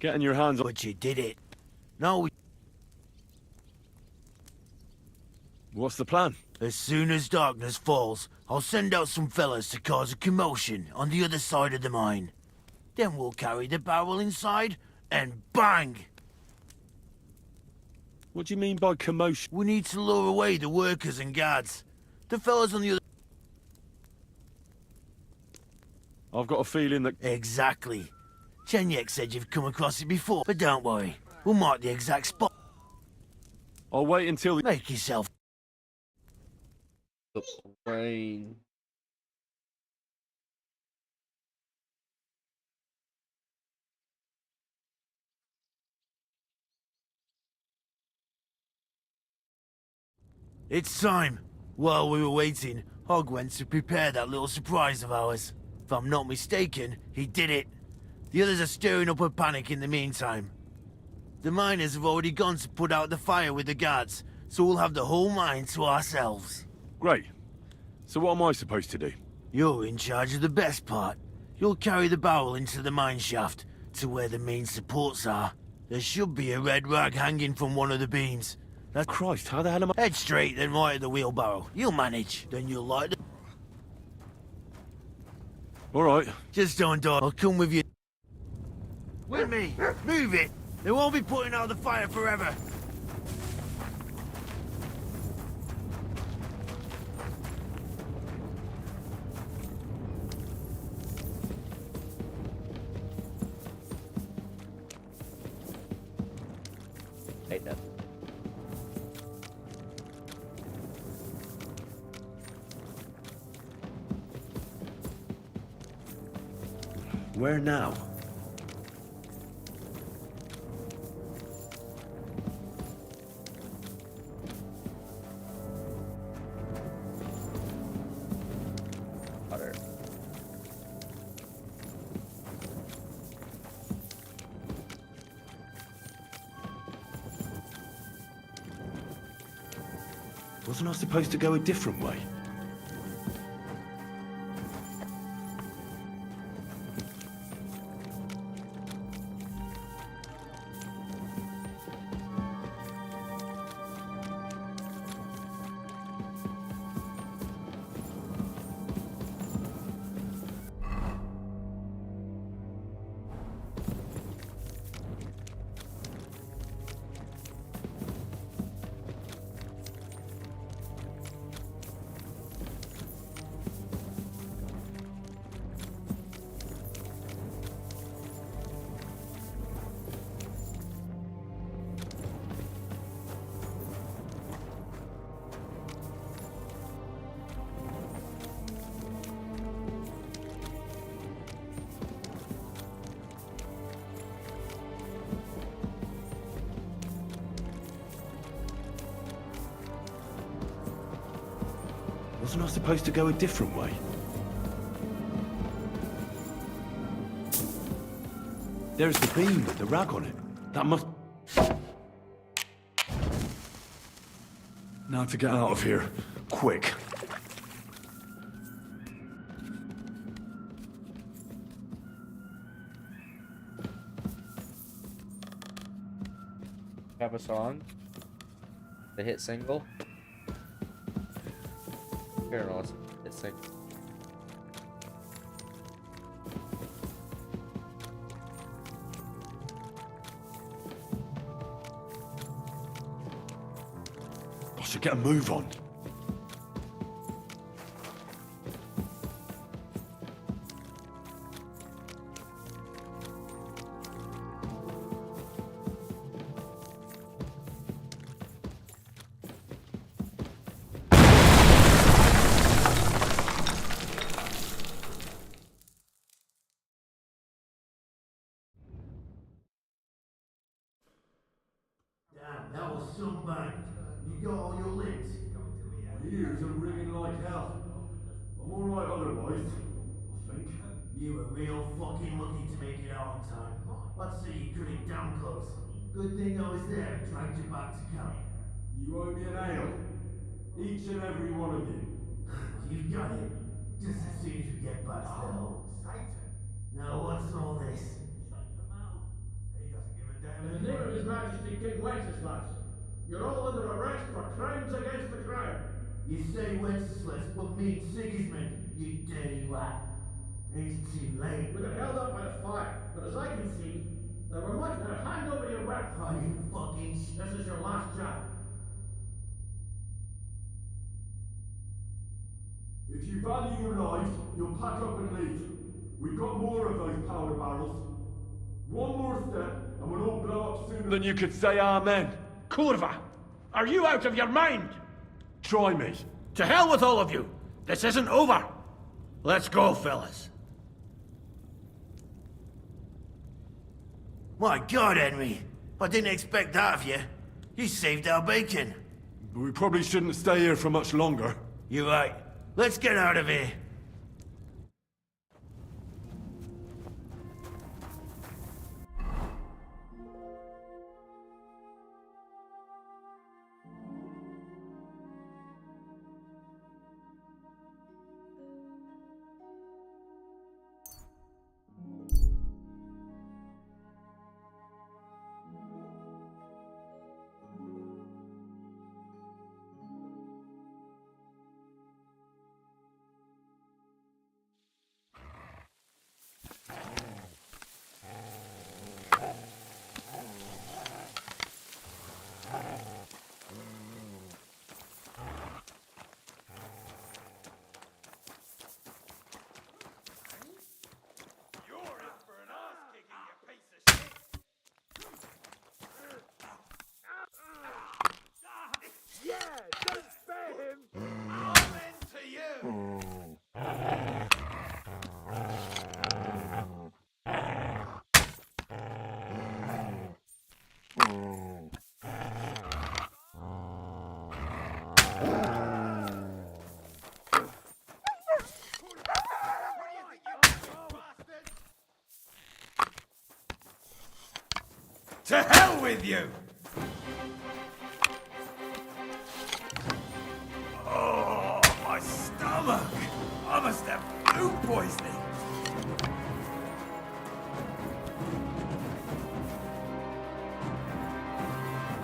Getting your hands on. But you did it. Now we... What's the plan? As soon as darkness falls, I'll send out some fellas to cause a commotion on the other side of the mine. Then we'll carry the barrel inside, and bang! What do you mean by commotion? We need to lure away the workers and guards. The fellas on the other... I've got a feeling that... Exactly. Chenyek said you've come across it before, but don't worry. We'll mark the exact spot. I'll wait until... Make yourself... Rain. It's time. While we were waiting, Hog went to prepare that little surprise of ours. If I'm not mistaken, he did it. The others are stirring up a panic in the meantime. The miners have already gone to put out the fire with the guards, so we'll have the whole mine to ourselves. Great. So what am I supposed to do? You're in charge of the best part. You'll carry the barrel into the mine shaft, to where the main supports are. There should be a red rag hanging from one of the beams. That's... Christ, how the hell am I... Head straight, then right at the wheelbarrow. You'll manage. Then you'll light the... All right. Just don't die. I'll come with you. With me. Move it. They won't be putting out the fire forever. Ain't nothing. Where now? Water. Wasn't I supposed to go a different way? Wasn't I supposed to go a different way? There's the beam with the rag on it. That must... Now to get out of here. Quick. Have a song. The hit single. Here, no, it's single. I should get a move on. got all your limbs? My ears are ringing like hell. I'm alright otherwise, I think. You were real fucking lucky to make it out on time. I'd say you cut it damn close. Good thing I was there and dragged you back to camp. You owe me an ale. Each and every one of you. You've got it. Just as soon as we get back to the hold. Now what's all this? He doesn't give a damn. In the name of His Majesty King Wenceslas, you're all under arrest for crimes against the crown. You say Wenceslas, but mean Sigismund, you dirty rat. It's too late. We got held up by the fire, but as I can see, there were much better. Hand over your weapon. Are you fucking This is your last chance. If you value your lives, you'll pack up and leave. We've got more of those powder barrels. One more step, and we'll all blow up sooner than you could say amen. Kurva! Are you out of your mind? Try me. To hell with all of you! This isn't over! Let's go, fellas. My God, Henry. I didn't expect that of you. You saved our bacon. We probably shouldn't stay here for much longer. You're right. Let's get out of here. To hell with you! Oh, my stomach! I must have food poisoning.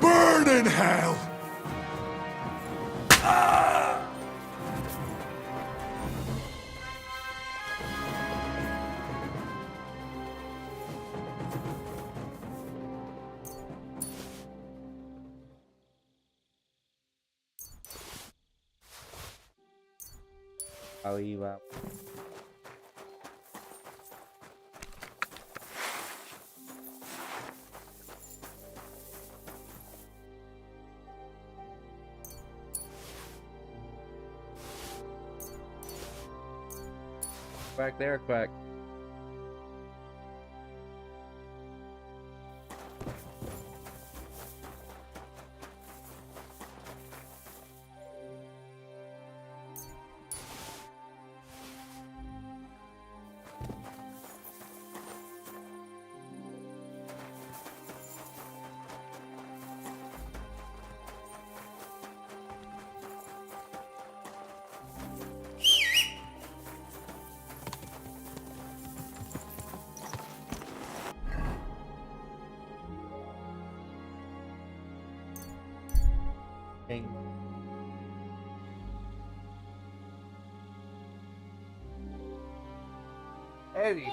Burn in hell! How are you out? Back there, Quack. King. Eddie.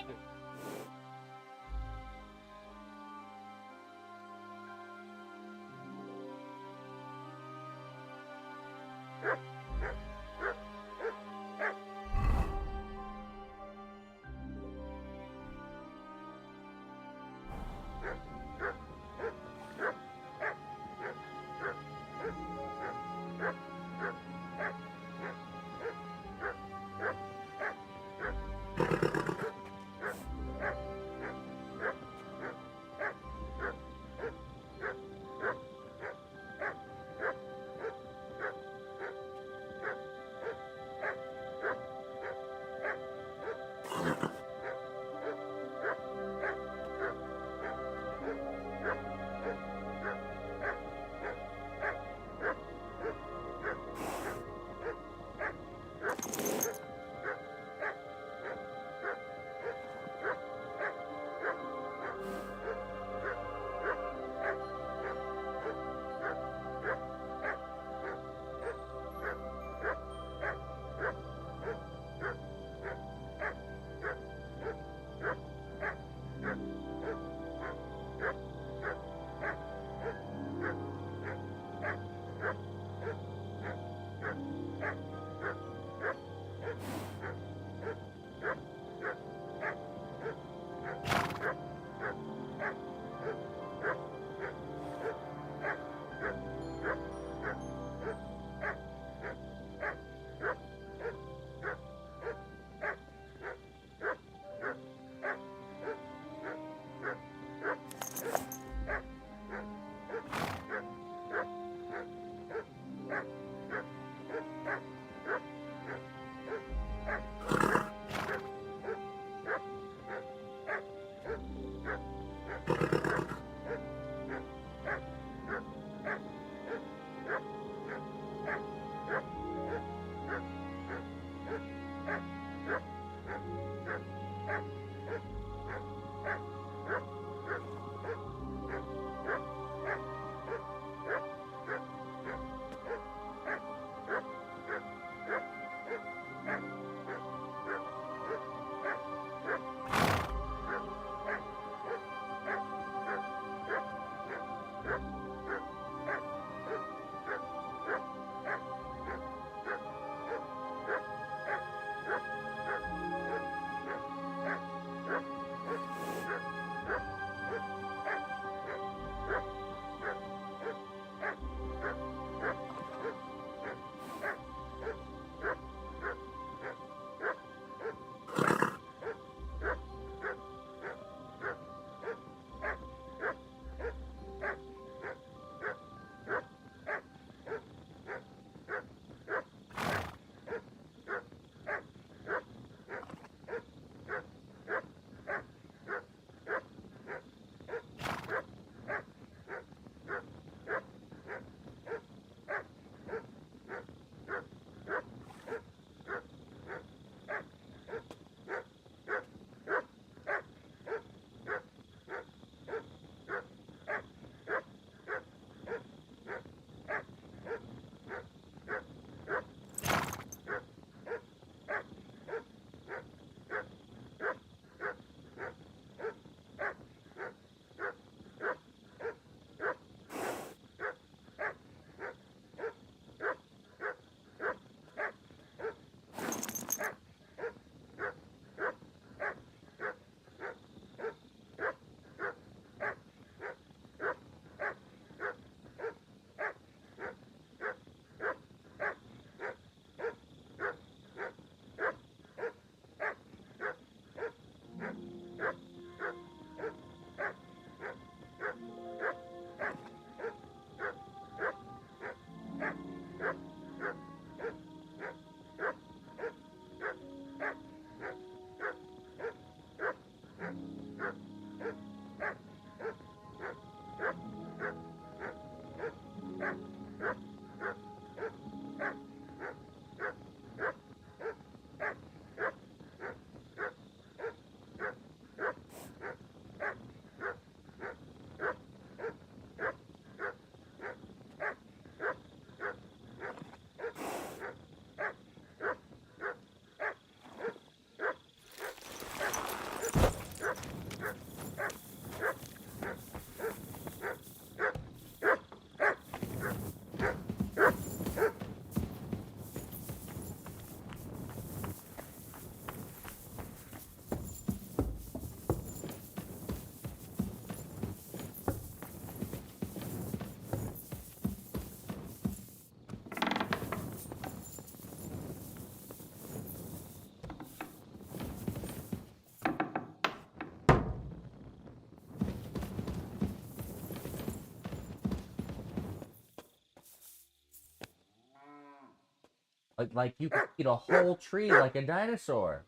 Like you could eat a whole tree like a dinosaur.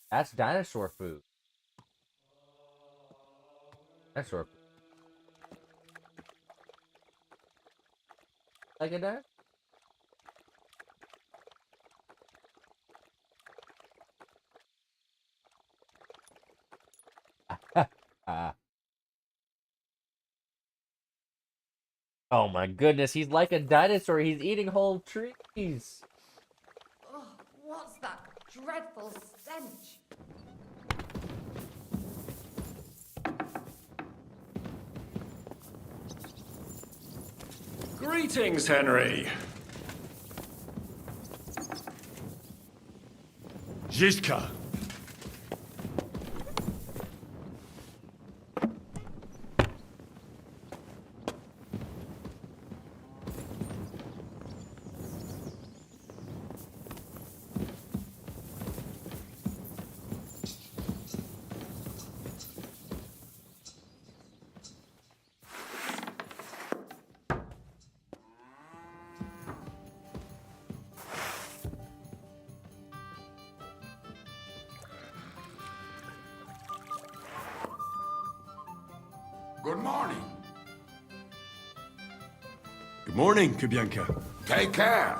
That's dinosaur food. Dinosaur food. Like a dinosaur? Oh my goodness, he's like a dinosaur. He's eating whole trees. Oh, what's that dreadful stench? Greetings, Henry. Zizka. Good morning. Good morning, Kubyanka. Take care.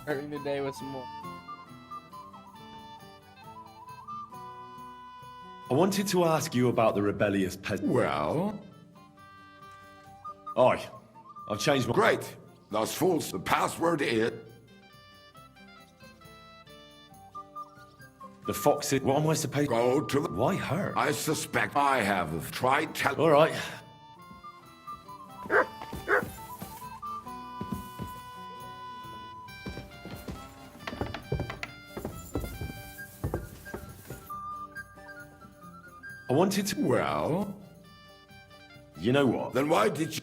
Starting the day with some more. I wanted to ask you about the rebellious peasant. Well? Aye. I've changed my... Great. Those fools, the password is... The foxes... What am I supposed... Go to the... Why her? I suspect I have tried to... All right. I wanted to... Well? You know what? Then why did you...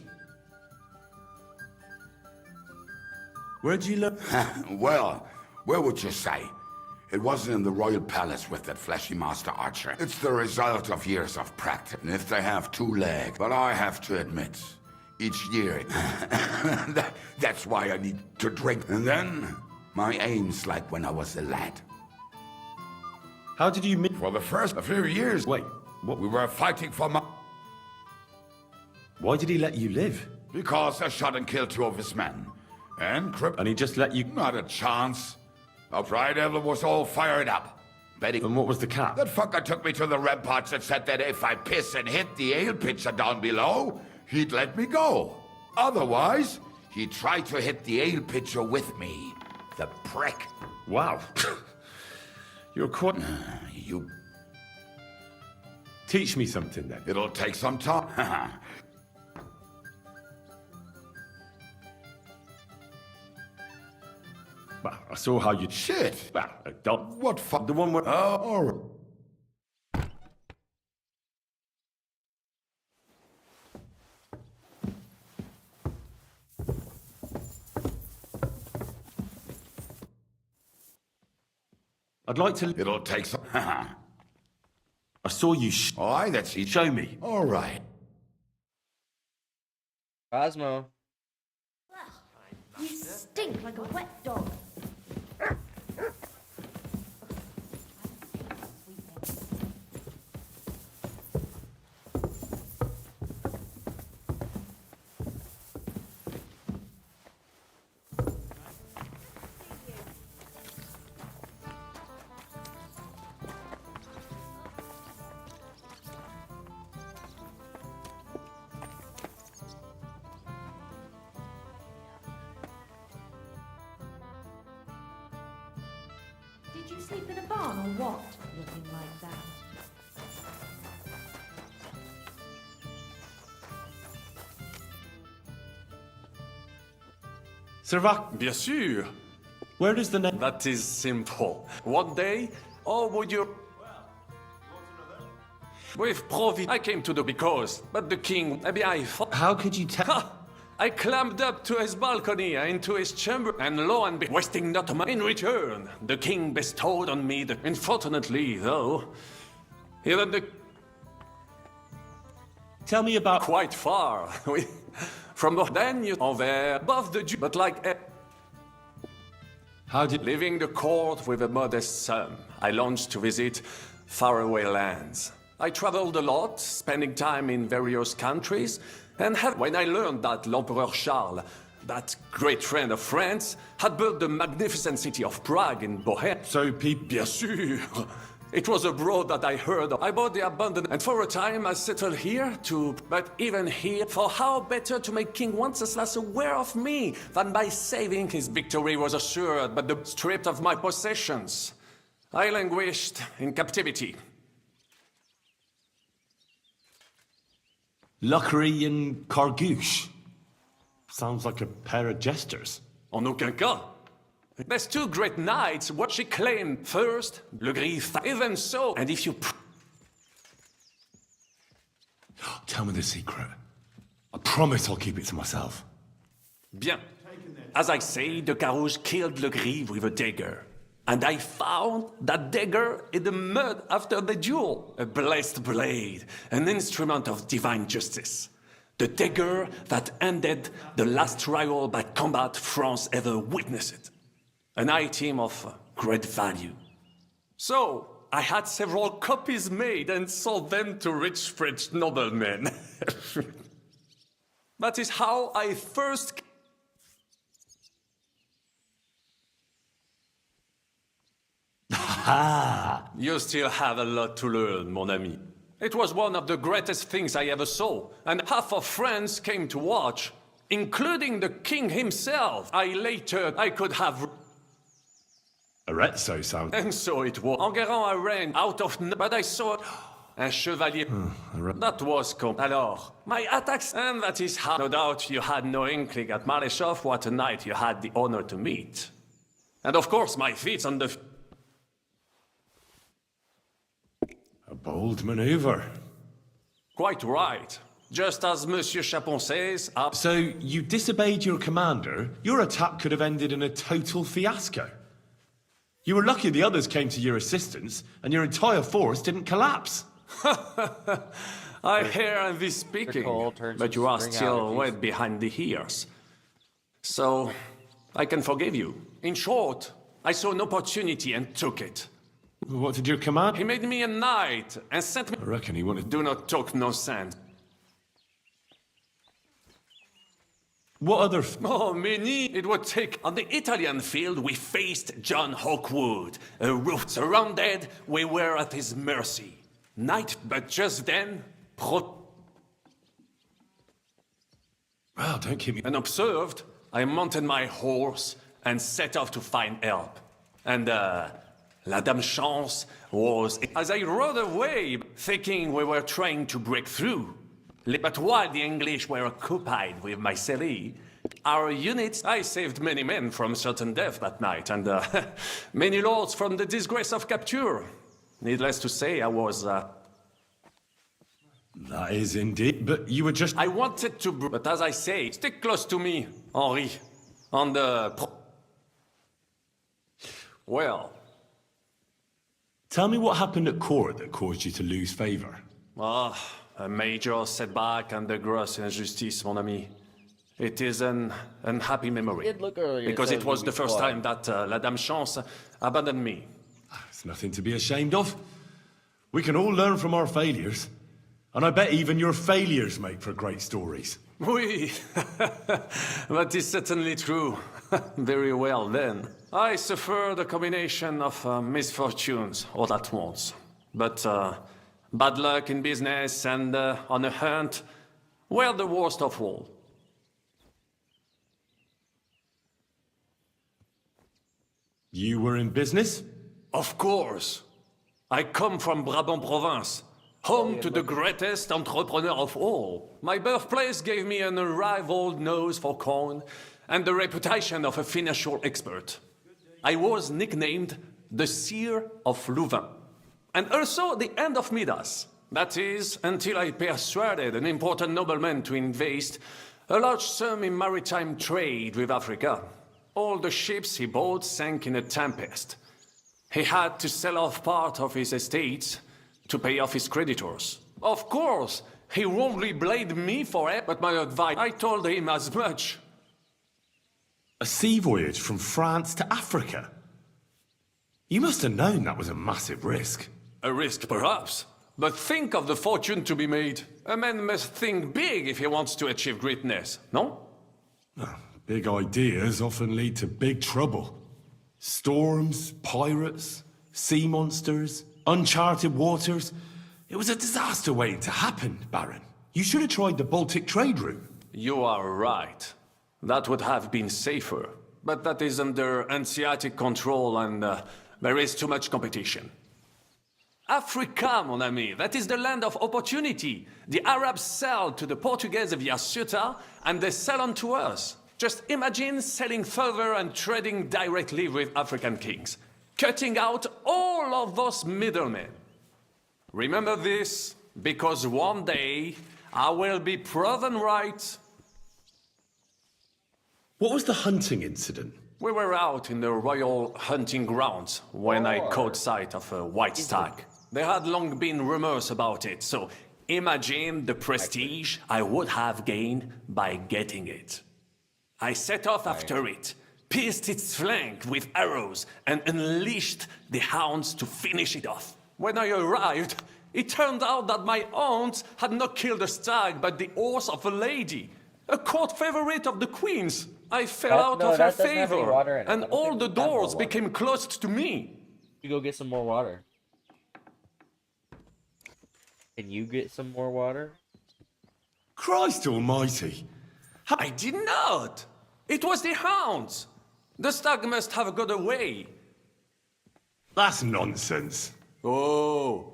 Where'd you look? Well, where would you say? It wasn't in the royal palace with that fleshy master archer. It's the result of years of practice. And if they have 2 legs, but I have to admit, each year, that's why I need to drink. And then, my aim's like when I was a lad. How did you meet? For the first few years. Wait, what? We were fighting for my... Why did he let you live? Because I shot and killed 2 of his men. And And he just let you... Not a chance. Our Pride Devil was all fired up. Betting... And what was the cap? That fucker took me to the ramparts and said that if I piss and hit the ale pitcher down below, he'd let me go. Otherwise, he'd try to hit the ale pitcher with me. The prick. Wow. You're quite... You... Teach me something then. It'll take some time. Well, I saw how you... Shit! Well, don't... What fuck? The one where... Oh, all right. I'd like to... It'll take some... I saw you Aye, that's it. Show me. All right. Cosmo. You stink like a wet dog. Did you sleep in a barn or what? Looking like that. Servac, Bien sûr. where does the name... That is simple. One day, all would you... With Provi, I came to the because, but the king, maybe I thought... How could you tell... I climbed up to his balcony, into his chamber, and lo and behold, wasting not a moment. In return, the king bestowed on me the... Unfortunately, though, even the... Tell me about... Quite far. From then you over above the but like how did leaving the court with a modest sum, I launched to visit faraway lands. I traveled a lot, spending time in various countries, and when I learned that l'Empereur Charles, that great friend of France, had built the magnificent city of Prague in Bohemia. So people... Bien sûr! It was abroad that I heard of. I bought the abundant, and for a time I settled here too. But even here, for how better to make King Wenceslas aware of me than by saving his victory was assured, but stripped of my possessions. I languished in captivity. Luckery and Cargouche. Sounds like a pair of jesters. En aucun cas. There's two great knights, what she claimed. First, Le Gris, even so, and if you... Tell me the secret. I promise I'll keep it to myself. Bien. As I say, the Carouge killed Le Gris with a dagger. And I found that dagger in the mud after the duel. A blessed blade, an instrument of divine justice. The dagger that ended the last trial by combat France ever witnessed. An item of great value. So, I had several copies made and sold them to rich French noblemen. That is how I first... You still have a lot to learn, mon ami. It was one of the greatest things I ever saw, and half of France came to watch, including the king himself. I could have... Arezzo sound... And so it was. Enguerrand I ran out of... But I saw... Un chevalier... That was... Alors, my attacks... And that is how... No doubt you had no inkling at Maréchaussée what a knight you had the honor to meet. And of course my feats on the... A bold maneuver. Quite right. Just as Monsieur Chapon says... So, you disobeyed your commander? Your attack could have ended in a total fiasco. You were lucky the others came to your assistance, and your entire force didn't collapse. I hear and be speaking, but you are still wet behind the ears. So, I can forgive you. In short, I saw an opportunity and took it. What did your commander... He made me a knight and sent me... I reckon he wanted... Do not talk nonsense. What other... Oh, many. It would take... On the Italian field, we faced John Hawkwood. A roof surrounded, we were at his mercy. Knight, but just then... Well, don't keep me... And observed, I mounted my horse and set off to find help. And, La Dame Chance was... As I rode away, thinking we were trying to break through. But while the English were occupied with Myceli, our units... I saved many men from certain death that night, and many lords from the disgrace of capture. Needless to say, I was... That is indeed, but you were just... I wanted to... But as I say, stick close to me, Henri. On the... Well... Tell me what happened at court that caused you to lose favor. Ah, a major setback and a gross injustice, mon ami. It is an unhappy memory. Because it was the first time that La Dame Chance abandoned me. It's nothing to be ashamed of. We can all learn from our failures. And I bet even your failures make for great stories. Oui, that is certainly true. Very well, then. I suffered a combination of misfortunes all at once. But bad luck in business and on a hunt were the worst of all. You were in business? Of course. I come from Brabant province, home to the greatest entrepreneur of all. My birthplace gave me an unrivaled nose for coin and the reputation of a financial expert. I was nicknamed the Seer of Louvain, and also the End of Midas. That is, until I persuaded an important nobleman to invest a large sum in maritime trade with Africa. All the ships he bought sank in a tempest. He had to sell off part of his estates to pay off his creditors. Of course, He wrongly blamed me for it, but my advice, I told him as much. A sea voyage from France to Africa? You must have known that was a massive risk. A risk, perhaps. But think of the fortune to be made. A man must think big if he wants to achieve greatness, no? Big ideas often lead to big trouble. Storms, pirates, sea monsters, uncharted waters. It was a disaster waiting to happen, Baron. You should have tried the Baltic trade route. You are right. That would have been safer. But that is under Hanseatic control and there is too much competition. Africa, mon ami, that is the land of opportunity. The Arabs sell to the Portuguese via Ceuta, and they sell on to us. Just imagine selling further and trading directly with African kings, cutting out all of those middlemen. Remember this, because one day I will be proven right. What was the hunting incident? We were out in the royal hunting grounds when I caught sight of a white stag. There had long been rumors about it, so imagine the prestige I would have gained by getting it. I set off after it, pierced its flank with arrows, and unleashed the hounds to finish it off. When I arrived, it turned out that my aunt had not killed a stag, but the horse of a lady, a court favorite of the queen's. I fell out of her favor, and all the doors became closed to me. You go get some more water. Can you get some more water? Christ almighty! I did not! It was the hounds! The stag must have got away. That's nonsense. Oh,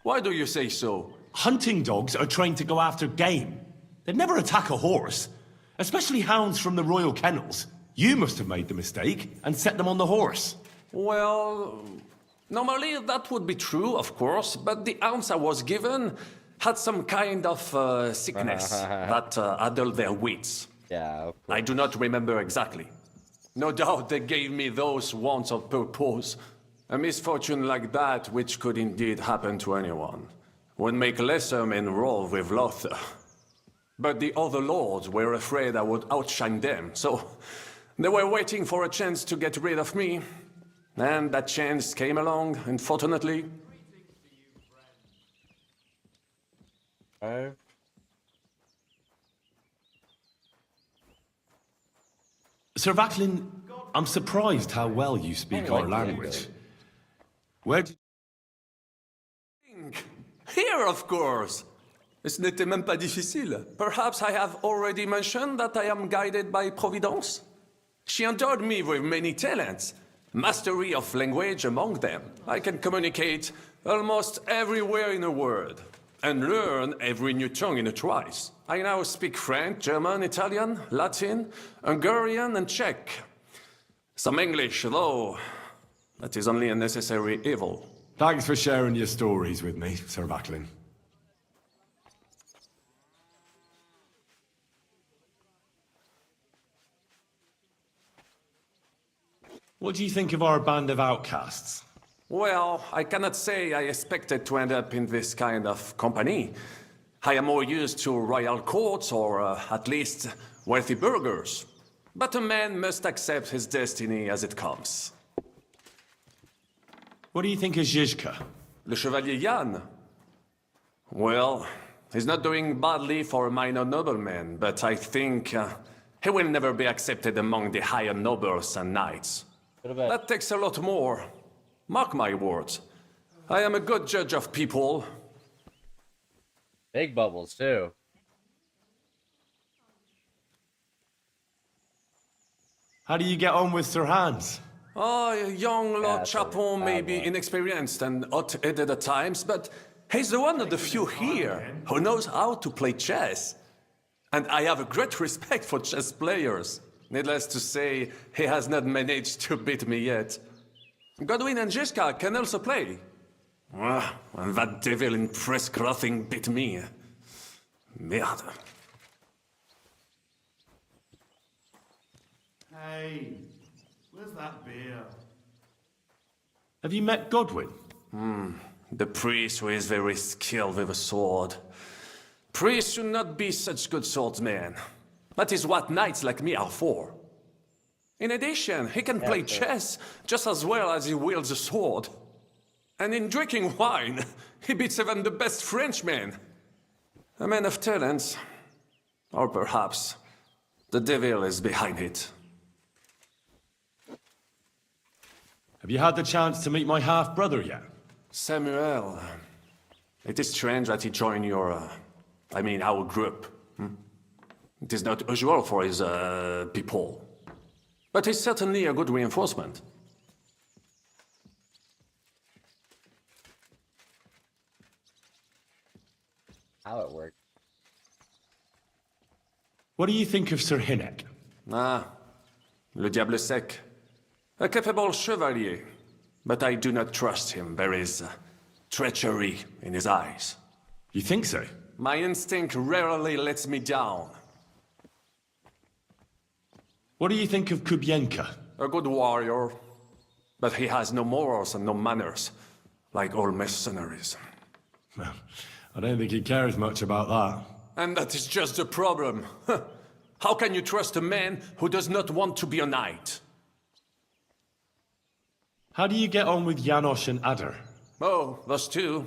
why do you say so? Hunting dogs are trained to go after game. They'd never attack a horse, especially hounds from the royal kennels. You must have made the mistake and set them on the horse. Well, normally that would be true, of course, but the ounce I was given had some kind of sickness that addled their wits. Yeah, I do not remember exactly. No doubt they gave me those wants of purpose. A misfortune like that, which could indeed happen to anyone, would make lesser men roll with laughter. But the other lords were afraid I would outshine them, so they were waiting for a chance to get rid of me. And that chance came along, unfortunately. Sir Vaclin, I'm surprised how well you speak our language. Where did... Here, of course! Ce n'était même pas difficile. Perhaps I have already mentioned that I am guided by Providence? She endowed me with many talents, mastery of language among them. I can communicate almost everywhere in a word, and learn every new tongue in a trice. I now speak French, German, Italian, Latin, Hungarian, and Czech. Some English, though that is only a necessary evil. Thanks for sharing your stories with me, Sir Vaclin. What do you think of our band of outcasts? Well, I cannot say I expected to end up in this kind of company. I am more used to royal courts or at least wealthy burghers. But a man must accept his destiny as it comes. What do you think of Zizka? Le Chevalier Jan? Well, he's not doing badly for a minor nobleman, but I think he will never be accepted among the higher nobles and knights. That takes a lot more. Mark my words. I am a good judge of people. Big bubbles, too. How do you get on with Sir Hans? Oh, young Lord Chapon may be inexperienced and hot-headed at times, but he's the one of the few here who knows how to play chess. And I have a great respect for chess players. Needless to say, he has not managed to beat me yet. Godwin and Zizka can also play. And that devil in press clothing beat me. Merde. Hey, where's that beer? Have you met Godwin? The priest who is very skilled with a sword. Priests should not be such good swordsmen. That is what knights like me are for. In addition, he can play chess just as well as he wields a sword. And in drinking wine, he beats even the best Frenchmen. A man of talents. Or perhaps the devil is behind it. Have you had the chance to meet my half-brother yet? Samuel. It is strange that he joined your... our group. It is not usual for his people. But he's certainly a good reinforcement. How it worked. What do you think of Sir Hinnek? Le diable sec. A capable chevalier. But I do not trust him. There is treachery in his eyes. You think so? My instinct rarely lets me down. What do you think of Kubienka? A good warrior. But he has no morals and no manners. Like all mercenaries. Well, I don't think he cares much about that. And that is just the problem. How can you trust a man who does not want to be a knight? How do you get on with Janosch and Adder? Oh, those two.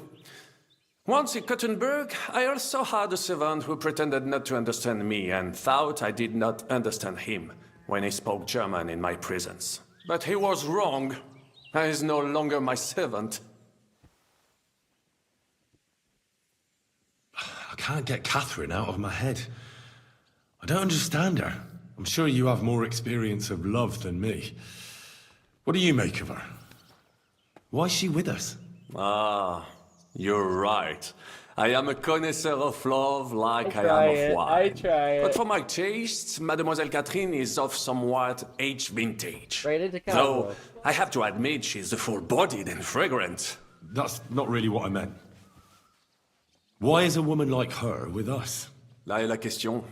Once in Kuttenberg, I also had a servant who pretended not to understand me and thought I did not understand him when he spoke German in my presence. But he was wrong. He is no longer my servant. I can't get Catherine out of my head. I don't understand her. I'm sure you have more experience of love than me. What do you make of her? Why is she with us? You're right. I am a connoisseur of love like I am of wine. I try it. But for my tastes, Mademoiselle Catherine is of somewhat aged vintage. Right into Though, cowboy. I have to admit she's full-bodied and fragrant. That's not really what I meant. Why is a woman like her with us? Là est la question.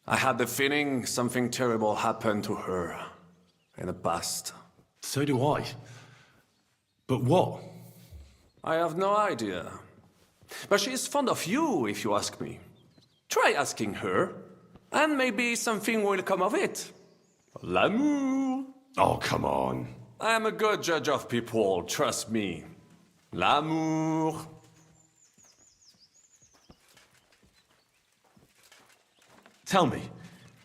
I had the feeling something terrible happened to her in the past. So do I. But what? I have no idea. But she is fond of you, if you ask me. Try asking her, and maybe something will come of it. L'amour. Oh, come on. I am a good judge of people, trust me. L'amour. Tell me,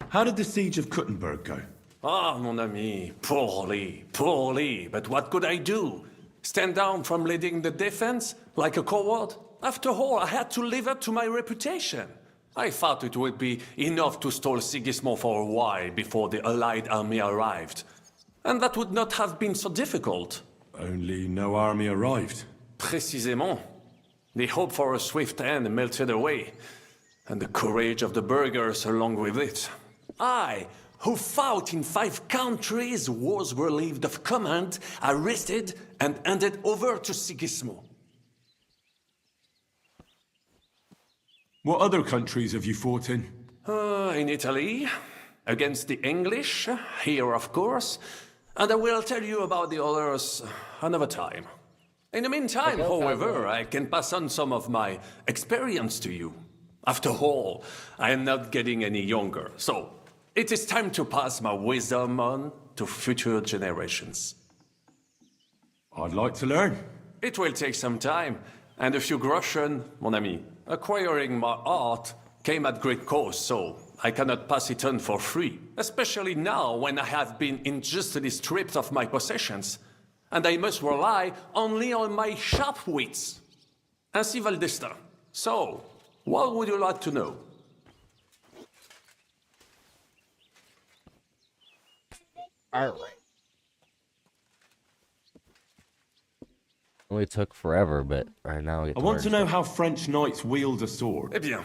how did the siege of Kuttenberg go? Ah, mon ami, poorly, poorly. But what could I do? Stand down from leading the defense like a coward? After all, I had to live up to my reputation. I thought it would be enough to stall Sigismund for a while before the Allied army arrived. And that would not have been so difficult. Only no army arrived. Précisément. The hope for a swift end melted away, and the courage of the burghers along with it. I, who fought in 5 countries, was relieved of command, arrested, and handed over to Sigismund. What other countries have you fought in? In Italy, against the English, here of course, and I will tell you about the others another time. In the meantime, however, I can pass on some of my experience to you. After all, I am not getting any younger, so it is time to pass my wisdom on to future generations. I'd like to learn. It will take some time, and a few groschen, mon ami. Acquiring my art came at great cost, so I cannot pass it on for free. Especially now, when I have been injustly stripped of my possessions, and I must rely only on my sharp wits. Ainsi va le destin. So, what would you like to know? Alright. Only took forever, but right now I want to know how French knights wield a sword. Eh bien,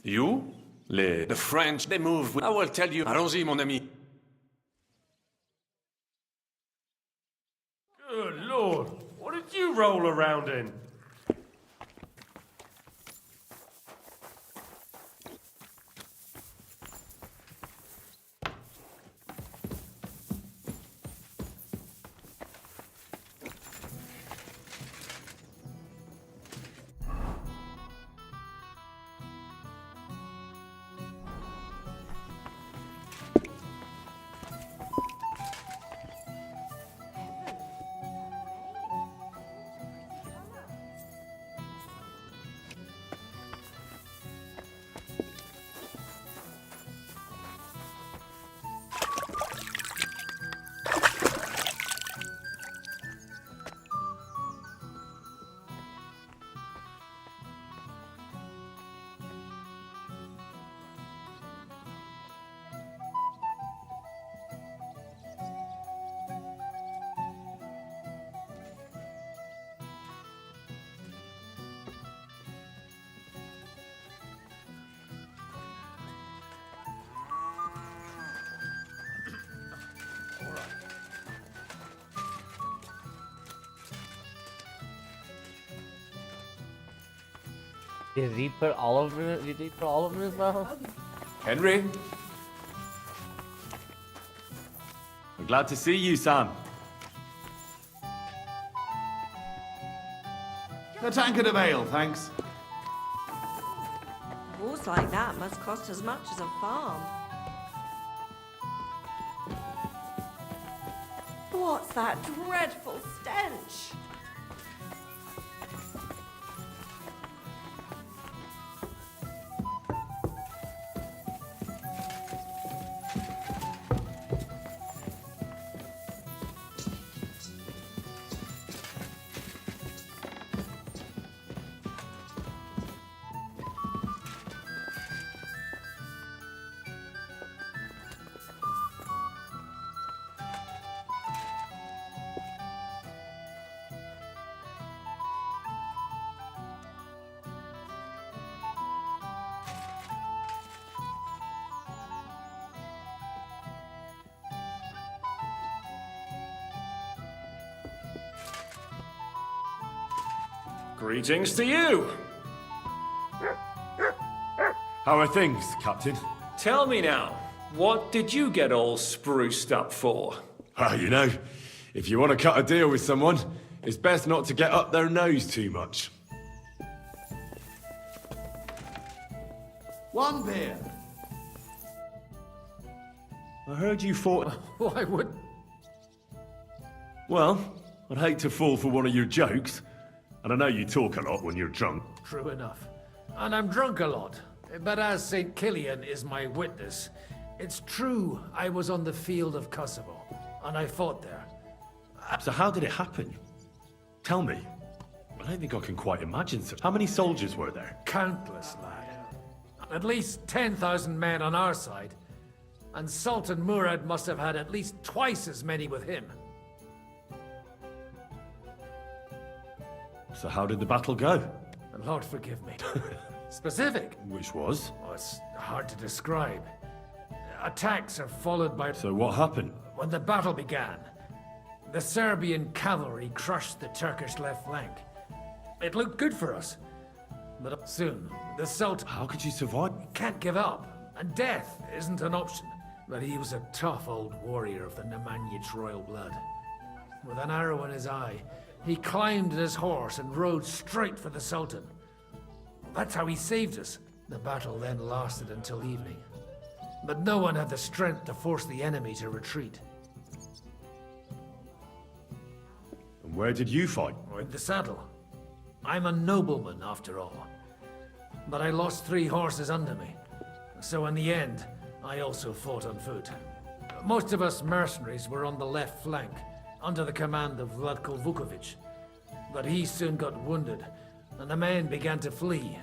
you, the French, they move. I will tell you. Allons-y, mon ami. Good lord, what did you roll around in? Did he put all of it? Did he put all of it in his mouth? Henry? I'm glad to see you, Sam. A tankard of ale, thanks. A horse like that must cost as much as a farm. What's that dreadful stench? Greetings to you! How are things, Captain? Tell me now, what did you get all spruced up for? Well, you know, if you want to cut a deal with someone, it's best not to get up their nose too much. One beer. I heard you fought... Why would... Well, I'd hate to fall for one of your jokes. And I know you talk a lot when you're drunk. True enough. And I'm drunk a lot. But as St. Killian is my witness, it's true I was on the field of Kosovo, and I fought there. So how did it happen? Tell me. I don't think I can quite imagine. How many soldiers were there? Countless, lad. At least 10,000 men on our side. And Sultan Murad must have had at least twice as many with him. So how did the battle go? Lord forgive me. Specific? Which was? Oh, it's hard to describe. Attacks are followed by... So what happened? When the battle began, the Serbian cavalry crushed the Turkish left flank. It looked good for us. But soon, the Sultan... How could you survive? Can't give up, and death isn't an option. But he was a tough old warrior of the Nemanjic royal blood. With an arrow in his eye, he climbed his horse and rode straight for the Sultan. That's how he saved us. The battle then lasted until evening. But no one had the strength to force the enemy to retreat. And where did you fight? In the saddle. I'm a nobleman, after all. But I lost 3 horses under me. So in the end, I also fought on foot. Most of us mercenaries were on the left flank, under the command of Vlatko Vukovic. But he soon got wounded, and the men began to flee.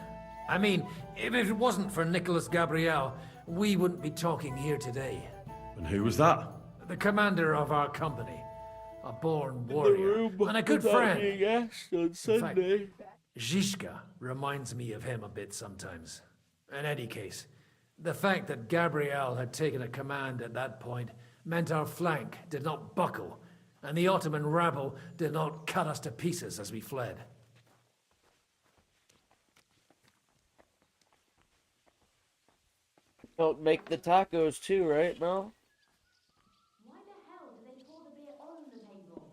I mean, if it wasn't for Nicholas Gabriel, we wouldn't be talking here today. And who was that? The commander of our company. A born warrior, and a good friend. On Sunday. In fact, Zizka reminds me of him a bit sometimes. In any case, the fact that Gabriel had taken a command at that point meant our flank did not buckle, and the Ottoman rabble did not cut us to pieces as we fled. Don't make the tacos too, right, Mel? Why the hell do they pour the beer on the table?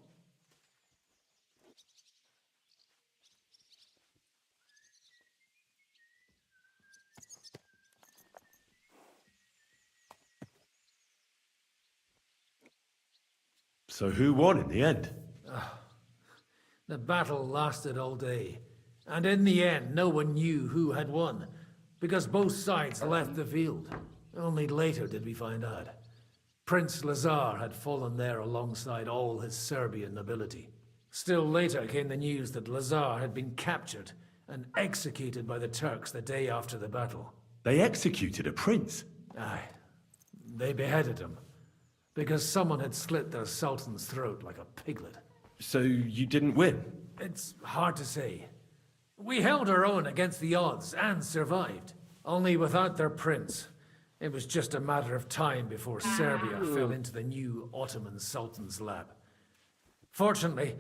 So who won in the end? The battle lasted all day, and in the end no one knew who had won, because both sides left the field. Only later did we find out. Prince Lazar had fallen there alongside all his Serbian nobility. Still later came the news that Lazar had been captured and executed by the Turks the day after the battle. They executed a prince? Aye. They beheaded him, because someone had slit their sultan's throat like a piglet. So you didn't win? It's hard to say. We held our own against the odds and survived. Only without their prince, it was just a matter of time before Serbia fell into the new Ottoman Sultan's lap. Fortunately,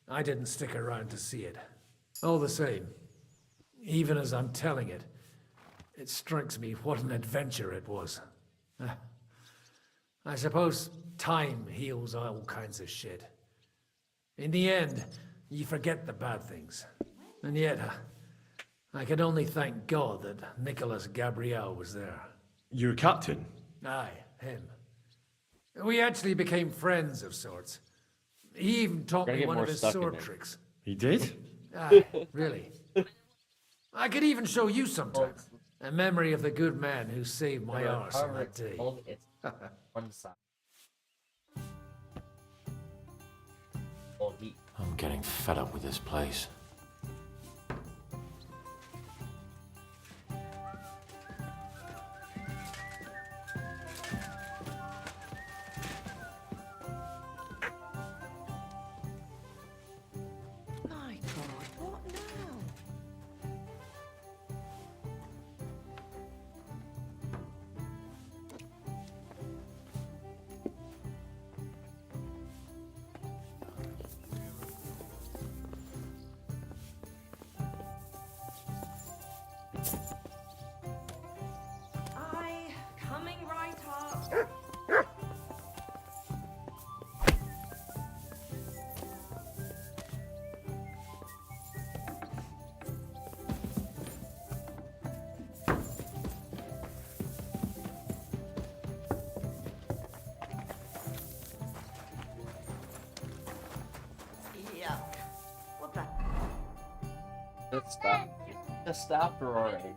I didn't stick around to see it. All the same, Even as I'm telling it, it strikes me what an adventure it was. I suppose time heals all kinds of shit. In the end, you forget the bad things. And yet, I can only thank God that Nicholas Gabriel was there. Your captain? Aye, him. We actually became friends of sorts. He even taught me one of his sword tricks. He did? Aye, really. I could even show you sometime. A memory of the good man who saved my arse on that day. One side. I'm getting fed up with this place. My God, what now? I coming right up. Yuck. What the? Just stop. Just stop roaring.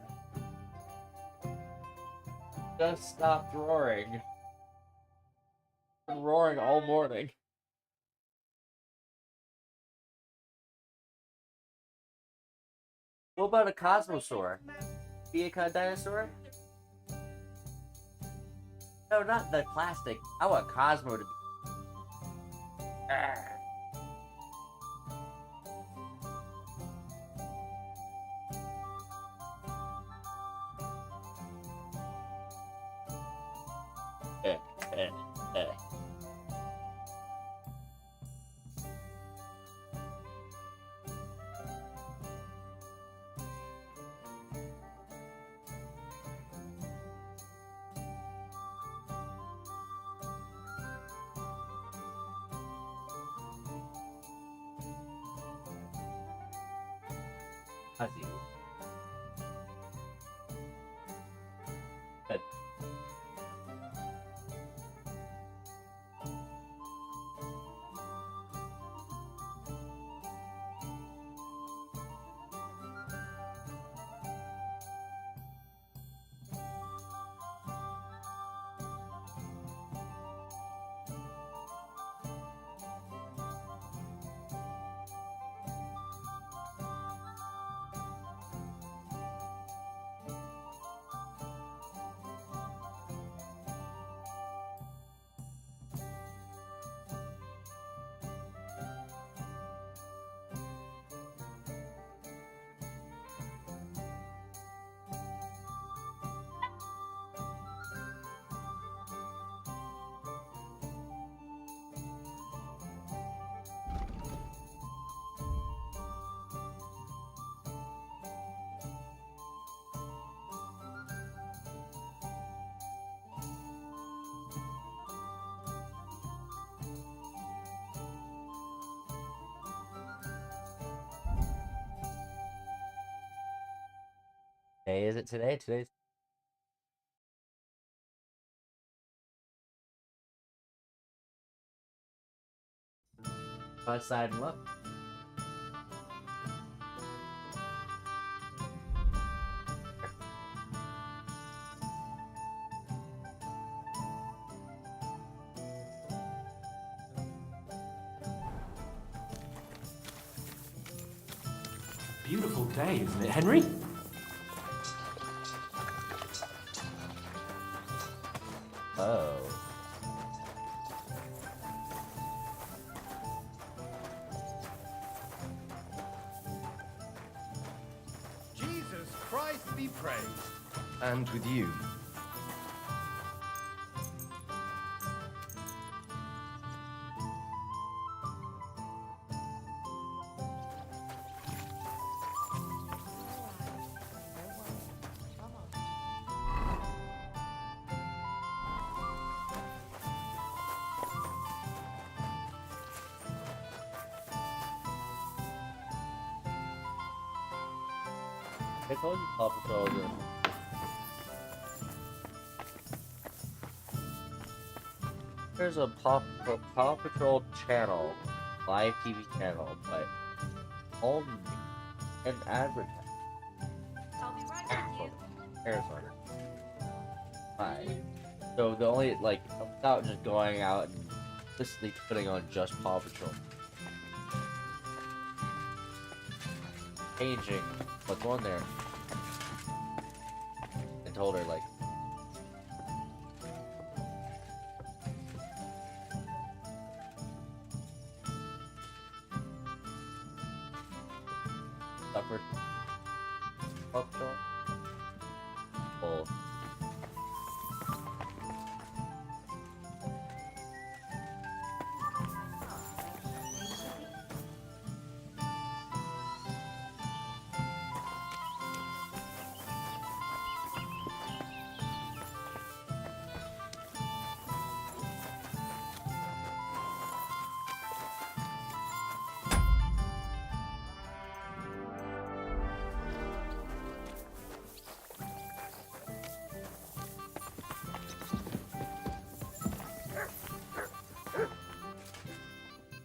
Just stop roaring. Been roaring all morning. What about a cosmosaur? Be a kind of dinosaur? No, not the plastic. I want Cosmo to be. Ah. Eh, eh, eh. I see. Good. Day is it today? Today's outside and look. Beautiful day, isn't it, Henry? Oh. Jesus Christ be praised. And with you. I told you Paw Patrol was in. There's a Paw Patrol channel, live TV channel, but only an advertisement. I'll be right with you. Arizona. Right. So the only without just going out and literally putting on just Paw Patrol. Changing what's on there. And told her like suffered Paw Patrol. Well,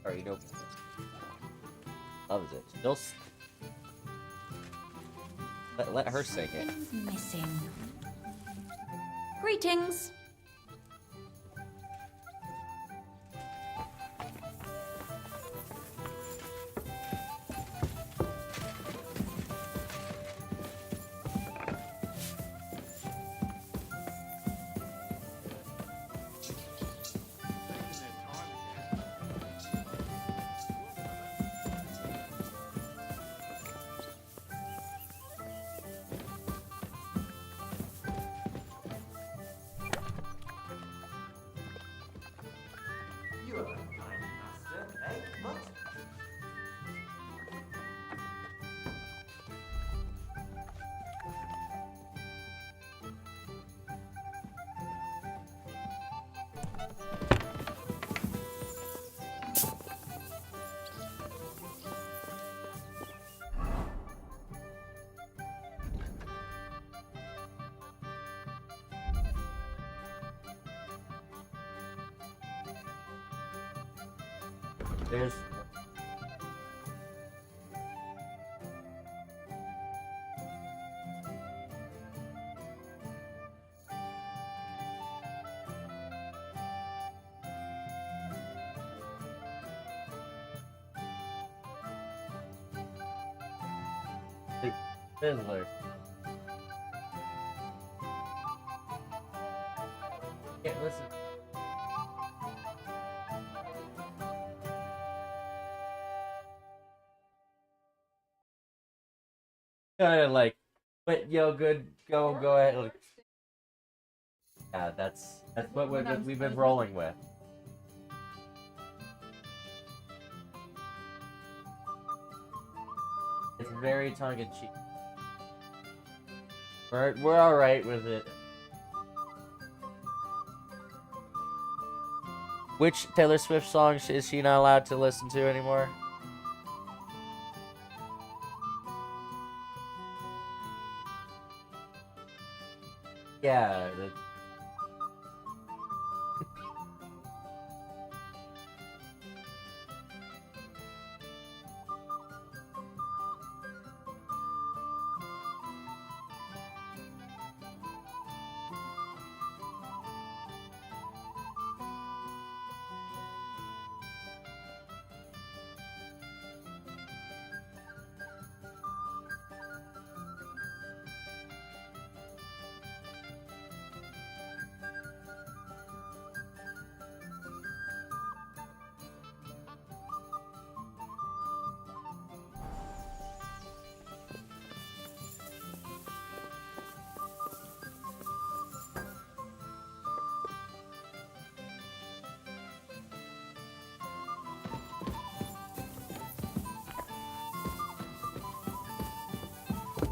sorry, you know, loves it. Still, let her sing it. Something's missing. Greetings. You are a kind master, eh, Mutt? There's the Fiddler. Can't listen. Kind of like, but yo, good, go ahead. Like, yeah, that's what we've been rolling with. It's very tongue in cheek. We're all right with it. Which Taylor Swift song is she not allowed to listen to anymore? Yeah.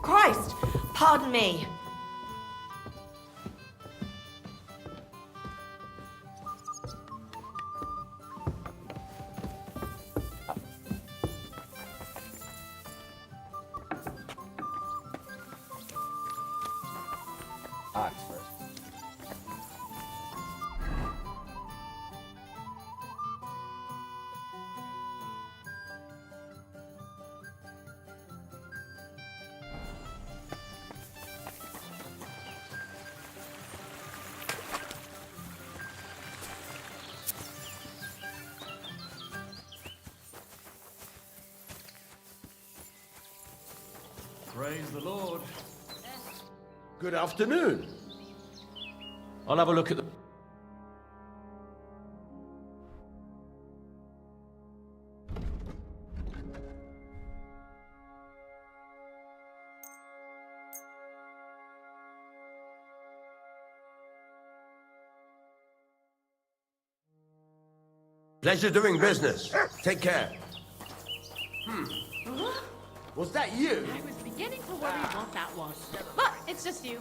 Christ! Pardon me. Praise the Lord. Good afternoon. I'll have a look at the... Pleasure doing business. Take care. Was that you? I was beginning to worry what that was. But it's just you.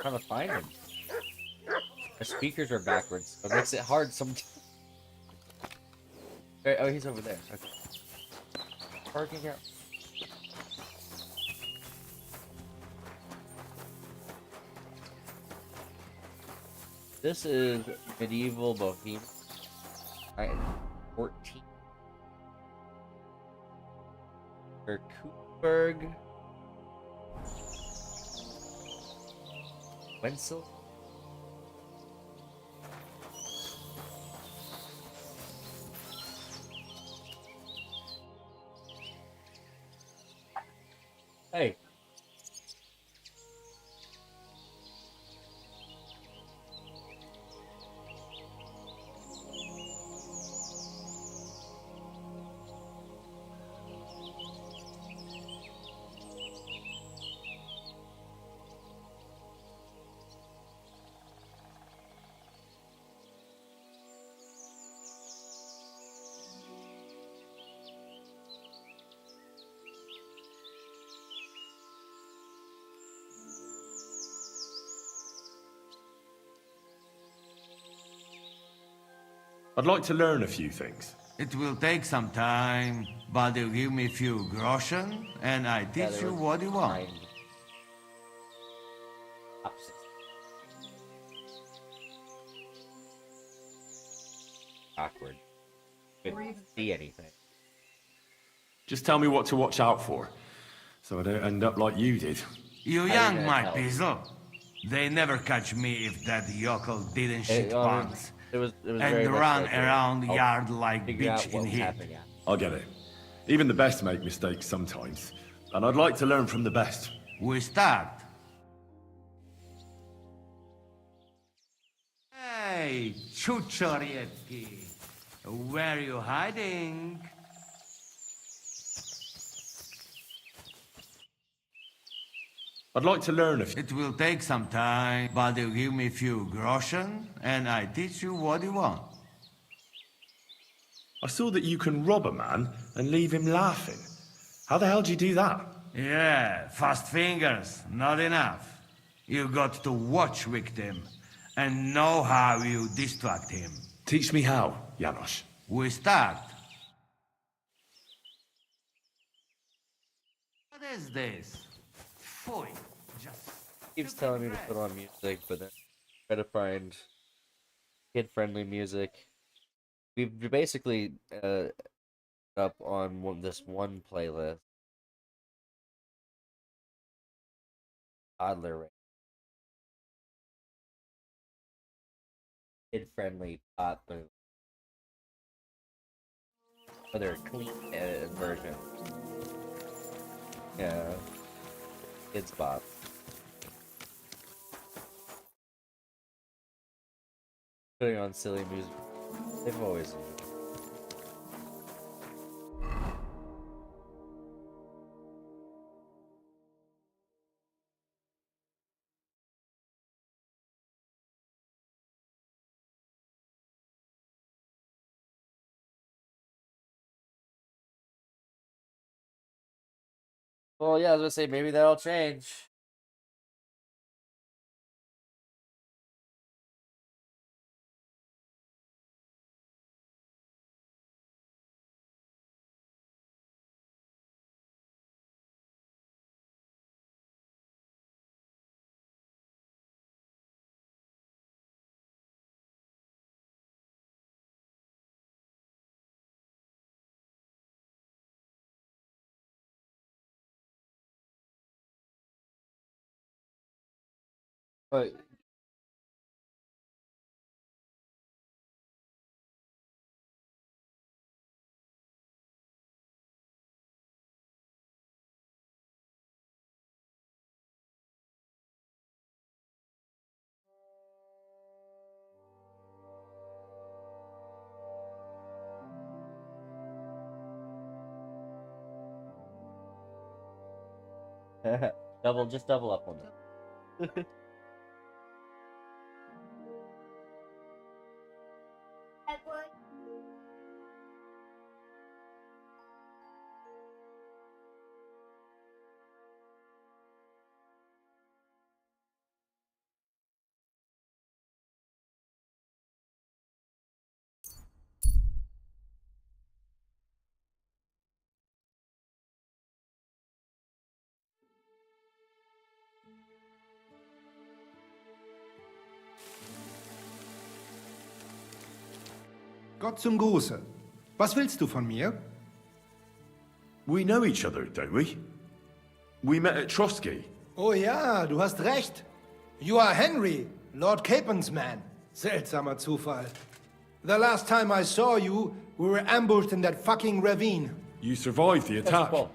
Trying to find him. Our speakers are backwards. It makes it hard sometimes. Oh, he's over there. Okay. Parking out. This is medieval Bohemia. 14. Kuberg. Wenzel. Hey. I'd like to learn a few things. It will take some time, but you give me a few groschen, and I teach you what you want. Awkward. Couldn't see anything. Just tell me what to watch out for, so I don't end up like you did. You young, my pizzle. They never catch me if that yokel didn't shit pants. It was and very run much around I'll yard like figure out bitch what in was here. happening. I get it. Even the best make mistakes sometimes, and I'd like to learn from the best. We start. Hey, Chuchorietki. Where are you hiding? I'd like to learn a few. It will take some time, but you give me a few groschen, and I teach you what you want. I saw that you can rob a man and leave him laughing. How the hell do you do that? Yeah, fast fingers, not enough. You got to watch victim and know how you distract him. Teach me how, Janos. We start. What is this? Phoy, just... Keeps telling me to put on music, but then try to find kid-friendly music. We've basically up on this one playlist. Toddler rate. Kid-friendly toddler. Other clean edited version. Yeah. Kids Bop. Putting on silly music. They've always used. Well, yeah, I was gonna say maybe that'll change. But just double up on that. Gott zum Gruße. Was willst du von mir? We know each other, don't we? We met at Trotsky. Oh ja, du hast recht. You are Henry, Lord Capen's man. Seltsamer Zufall. The last time I saw you, we were ambushed in that fucking ravine. You survived the attack. A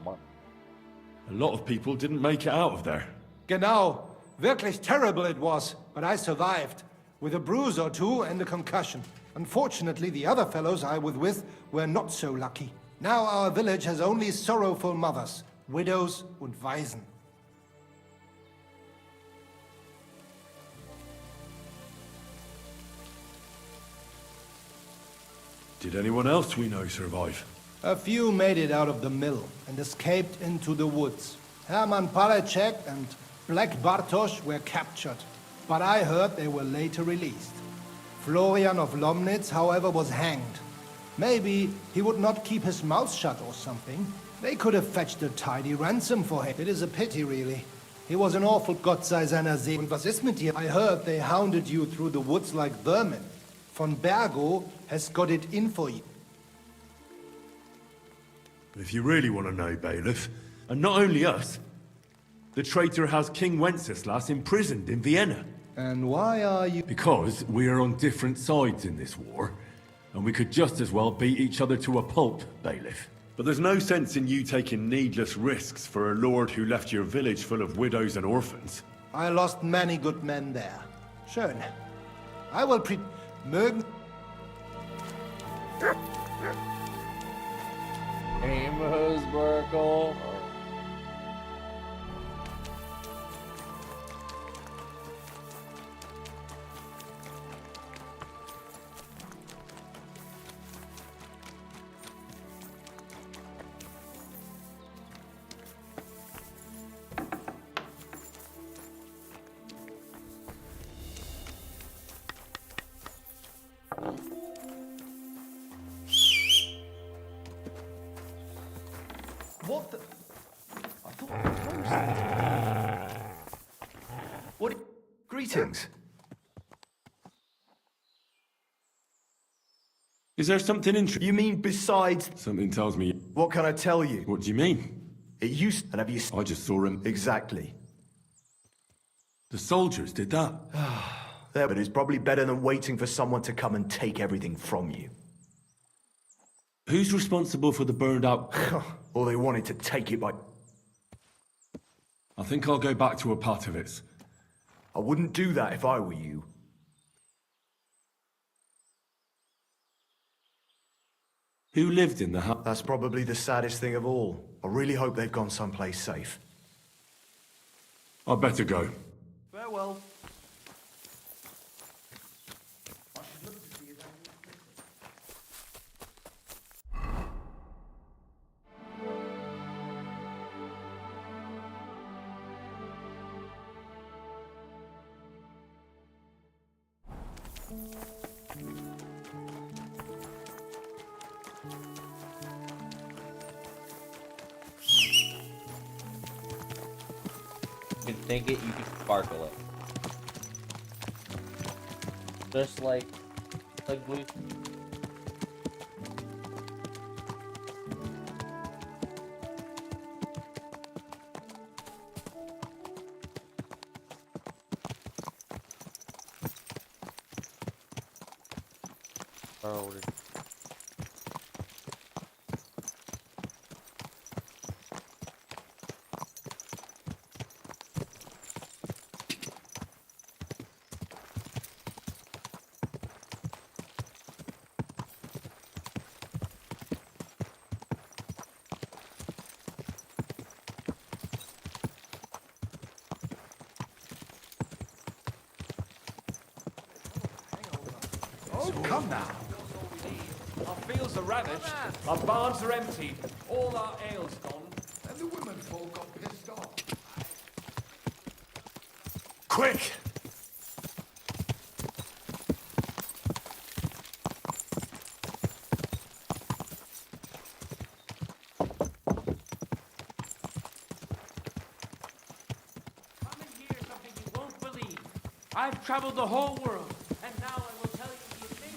lot of people didn't make it out of there. Genau. Wirklich terrible it was, but I survived. With a bruise or two and a concussion. Unfortunately, the other fellows I was with were not so lucky. Now our village has only sorrowful mothers, widows und Waisen. Did anyone else we know survive? A few made it out of the mill and escaped into the woods. Hermann Palachek and Black Bartosz were captured, but I heard they were later released. Florian of Lomnitz, however, was hanged. Maybe he would not keep his mouth shut or something. They could have fetched a tidy ransom for him. It is a pity, really. He was an awful Gott sei seiner See. Und was ist mit dir? I heard they hounded you through the woods like vermin. Von Bergo has got it in for you. If you really want to know, Bailiff, and not only us, the traitor has King Wenceslas imprisoned in Vienna. And why are you... Because we are on different sides in this war, and we could just as well beat each other to a pulp, Bailiff. But there's no sense in you taking needless risks for a lord who left your village full of widows and orphans. I lost many good men there. Schön. I will mögen... Amos Burkle. What the... I thought I was closed. What... Greetings. Is there something interesting? You mean besides... Something tells me... What can I tell you? What do you mean? It used... And have you... I just saw him. Exactly. The soldiers did that. There, but it's probably better than waiting for someone to come and take everything from you. Who's responsible for the burned out... Or they wanted to take it by... I think I'll go back to Opatovitz. I wouldn't do that if I were you. Who lived in the house? That's probably the saddest thing of all. I really hope they've gone someplace safe. I'd better go. Farewell. can think it, you can sparkle it. Just like blue. Oh, Oh, come now. Our fields are ravaged, our barns are emptied, all our ale's gone. And the women folk got pissed off. Quick! Come and hear something you won't believe. I've traveled the whole world, and now I will tell you the amazing...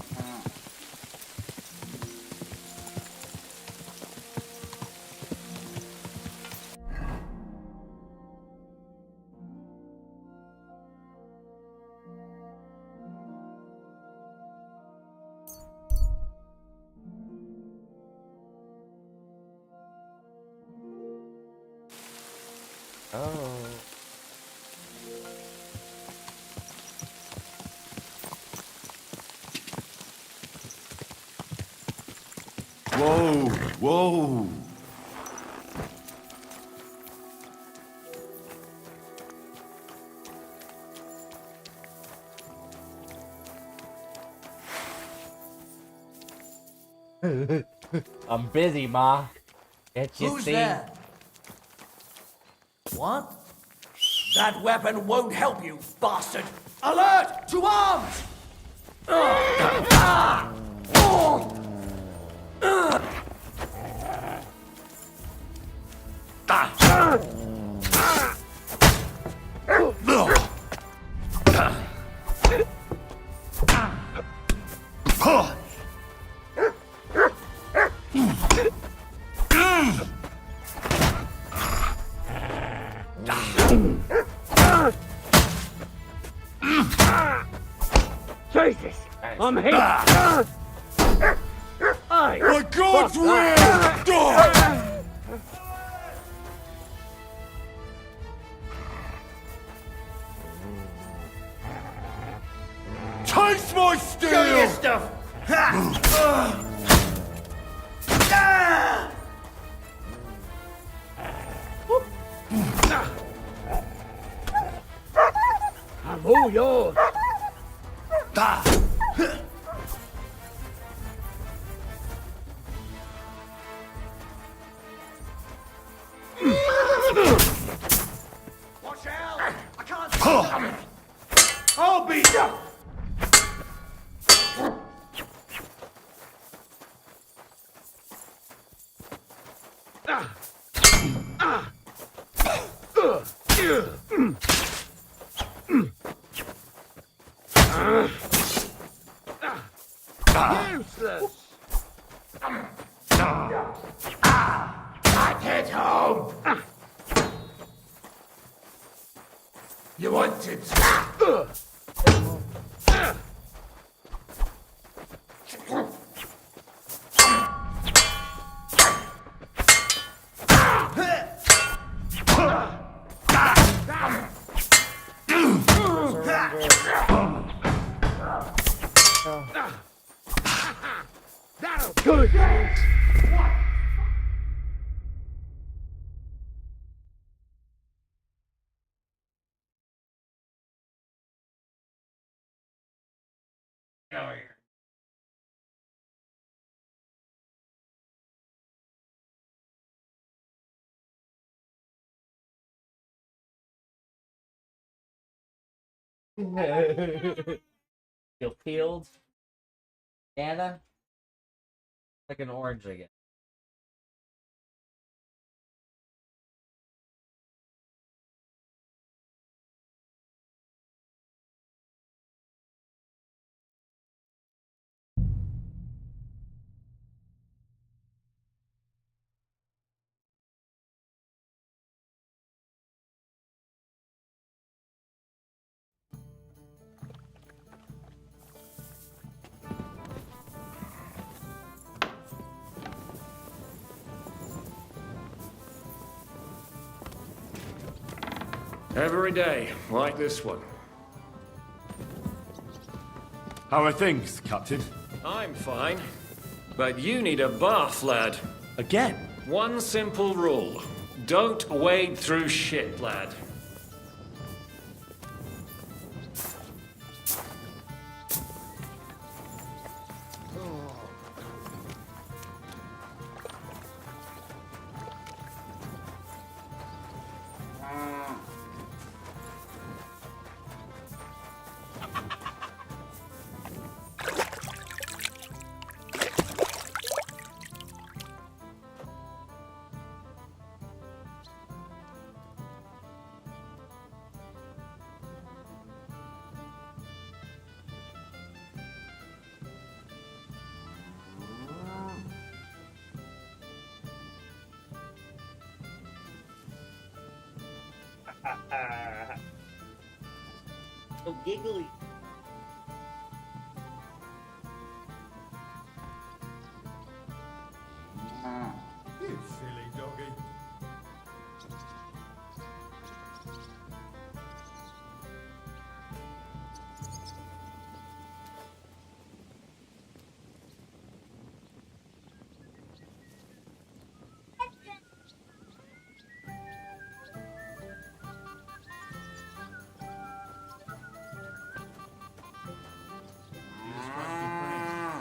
Oh. Whoa, whoa. I'm busy, Ma. Can't you Who's see? there? What? That weapon won't help you, bastard! Alert! To arms! Jesus! I'm hit! My God's will! Taste my steel! Show me your stuff! I'm all yours! Watch out! I can't see nothing! I'll beat you! Useless! Back at home! You wanted That'll good! Feel peeled. Anna? Like an orange again. Every day, like this one. How are things, Captain? I'm fine. But you need a bath, lad. Again? One simple rule. Don't wade through shit, lad. So giggly. You silly doggy.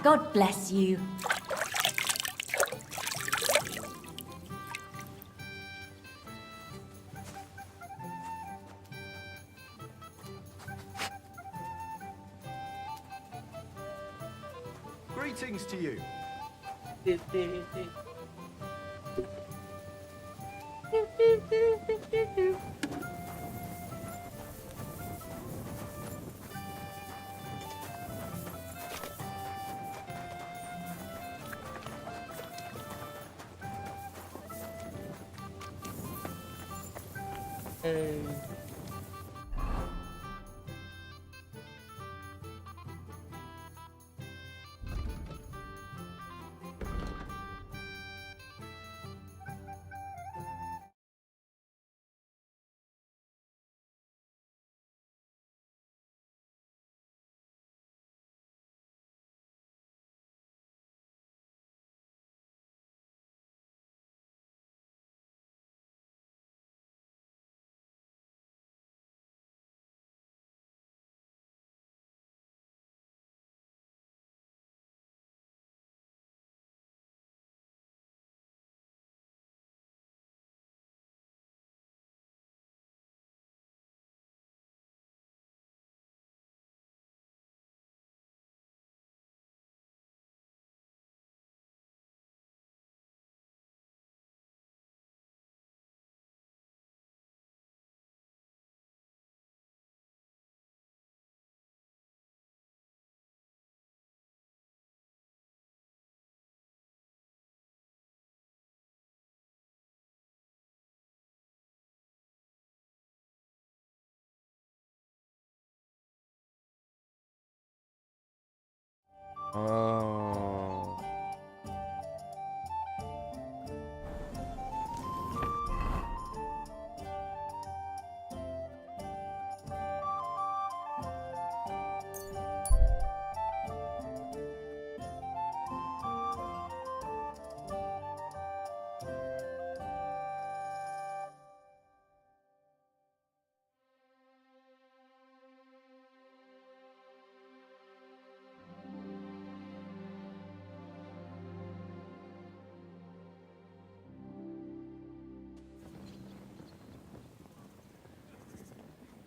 God bless you. Greetings to you. Oh.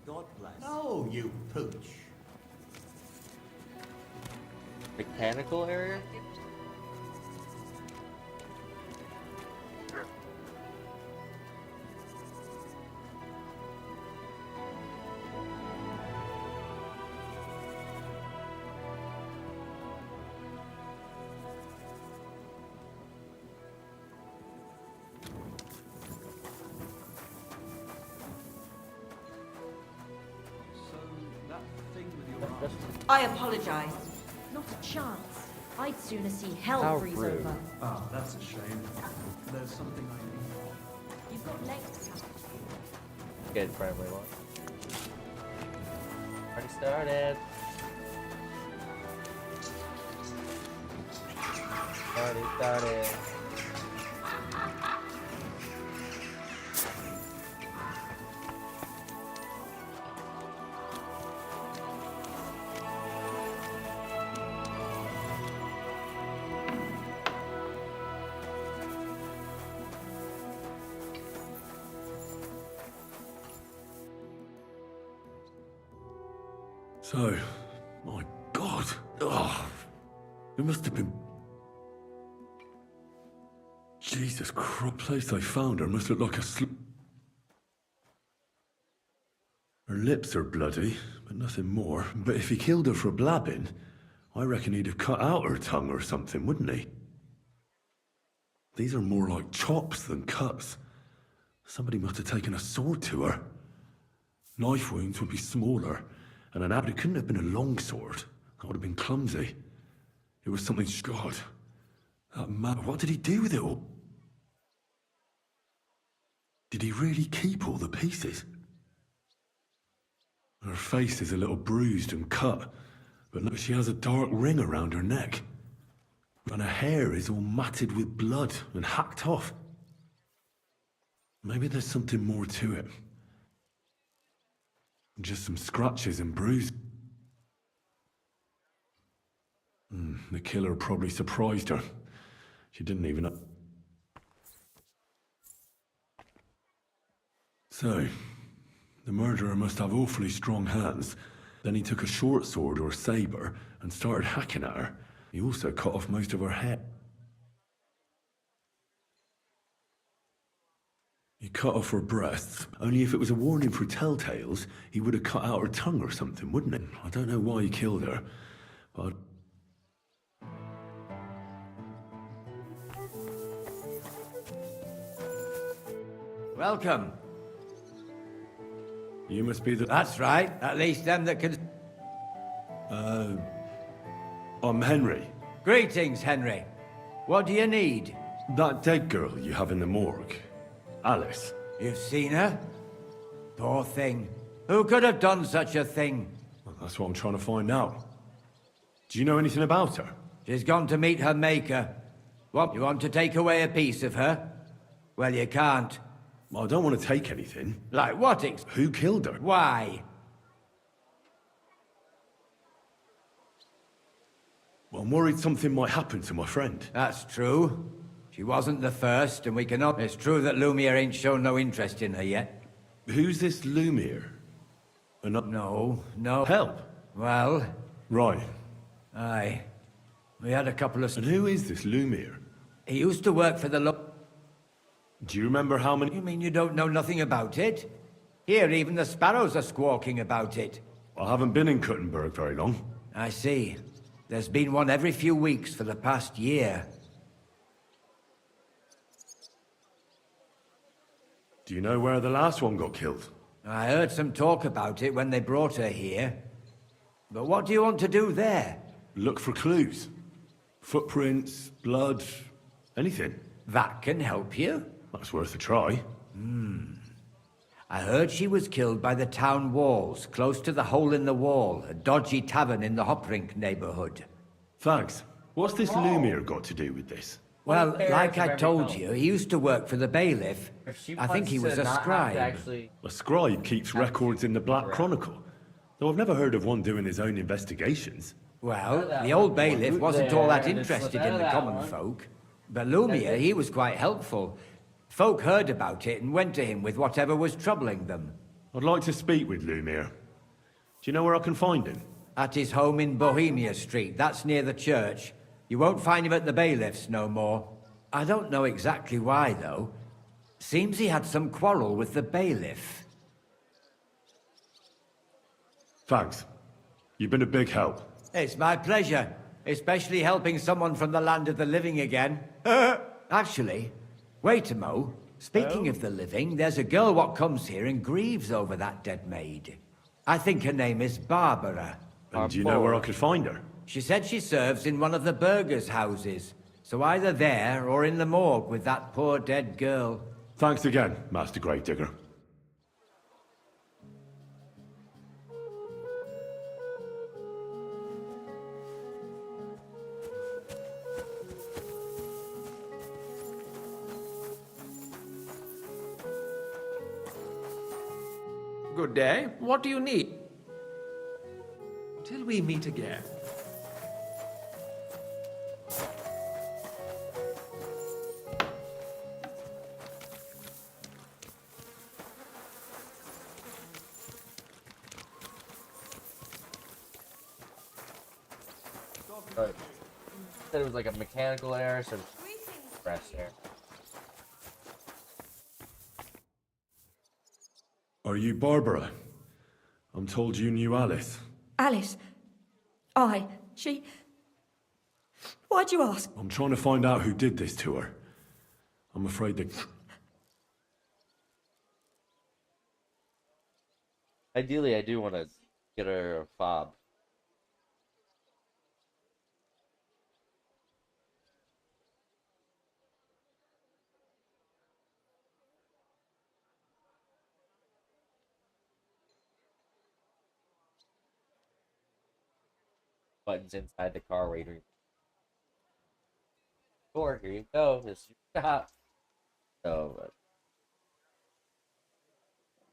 God bless. No, you pooch. Mechanical area? I apologize. Not a chance. I'd sooner see hell How freeze rude. over. Ah, that's a shame. There's something I need. You've got legs to tap. kid friendly one. Already started. Already started. So, my God. Oh, it must have been... Jesus Christ, the place I found her must look like a Her lips are bloody, but nothing more. But if he killed her for blabbing, I reckon he'd have cut out her tongue or something, wouldn't he? These are more like chops than cuts. Somebody must have taken a sword to her. Knife wounds would be smaller, and an abbot couldn't have been a long sword. That would have been clumsy. It was something... God, that man... What did he do with it all? Did he really keep all the pieces? Her face is a little bruised and cut, but look, she has a dark ring around her neck. And her hair is all matted with blood and hacked off. Maybe there's something more to it. Just some scratches and bruises. The killer probably surprised her. She didn't even know. So, the murderer must have awfully strong hands. Then he took a short sword or saber and started hacking at her. He also cut off most of her head. He cut off her breasts. Only if it was a warning for telltales, he would have cut out her tongue or something, wouldn't it? I don't know why he killed her, but... Welcome. You must be the... That's right. At least them that can... I'm Henry. Greetings, Henry. What do you need? That dead girl you have in the morgue. Alice. You've seen her? Poor thing. Who could have done such a thing? Well, that's what I'm trying to find out. Do you know anything about her? She's gone to meet her maker. What, you want to take away a piece of her? Well, you can't. Well, I don't want to take anything. Like what? Who killed her? Why? Well, I'm worried something might happen to my friend. That's true. She wasn't the first, and we cannot... It's true that Lumiere ain't shown no interest in her yet. Who's this Lumiere? No. Help? Well... Right. Aye. We had a couple of... And who is this Lumiere? He used to work for the Do you remember how many... You mean you don't know nothing about it? Here, even the sparrows are squawking about it. I haven't been in Kuttenberg very long. I see. There's been one every few weeks for the past year. Do you know where the last one got killed? I heard some talk about it when they brought her here. But what do you want to do there? Look for clues. Footprints, blood, anything. That can help you. That's worth a try. I heard she was killed by the town walls, close to the Hole in the Wall, a dodgy tavern in the Hoprink neighborhood. Thanks. What's this Lumiere got to do with this? Well, like I told you, he used to work for the bailiff. I think he was a scribe. A scribe keeps records in the Black Chronicle, though I've never heard of one doing his own investigations. Well, the old bailiff wasn't all that interested in the common folk. But Lumiere, he was quite helpful. Folk heard about it and went to him with whatever was troubling them. I'd like to speak with Lumiere. Do you know where I can find him? At his home in Bohemia Street. That's near the church. You won't find him at the bailiff's no more. I don't know exactly why, though. Seems he had some quarrel with the bailiff. Thanks. You've been a big help. It's my pleasure. Especially helping someone from the land of the living again. Actually, wait a mo. Speaking of the living, there's a girl what comes here and grieves over that dead maid. I think her name is Barbara. And do you know where I could find her? She said she serves in one of the burgers' houses. So either there or in the morgue with that poor dead girl. Thanks again, Master Gravedigger. Good day. What do you need? Till we meet again. Said it was like a mechanical error, so fresh air. Are you Barbara? I'm told you knew Alice. Alice. Aye. She... Why'd you ask? I'm trying to find out who did this to her. I'm afraid that... Ideally, I do want to get her a fob. Buttons inside the car waiting. Or here you go. This is your stop. So,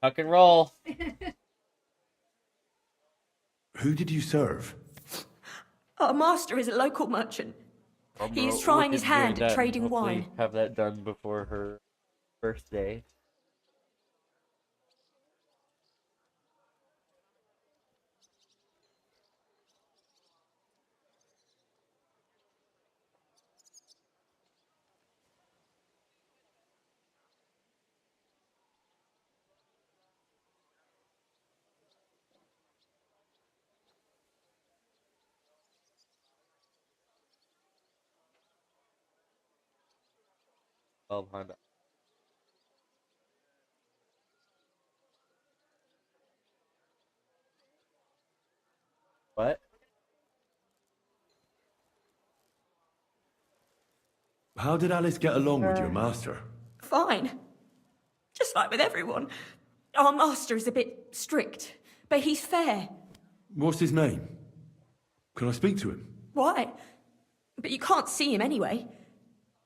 tuck and roll. Who did you serve? Our master is a local merchant. He is trying his hand at trading wine. Have that done before her birthday. $1,200. What? How did Alice get along with your master? Fine. Just like with everyone. Our master is a bit strict, but he's fair. What's his name? Can I speak to him? Why? But you can't see him anyway.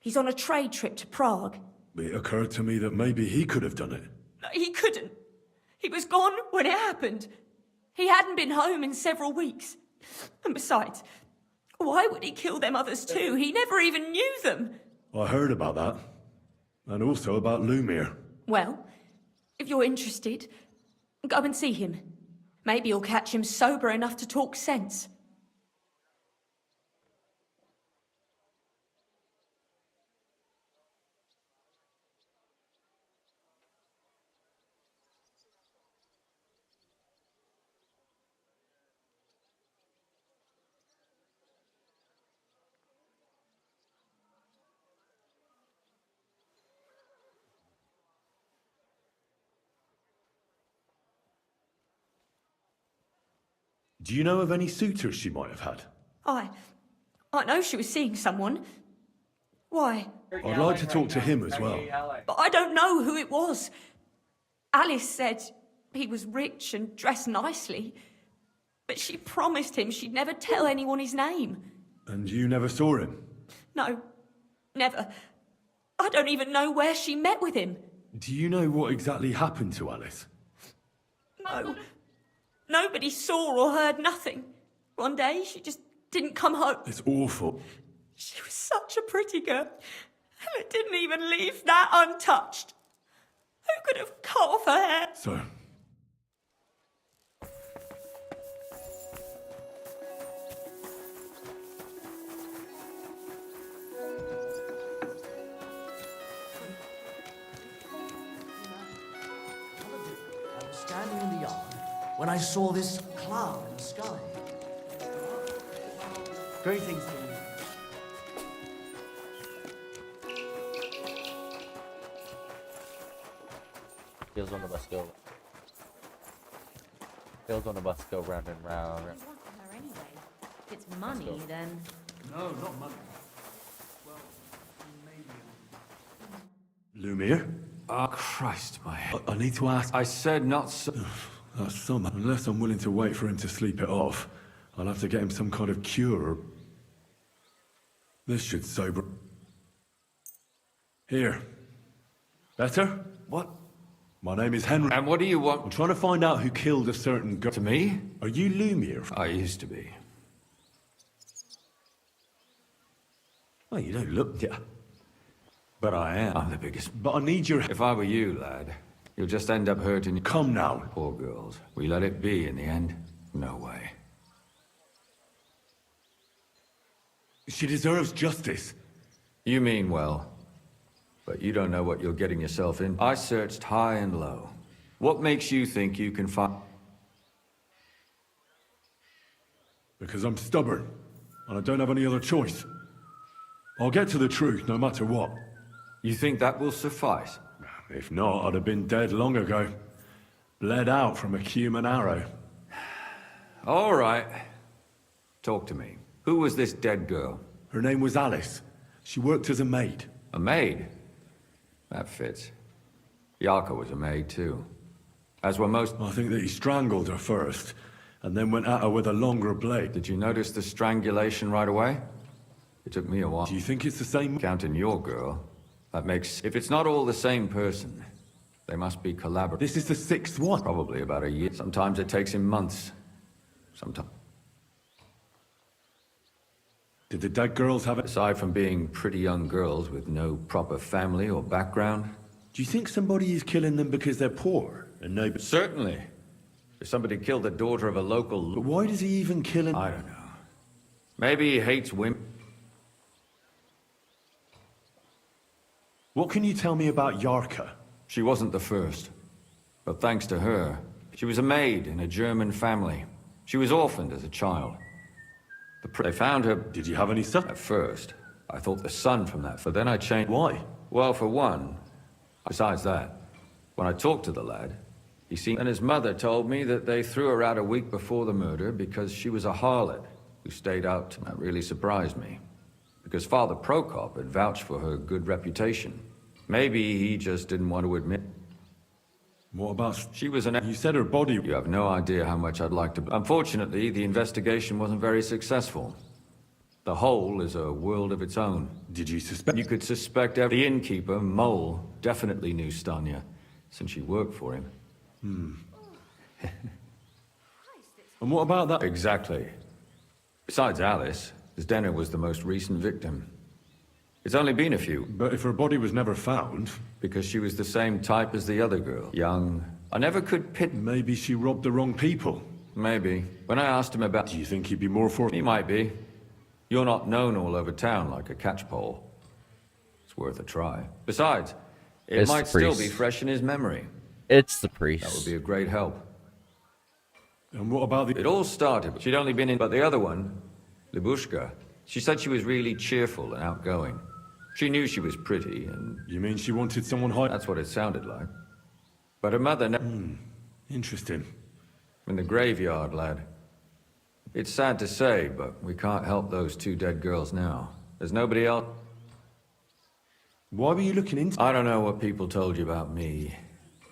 He's on a trade trip to Prague. It occurred to me that maybe he could have done it. No, he couldn't. He was gone when it happened. He hadn't been home in several weeks. And besides, why would he kill them others too? He never even knew them. I heard about that. And also about Lumir. Well, if you're interested, go and see him. Maybe you'll catch him sober enough to talk sense. Do you know of any suitors she might have had? I know she was seeing someone. Why? I'd like to talk to him as well. But I don't know who it was. Alice said he was rich and dressed nicely. But she promised him she'd never tell anyone his name. And you never saw him? No, never. I don't even know where she met with him. Do you know what exactly happened to Alice? No. Nobody saw or heard nothing. One day, she just didn't come home. It's awful. She was such a pretty girl. And it didn't even leave that untouched. Who could have cut off her hair? So... I was standing in the yard when I saw this cloud in the sky. Greetings to you. Feels on the bus go. Feels on the bus go round and round. What do you want from her anyway? If it's money, then... No, not money. Lumir? Oh, Christ, my head. I need to ask... I said not so... That's some... Unless I'm willing to wait for him to sleep it off, I'll have to get him some kind of cure. This should sober... Here. Better? What? My name is Henry. And what do you want? I'm trying to find out who killed a certain girl. To me? Are you Lumiere? I used to be. Well, you don't look... Yeah. But I am. I'm the biggest. But I need your... If I were you, lad, you'll just end up hurting... Come now. Poor girls. We let it be in the end? No way. She deserves justice. You mean well. But you don't know what you're getting yourself in. I searched high and low. What makes you think you can find... Because I'm stubborn. And I don't have any other choice. I'll get to the truth, no matter what. You think that will suffice? If not, I'd have been dead long ago. Bled out from a human arrow. All right. Talk to me. Who was this dead girl? Her name was Alice. She worked as a maid. A maid? That fits. Yarka was a maid, too. As were most... I think that he strangled her first, and then went at her with a longer blade. Did you notice the strangulation right away? It took me a while. Do you think it's the same? Counting your girl. That makes... If it's not all the same person, they must be collaborating. This is the sixth one. Probably about a year. Sometimes it takes him months. Sometimes... Did the dead girls have it? Aside from being pretty young girls with no proper family or background. Do you think somebody is killing them because they're poor and no... Certainly. If somebody killed the daughter of a local... But why does he even kill him? I don't know. Maybe he hates women. What can you tell me about Yarka? She wasn't the first. But thanks to her, she was a maid in a German family. She was orphaned as a child. They found her... Did you have any son? At first. I thought the son from that, but then I changed... Why? Well, for one, besides that, when I talked to the lad, he seemed... And his mother told me that they threw her out a week before the murder because she was a harlot who stayed out. That really surprised me. Because Father Prokop had vouched for her good reputation. Maybe he just didn't want to admit... What about... She was an... You said her body... You have no idea how much I'd like to... Unfortunately, the investigation wasn't very successful. The hole is a world of its own. Did you suspect... You could suspect every... The innkeeper, Mole, definitely knew Stanya, since she worked for him. And what about that... Exactly. Besides Alice, Zdena was the most recent victim. It's only been a few. But if her body was never found... Because she was the same type as the other girl. Young. I never could pit... Maybe she robbed the wrong people. Maybe. When I asked him about... Do you think he'd be more for... He might be. You're not known all over town like a catchpole. It's worth a try. Besides, it might still be fresh in his memory. It's the priest. That would be a great help. And what about the... It all started... She'd only been in... But the other one, Libushka, she said she was really cheerful and outgoing. She knew she was pretty, and... You mean she wanted someone high... That's what it sounded like. But her mother... Interesting. In the graveyard, lad. It's sad to say, but we can't help those two dead girls now. There's nobody else... Why were you looking into... I don't know what people told you about me,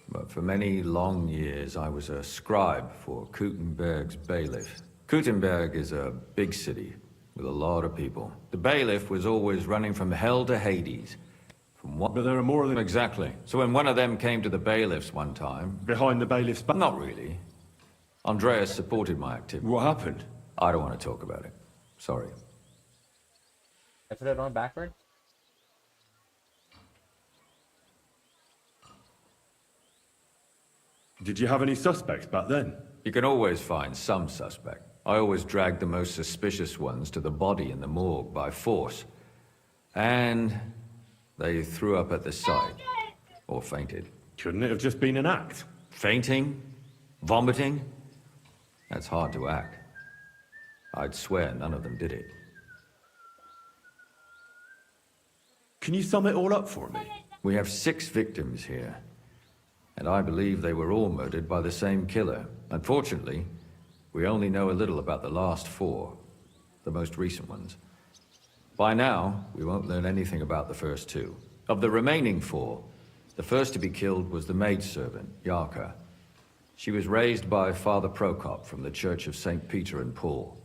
but for many long years I was a scribe for Kuttenberg's bailiff. Kuttenberg is a big city with a lot of people. The bailiff was always running from hell to Hades. From what? But there are more of them... Exactly. So when one of them came to the bailiffs one time... Behind the bailiff's back? Not really. Andreas supported my activity. What happened? I don't want to talk about it. Sorry. I put it on backwards? Did you have any suspects back then? You can always find some suspect. I always dragged the most suspicious ones to the body in the morgue by force. And they threw up at the sight. Or fainted. Couldn't it have just been an act? Fainting? Vomiting? That's hard to act. I'd swear none of them did it. Can you sum it all up for me? We have 6 victims here. And I believe they were all murdered by the same killer. Unfortunately, we only know a little about the last 4, the most recent ones. By now, we won't learn anything about the first 2. Of the remaining 4, the first to be killed was the maidservant, Yarka. She was raised by Father Prokop from the Church of St. Peter and Paul.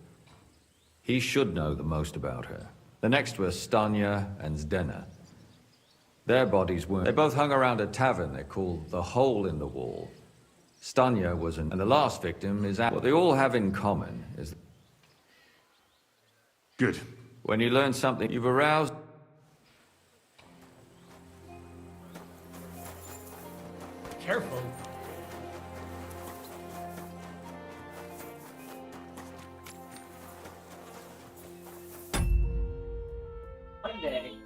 He should know the most about her. The next were Stanya and Zdena. Their bodies weren't. They both hung around a tavern they called the Hole in the Wall. Stanya was and the last victim is what they all have in common is... Good. When you learn something, you've aroused... Careful. Monday.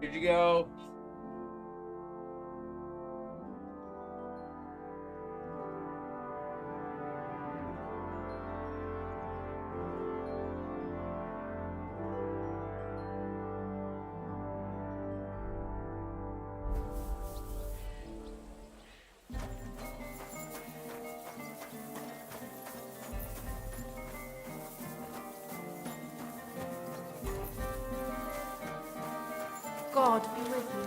Here you go. God be with you.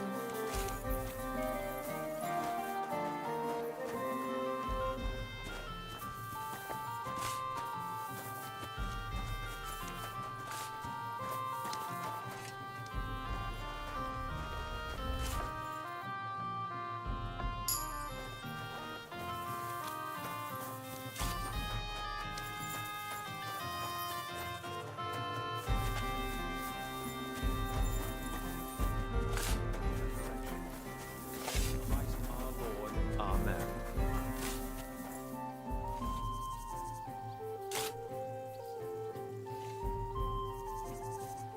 Amen.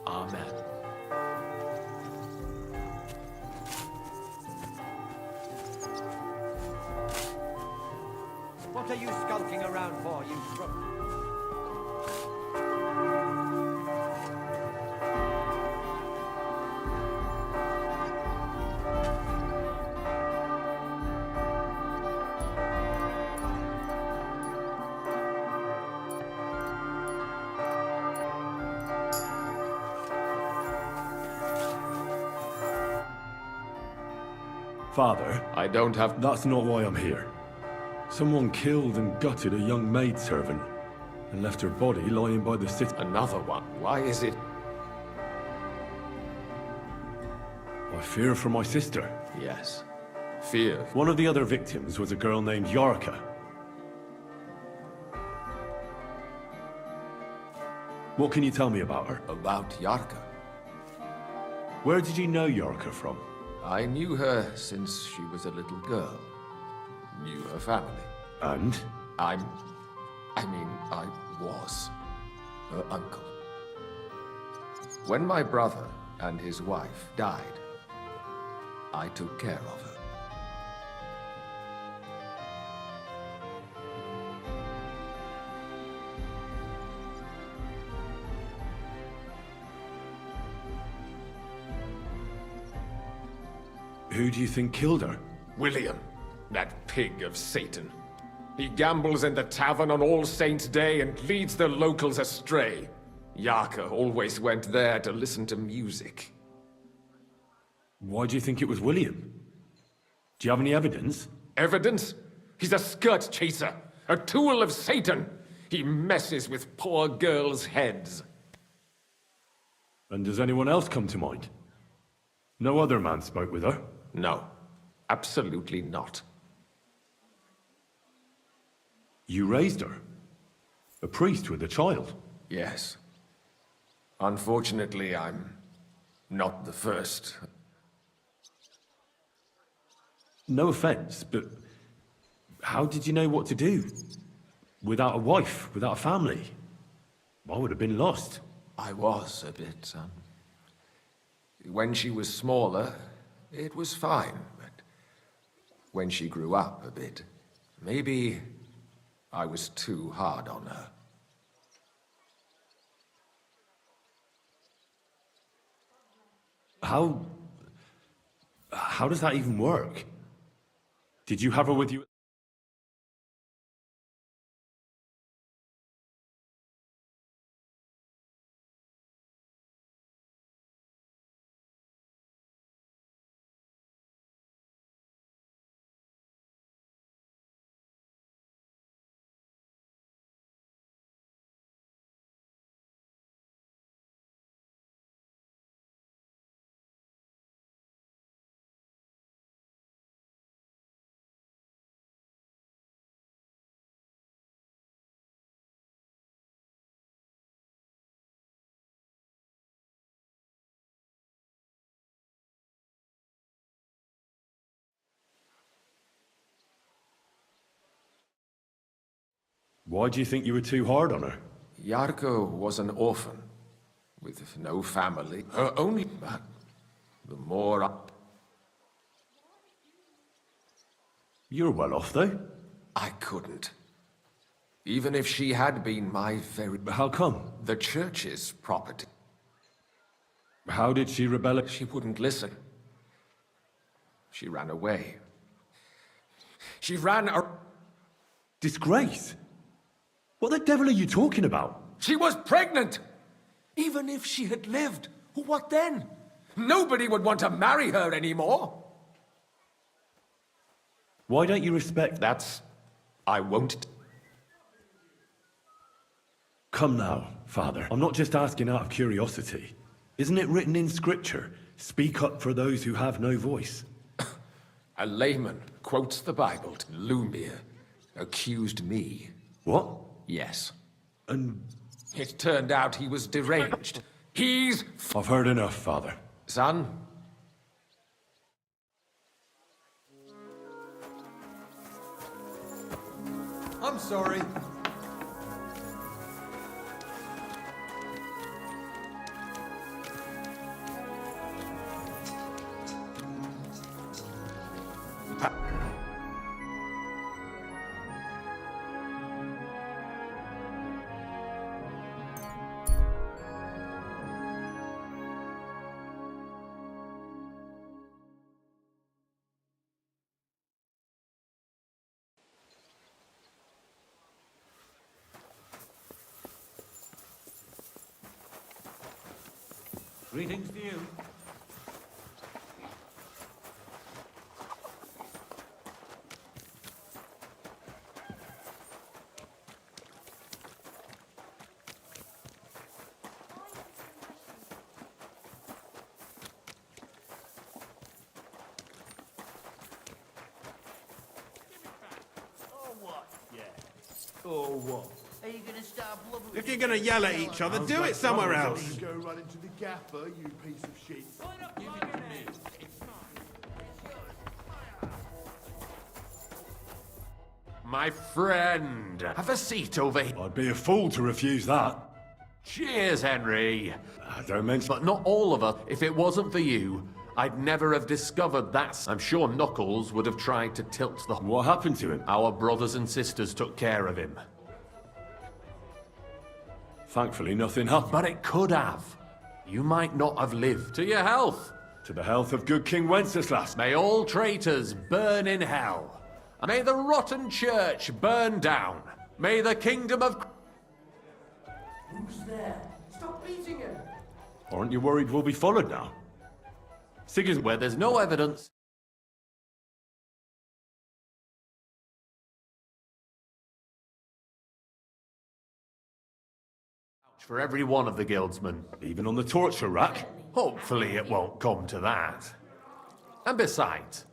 Amen. What are you skulking around for, you crook? Father? I don't have... That's not why I'm here. Someone killed and gutted a young maidservant and left her body lying by the city. Another one? Why is it... I fear for my sister. Yes. Fear. One of the other victims was a girl named Yarka. What can you tell me about her? About Yarka? Where did you know Yarka from? I knew her since she was a little girl. Knew her family. And? I was her uncle. When my brother and his wife died, I took care of her. Who do you think killed her? William, that pig of Satan. He gambles in the tavern on All Saints' Day and leads the locals astray. Yarka always went there to listen to music. Why do you think it was William? Do you have any evidence? Evidence? He's a skirt chaser, a tool of Satan. He messes with poor girls' heads. And does anyone else come to mind? No other man spoke with her? No, absolutely not. You raised her? A priest with a child? Yes. Unfortunately, I'm not the first. No offense, but how did you know what to do? Without a wife, without a family? I would have been lost. I was a bit, son. When she was smaller, it was fine, but when she grew up a bit, maybe I was too hard on her. How does that even work? Did you have her with you? Why do you think you were too hard on her? Yarko was an orphan, with no family. Her only... the more I... You're well off, though. I couldn't. Even if she had been my very... How come? The church's property. How did she rebel? She wouldn't listen. She ran away. She ran a... Disgrace? What the devil are you talking about? She was pregnant! Even if she had lived, what then? Nobody would want to marry her anymore. Why don't you respect... That's... I won't... Come now, Father. I'm not just asking out of curiosity. Isn't it written in Scripture? Speak up for those who have no voice. A layman quotes the Bible. Lumir accused me. What? Yes. And... It turned out he was deranged. He's... I've heard enough, Father. Son? I'm sorry. Greetings to you. Or what? Are you gonna start blubbering? If you're gonna yell at each other, do it somewhere else. Go run into the gaffer, you piece of shit. My friend, have a seat over here. I'd be a fool to refuse that. Cheers, Henry. Don't mention... But not all of us. If it wasn't for you, I'd never have discovered that. I'm sure Knuckles would have tried to tilt the... What happened to him? Our brothers and sisters took care of him. Thankfully, nothing happened. But it could have. You might not have lived. To your health. To the health of good King Wenceslas. May all traitors burn in hell. And may the rotten church burn down. May the kingdom of... Who's there? Stop beating him! Aren't you worried we'll be followed now? Sigismund... Where there's no evidence... for every one of the guildsmen. Even on the torture rack? Hopefully it won't come to that. And besides,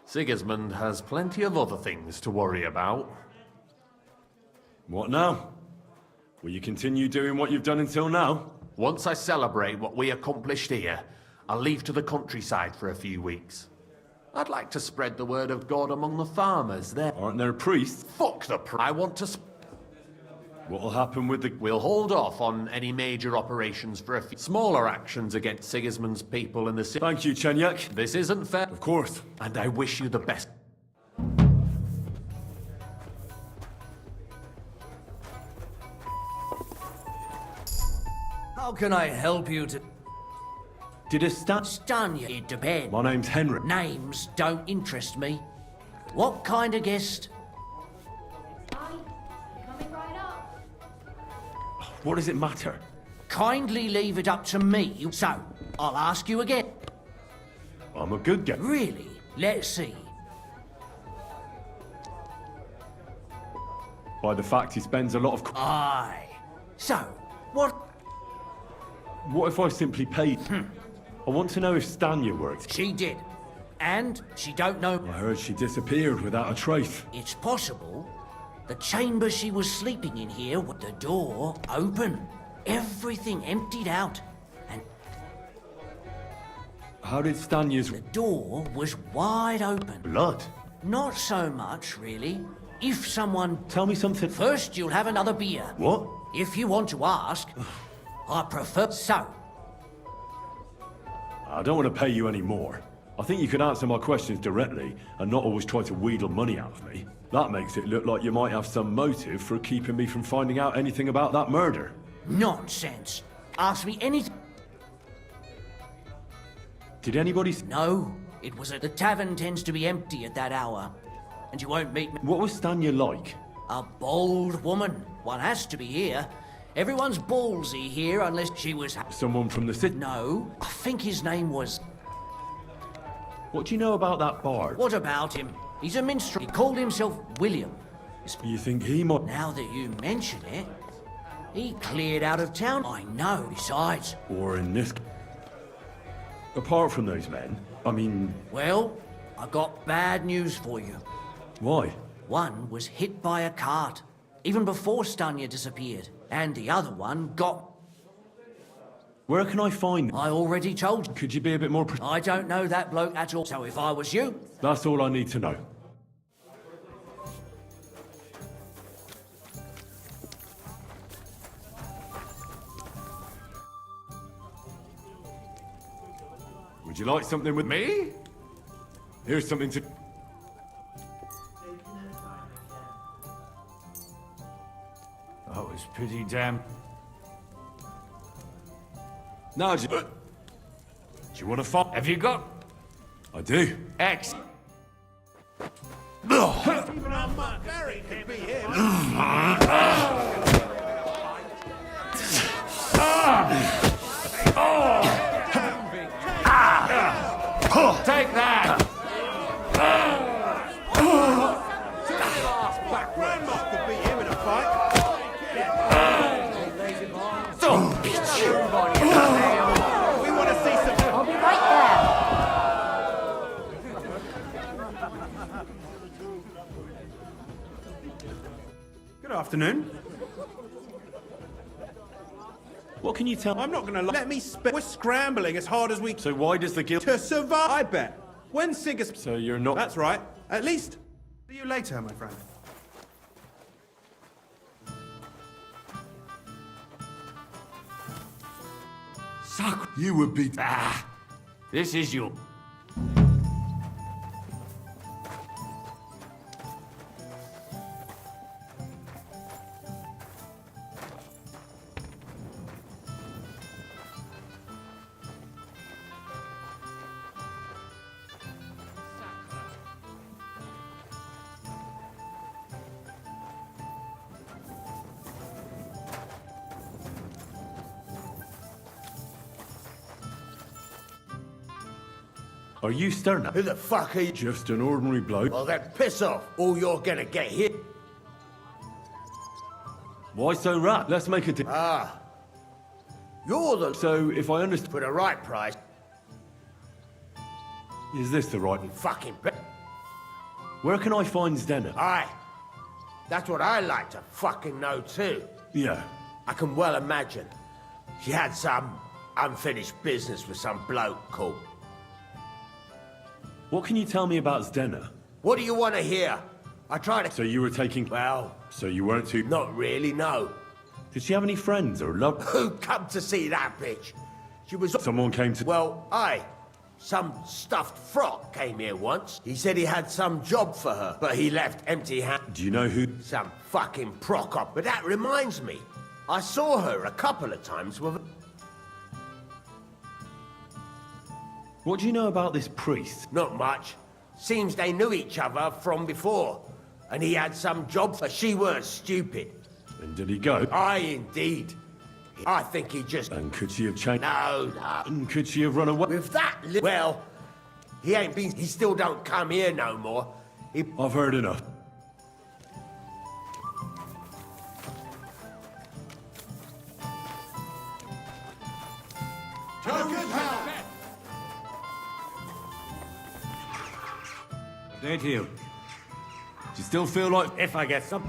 Sigismund has plenty of other things to worry about. What now? Will you continue doing what you've done until now? Once I celebrate what we accomplished here, I'll leave to the countryside for a few weeks. I'd like to spread the word of God among the farmers there. Aren't there priests? Fuck the I want to... What'll happen with the... We'll hold off on any major operations for a few smaller actions against Sigismund's people in the city. Thank you, Chenyak. This isn't fair. Of course. And I wish you the best. How can I help you to... Did a Stun you, it depends. My name's Henry. Names don't interest me. What kind of guest? What does it matter? Kindly leave it up to me, so I'll ask you again. I'm a good guy. Really? Let's see. By the fact he spends a lot of... Aye. So, what... What if I simply paid? I want to know if Stanya works. She did. And she don't know... I heard she disappeared without a trace. It's possible. The chamber she was sleeping in here with the door open. Everything emptied out. And... How did Stanya's... The door was wide open. Blood? Not so much, really. If someone... Tell me something... First, you'll have another beer. What? If you want to ask. I prefer... So. I don't want to pay you any more. I think you could answer my questions directly and not always try to wheedle money out of me. That makes it look like you might have some motive for keeping me from finding out anything about that murder. Nonsense. Ask me anything. Did anybody... No, it was at the tavern tends to be empty at that hour. And you won't meet me. What was Stanya like? A bold woman. One has to be here. Everyone's ballsy here unless she was... Someone from the city? No, I think his name was... What do you know about that bard? What about him? He's a minstrel. He called himself William. You think he might... Now that you mention it, he cleared out of town. I know, besides. Or in this... Apart from those men, I mean... Well, I got bad news for you. Why? One was hit by a cart, even before Stanya disappeared. And the other one got... Where can I find... I already told you. Could you be a bit more... I don't know that bloke at all, so if I was you... That's all I need to know. Would you like something with me? Here's something to... That was pretty damn... Now, do you want to fight? Have you got... I do. X? Take that! Grandma could beat him in a fight. We want to see some... I'll be right there. Good afternoon. What can you tell? I'm not gonna lie. Let me We're scrambling as hard as we So why does the guild... to survive, I bet. When Sigas... So you're not... That's right. At least... See you later, my friend. Suck. You would be... Ah! This is your... Are you Sterner? Who the fuck are you? Just an ordinary bloke. Well, then piss off. All you're gonna get here. Why so rat? Let's make a deal. Ah. You're the... So, if I understand... For the right price. Is this the right... Fucking... Where can I find Zdenna? Aye. That's what I like to fucking know too. Yeah. I can well imagine. She had some unfinished business with some bloke called... What can you tell me about Zdenna? What do you want to hear? I tried to... So you were taking... Well... So you weren't too... Not really, no. Did she have any friends or love... Who come to see that bitch? She was... Someone came to... Well, aye. Some stuffed frock came here once. He said he had some job for her, but he left empty-handed. Do you know who... Some fucking proc-op. But that reminds me. I saw her a couple of times with... What do you know about this priest? Not much. Seems they knew each other from before. And he had some job for... She weren't stupid. And did he go? Aye, indeed. I think he just... And could she have changed... No, no. And could she have run away? With that Well, he ain't been... He still don't come here no more. I've heard enough. Day to you. Do you still feel like... If I get some...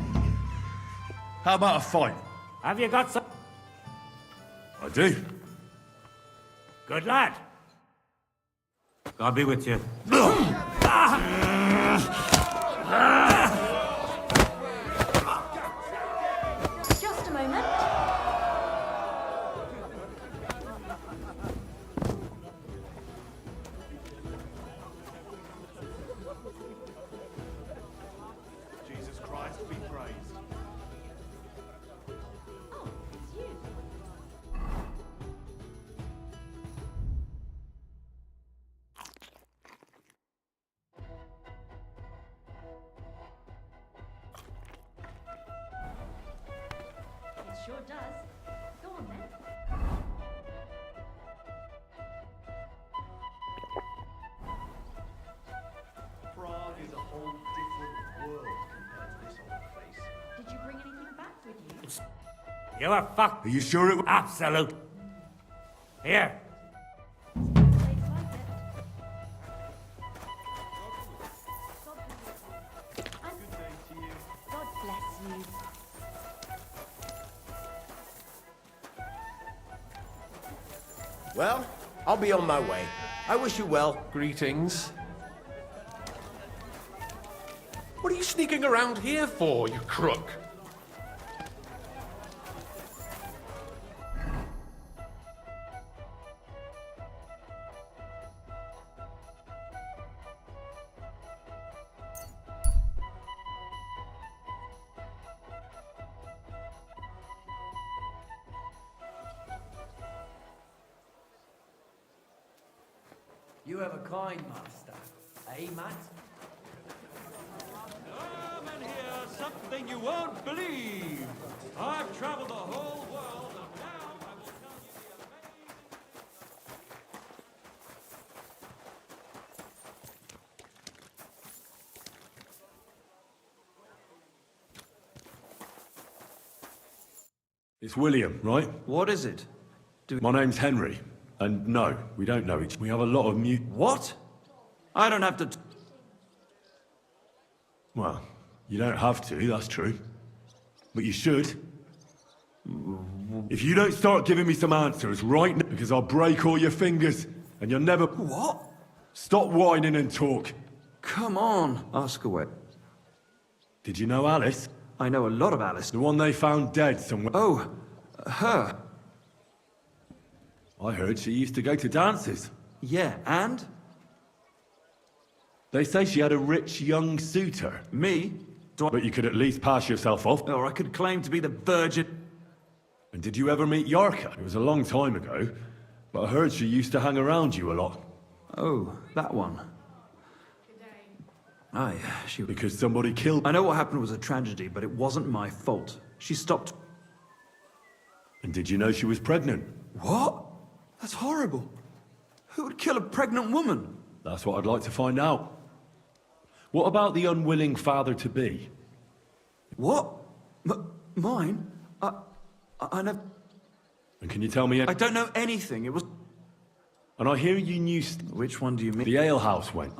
How about a fight? Have you got some... I do. Good lad. God be with you. Just a moment. You were fucked. Are you sure it was? Absolute. Here. God bless you. Well, I'll be on my way. I wish you well. Greetings. What are you sneaking around here for, you crook? You have a kind master, eh, Matt? Come and hear something you won't believe. I've traveled the whole world, and now I will tell you the amazing... It's William, right? What is it? My name's Henry. And no, we don't know each. We have a lot of What? I don't have to... Well, you don't have to, that's true. But you should. If you don't start giving me some answers right now, because I'll break all your fingers, and you'll never... What? Stop whining and talk. Come on, ask away. Did you know Alice? I know a lot of Alice. The one they found dead somewhere. Oh, her. I heard she used to go to dances. Yeah, and? They say she had a rich young suitor. Me? But you could at least pass yourself off. Or I could claim to be the virgin. And did you ever meet Yarka? It was a long time ago, but I heard she used to hang around you a lot. Oh, that one. Aye, she... Because somebody killed... I know what happened was a tragedy, but it wasn't my fault. She stopped... And did you know she was pregnant? What? That's horrible. Who would kill a pregnant woman? That's what I'd like to find out. What about the unwilling father-to-be? What? Mine? I never... And can you tell me... I don't know anything. It was... And I hear you knew... Which one do you mean? The alehouse went.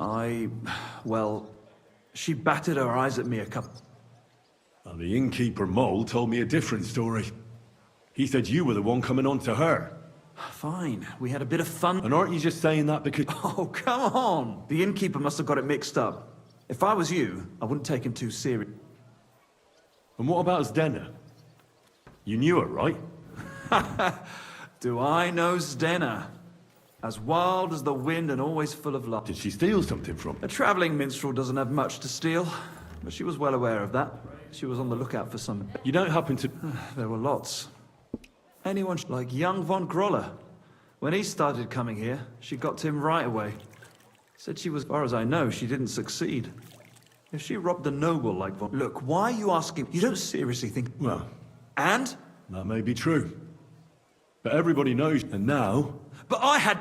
Well... She batted her eyes at me a couple... And the innkeeper Mole told me a different story. He said you were the one coming on to her. Fine, we had a bit of fun. And aren't you just saying that because... Oh, come on! The innkeeper must have got it mixed up. If I was you, I wouldn't take him too serious. And what about Zdena? You knew her, right? Do I know Zdena? As wild as the wind and always full of love. Did she steal something from... A traveling minstrel doesn't have much to steal, but she was well aware of that. She was on the lookout for some... You don't happen to... There were lots. Anyone like young von Groller. When he started coming here, she got to him right away. Said she was, as far as I know, she didn't succeed. If she robbed a noble like von... Look, why are you asking? You don't seriously think... Well... And? That may be true. But everybody knows, and now... But I had...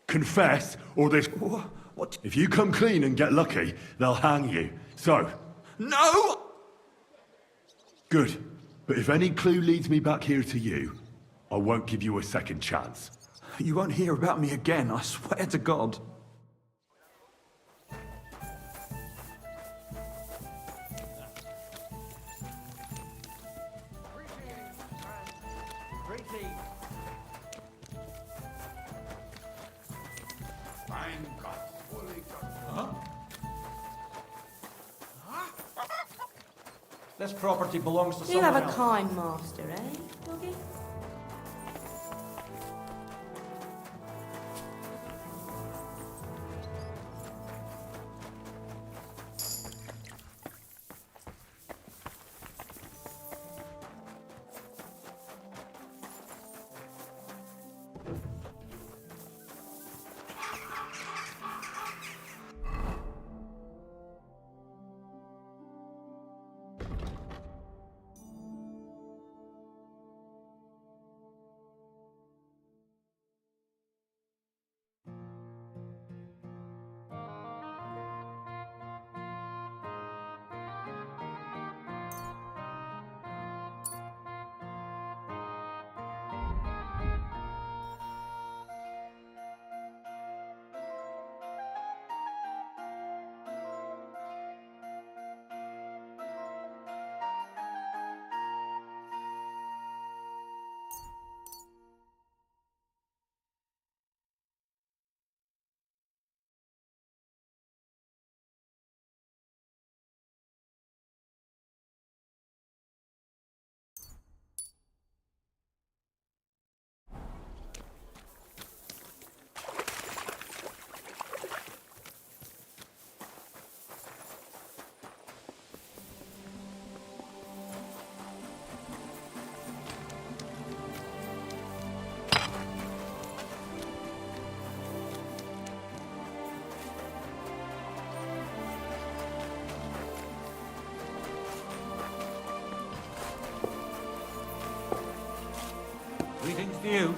Confess, or this... What? If you come clean and get lucky, they'll hang you. So... No! Good. But if any clue leads me back here to you, I won't give you a second chance. You won't hear about me again, I swear to God. This property belongs to You someone have a else. kind master, eh, doggy? Greetings to you.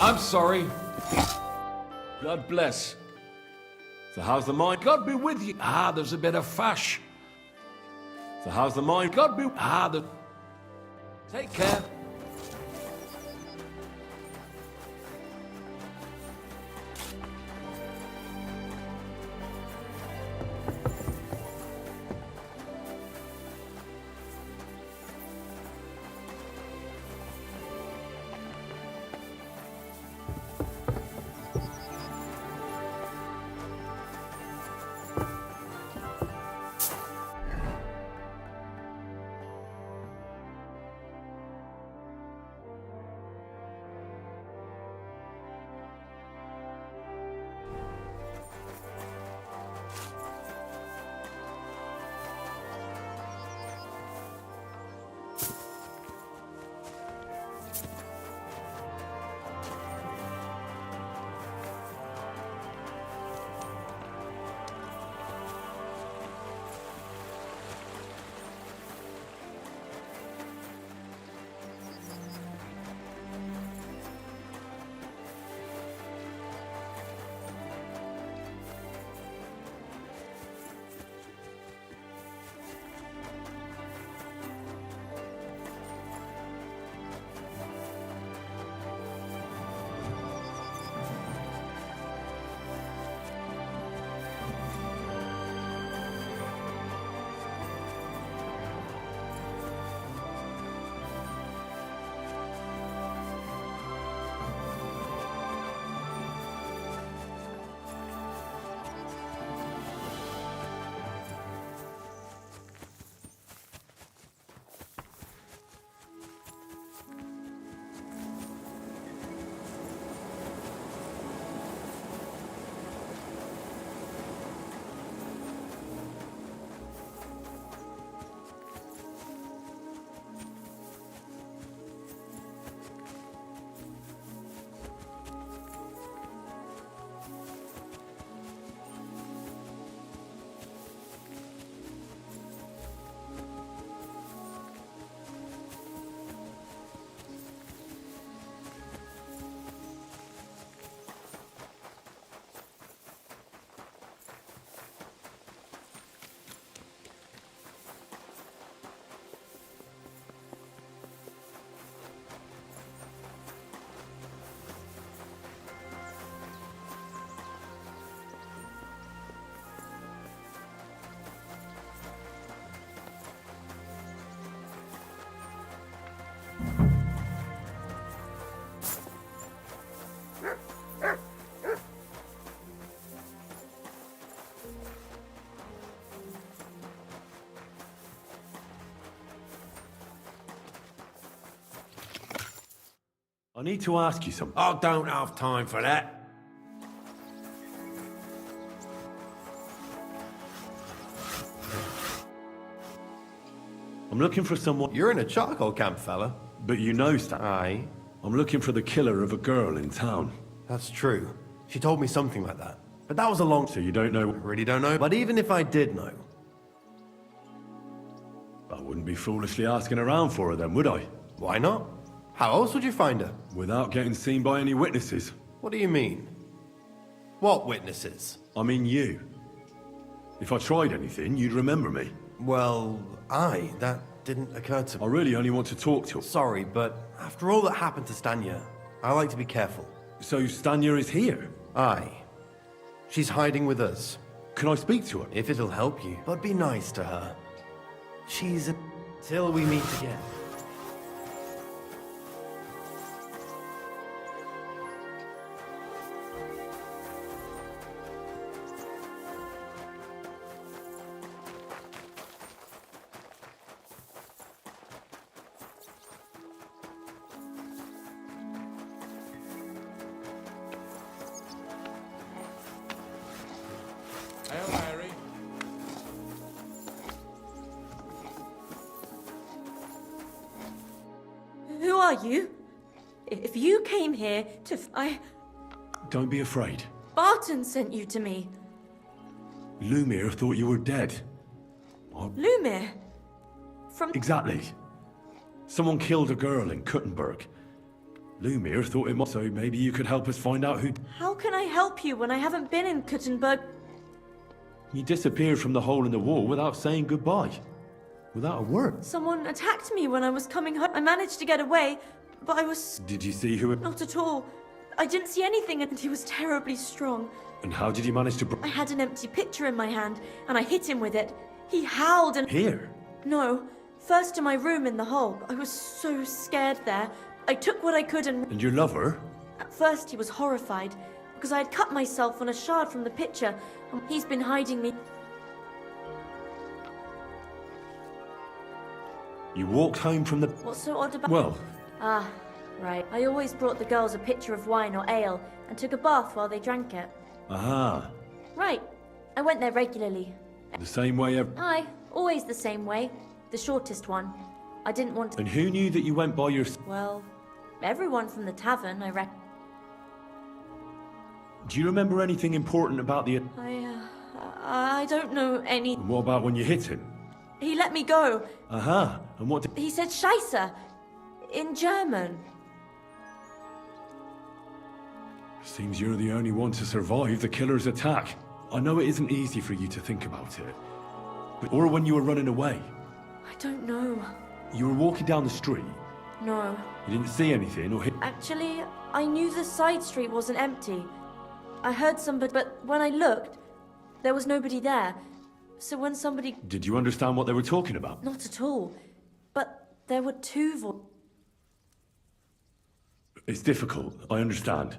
I'm sorry. God bless. So how's the mine? God be with you. Ah, there's a bit of fash. So how's the mine? God be... Take care. I need to ask you something. I don't have time for that. I'm looking for someone... You're in a charcoal camp, fella. But you know Stan. Aye. I'm looking for the killer of a girl in town. That's true. She told me something like that. But that was a long... So you don't know... I really don't know. But even if I did know... I wouldn't be foolishly asking around for her then, would I? Why not? How else would you find her? Without getting seen by any witnesses. What do you mean? What witnesses? I mean you. If I tried anything, you'd remember me. Well, that didn't occur to me. I really only want to talk to her. Sorry, but after all that happened to Stanya, I like to be careful. So Stanya is here? Aye. She's hiding with us. Can I speak to her? If it'll help you. But be nice to her. She's a... till we meet again. Who are you? If you came here to... Don't be afraid. Barton sent you to me. Lumir thought you were dead. Lumir? From... Exactly. Someone killed a girl in Kuttenberg. Lumir thought it might, so maybe you could help us find out who... How can I help you when I haven't been in Kuttenberg? You disappeared from the hole in the wall without saying goodbye. Without a word. Someone attacked me when I was coming home. I managed to get away, but I was... Did you see who it... Not at all. I didn't see anything and he was terribly strong. And how did you manage to... I had an empty pitcher in my hand and I hit him with it. He howled and... Here? No. First to my room in the hole. I was so scared there. I took what I could and... And your lover? At first he was horrified because I had cut myself on a shard from the pitcher and he's been hiding me. You walked home from the... What's so odd about... Well... Ah, right. I always brought the girls a pitcher of wine or ale and took a bath while they drank it. Aha. Right. I went there regularly. The same way Aye, always the same way. The shortest one. I didn't want to... And who knew that you went by your... Well, everyone from the tavern, I reckon. Do you remember anything important about the... I don't know any... And what about when you hit him? He let me go. Aha. And what did... He said Scheisse. In German. Seems you're the only one to survive the killer's attack. I know it isn't easy for you to think about it. But... Or when you were running away. I don't know. You were walking down the street. No. You didn't see anything or hit... Actually, I knew the side street wasn't empty. I heard somebody, but when I looked, there was nobody there. So when somebody... Did you understand what they were talking about? Not at all. But there were two voices. It's difficult, I understand.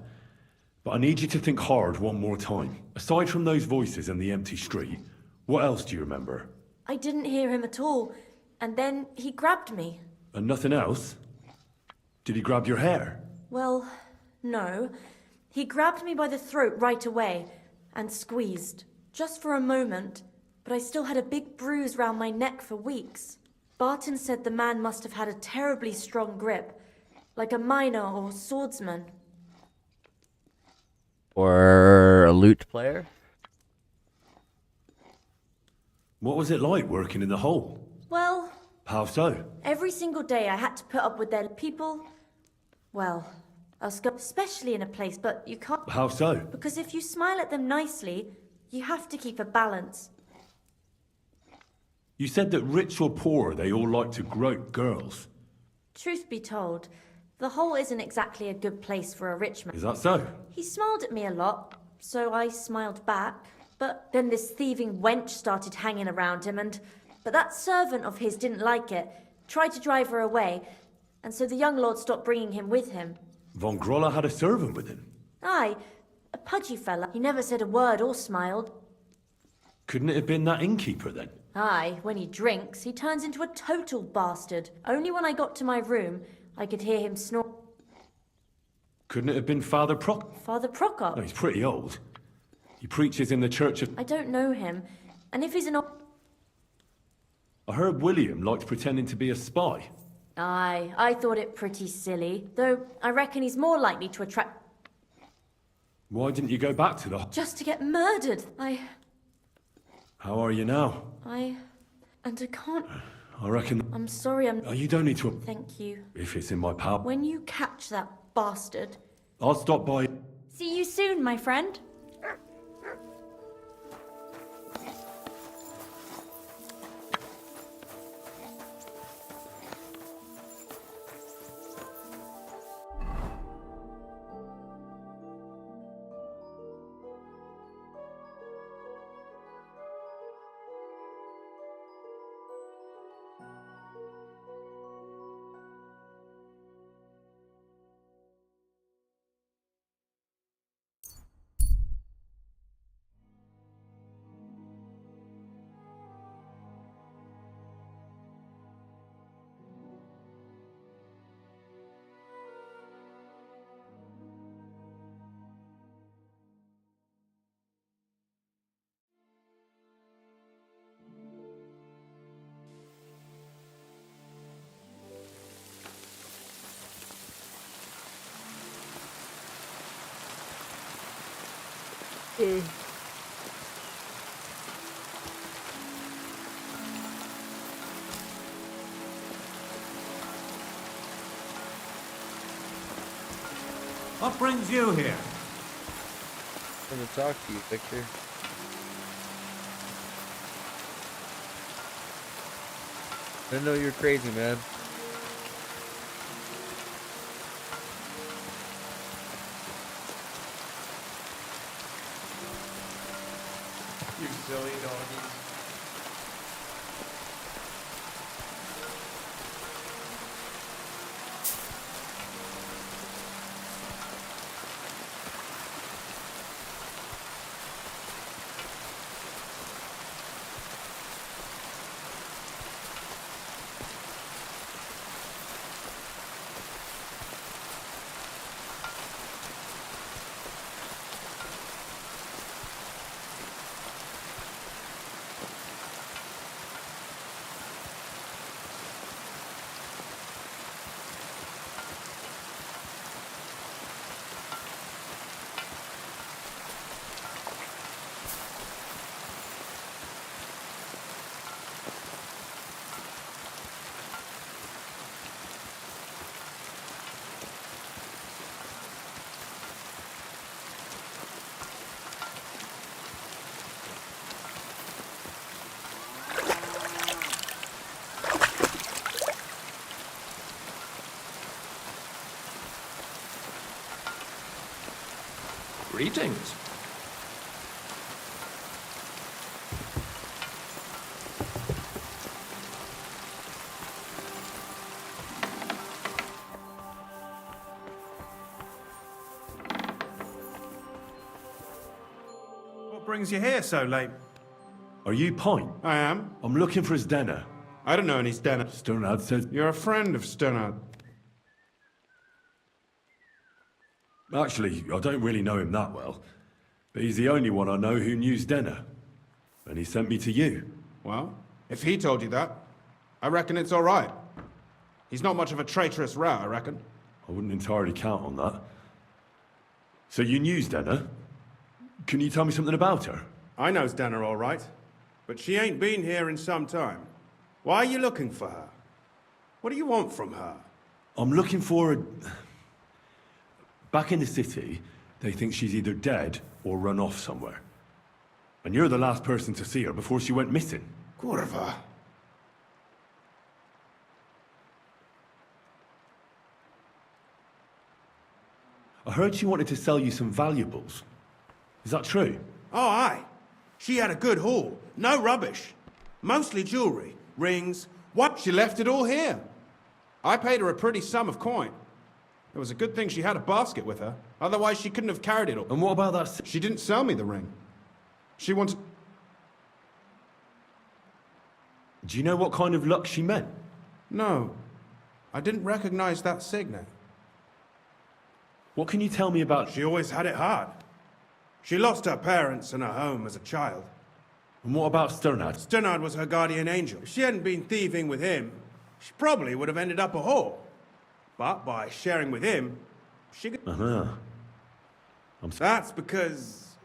But I need you to think hard one more time. Aside from those voices and the empty street, what else do you remember? I didn't hear him at all. And then he grabbed me. And nothing else? Did he grab your hair? Well, no. He grabbed me by the throat right away and squeezed. Just for a moment. But I still had a big bruise round my neck for weeks. Barton said the man must have had a terribly strong grip. Like a miner or swordsman. Or a lute player? What was it like working in the hole? Well... How so? Every single day I had to put up with their people. Well, especially in a place, but you can't... How so? Because if you smile at them nicely, you have to keep a balance. You said that rich or poor, they all like to grope girls. Truth be told, the hole isn't exactly a good place for a rich man. Is that so? He smiled at me a lot, so I smiled back. But then this thieving wench started hanging around him But that servant of his didn't like it, tried to drive her away, and so the young lord stopped bringing him with him. Von Groller had a servant with him? Aye, a pudgy fella. He never said a word or smiled. Couldn't it have been that innkeeper then? Aye, when he drinks, he turns into a total bastard. Only when I got to my room, I could hear him snore. Couldn't it have been Father Proc... Father Prokop? No, he's pretty old. He preaches in the church of... I don't know him, and if he's an... I heard William liked pretending to be a spy. Aye, I thought it pretty silly. Though, I reckon he's more likely to attract... Why didn't you go back to the... Just to get murdered. How are you now? And I can't... I reckon... I'm sorry, Oh, you don't need to... Thank you. If it's in my power. When you catch that bastard... I'll stop by... See you soon, my friend. What brings you here? I'm gonna talk to you, Victor. I know you're crazy, man. You silly doggies. Greetings. What brings you here so late? Are you Pine? I am. I'm looking for Zdena. I don't know any Stena. Sternad says... You're a friend of Sternad. Actually, I don't really know him that well. But he's the only one I know who knew Zdena. And he sent me to you. Well, if he told you that, I reckon it's all right. He's not much of a traitorous rat, I reckon. I wouldn't entirely count on that. So you knew Zdena? Can you tell me something about her? I know Zdena all right, but she ain't been here in some time. Why are you looking for her? What do you want from her? I'm looking for a... Back in the city, they think she's either dead or run off somewhere. And you're the last person to see her before she went missing. Kurva. I heard she wanted to sell you some valuables. Is that true? Oh, aye. She had a good haul. No rubbish. Mostly jewelry, rings. What? She left it all here. I paid her a pretty sum of coin. It was a good thing she had a basket with her. Otherwise, she couldn't have carried it all. And what about that? She didn't sell me the ring. She wanted... Do you know what kind of luck she meant? No. I didn't recognize that signet. What can you tell me about... She always had it hard. She lost her parents and her home as a child. And what about Sternad? Sternad was her guardian angel. If she hadn't been thieving with him, she probably would have ended up a whore. But by sharing with him, she could... That's because...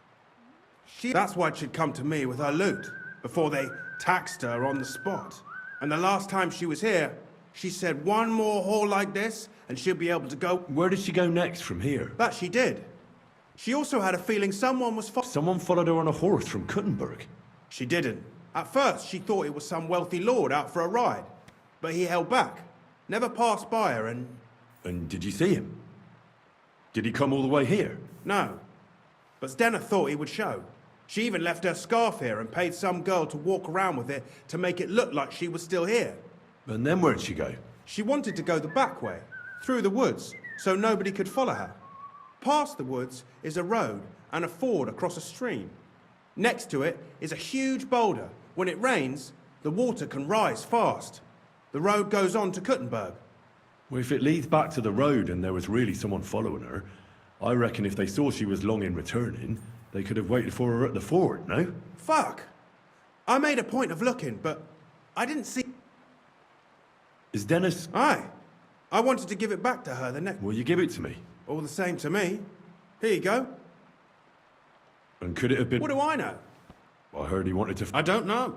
That's why she'd come to me with her loot, before they taxed her on the spot. And the last time she was here, she said one more haul like this, and she'll be able to go... Where did she go next from here? That she did. She also had a feeling someone was... Someone followed her on a horse from Kuttenberg? She didn't. At first, she thought it was some wealthy lord out for a ride. But he held back. Never passed by her and... And did you see him? Did he come all the way here? No. But Zdena thought he would show. She even left her scarf here and paid some girl to walk around with it to make it look like she was still here. And then where'd she go? She wanted to go the back way, through the woods, so nobody could follow her. Past the woods is a road and a ford across a stream. Next to it is a huge boulder. When it rains, the water can rise fast. The road goes on to Kuttenberg. Well, if it leads back to the road and there was really someone following her, I reckon if they saw she was long in returning, they could have waited for her at the ford, no? Fuck! I made a point of looking, but I didn't see... Is Dennis... Aye. I wanted to give it back to her the next... Will you give it to me? All the same to me. Here you go. And could it have been... What do I know? I heard he wanted to... I don't know.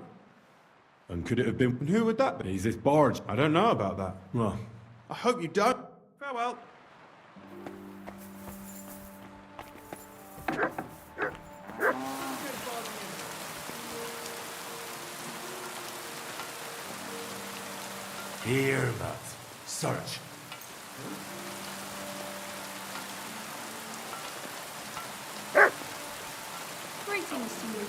And could it have been... And who would that be? He's this barge. I don't know about that. Well... I hope you don't. Farewell. Here, lads. Search. Greetings to you.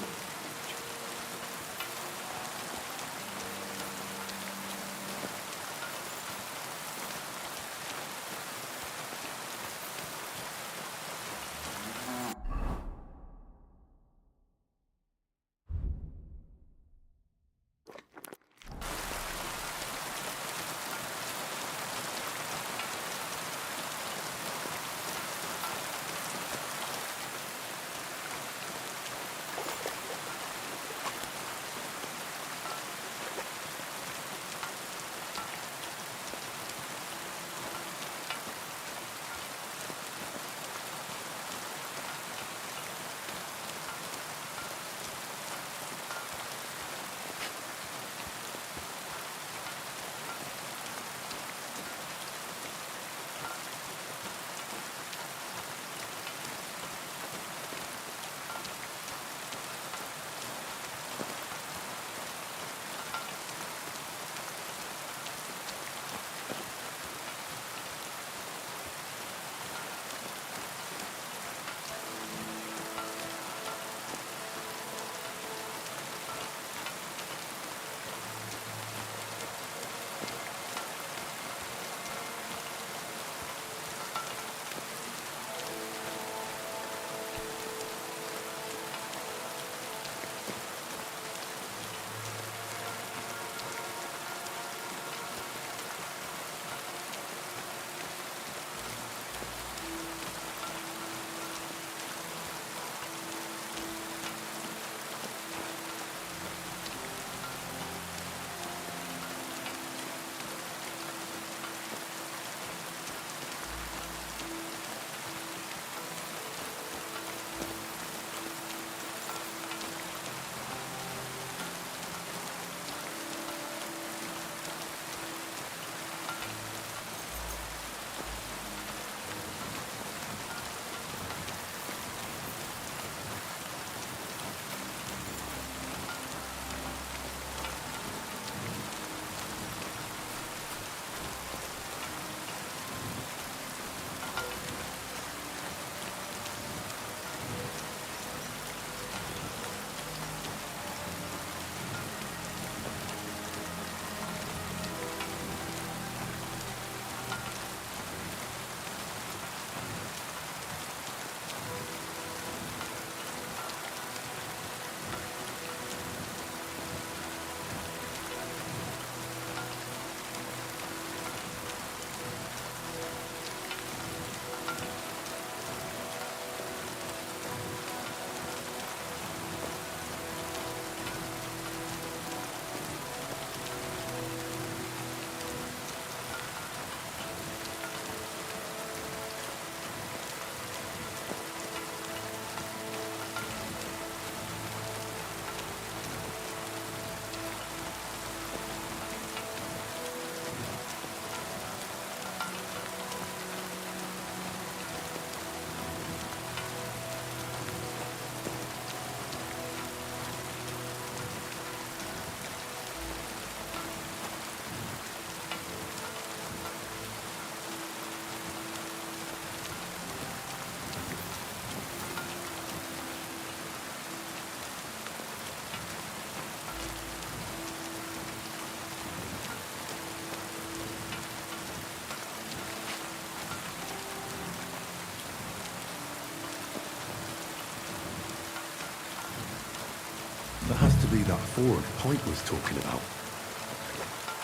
There has to be that ford Pike was talking about.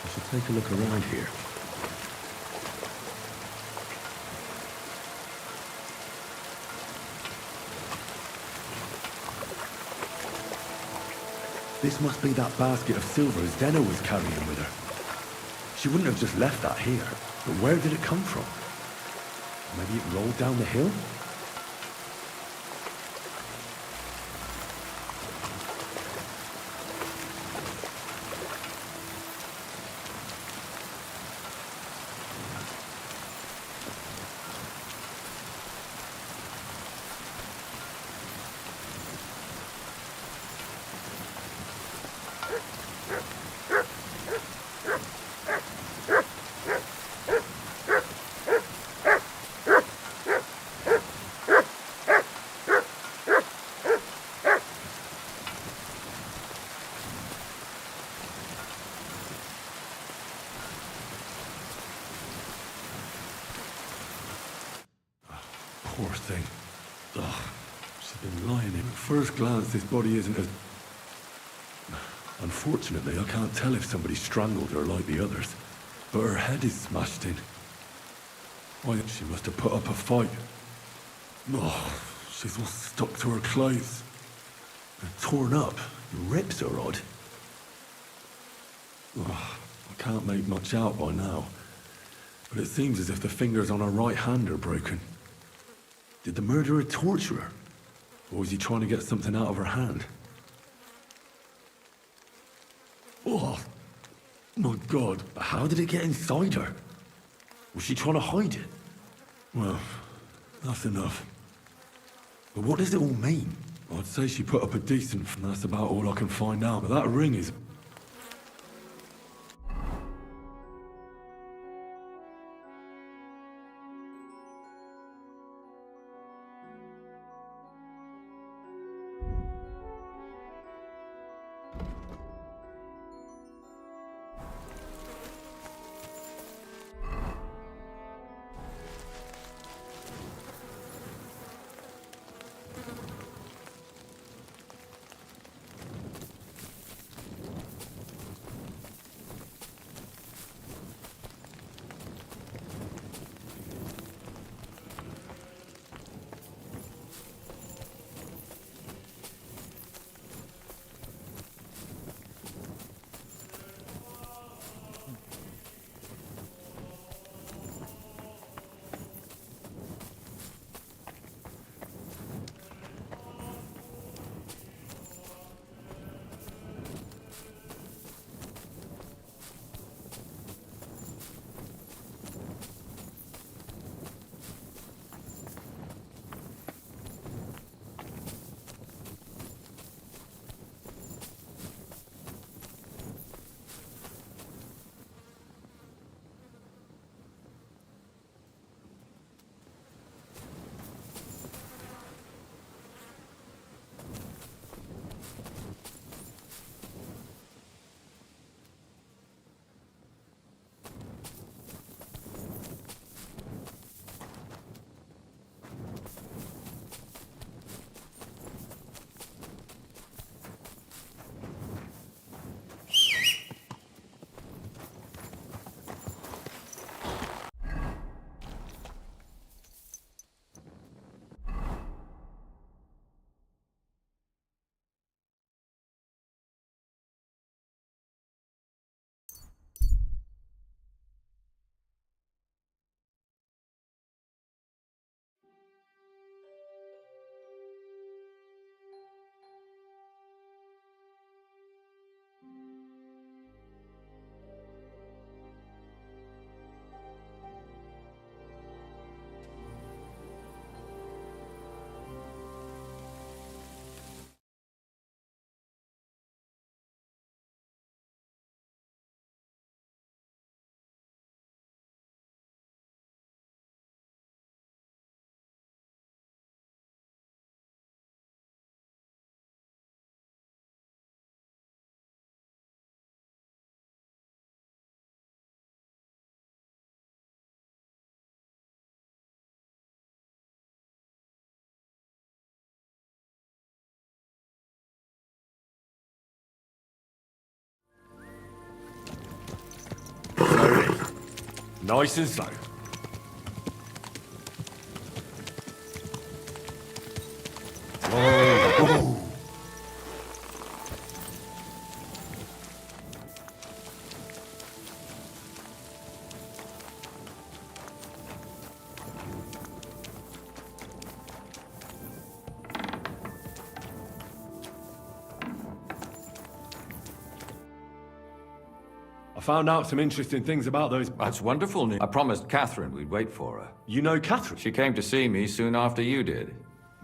I should take a look around here. This must be that basket of silver Zeno was carrying with her. She wouldn't have just left that here, but where did it come from? Maybe it rolled down the hill? Poor thing. Ugh, she's been lying in. At first glance, this body isn't as... Unfortunately, I can't tell if somebody strangled her like the others. But her head is smashed in. Why, she must have put up a fight. Oh, she's all stuck to her clothes. And torn up. The rips are odd. Oh, I can't make much out by now. But it seems as if the fingers on her right hand are broken. Did the murderer torture her? Or was he trying to get something out of her hand? Oh, my God. How did it get inside her? Was she trying to hide it? Well, that's enough. But what does it all mean? I'd say she put up a decent... That's about all I can find out. But that ring is... Nice and slow. Whoa. I found out some interesting things about those... That's wonderful news. I promised Catherine we'd wait for her. You know Catherine? She came to see me soon after you did.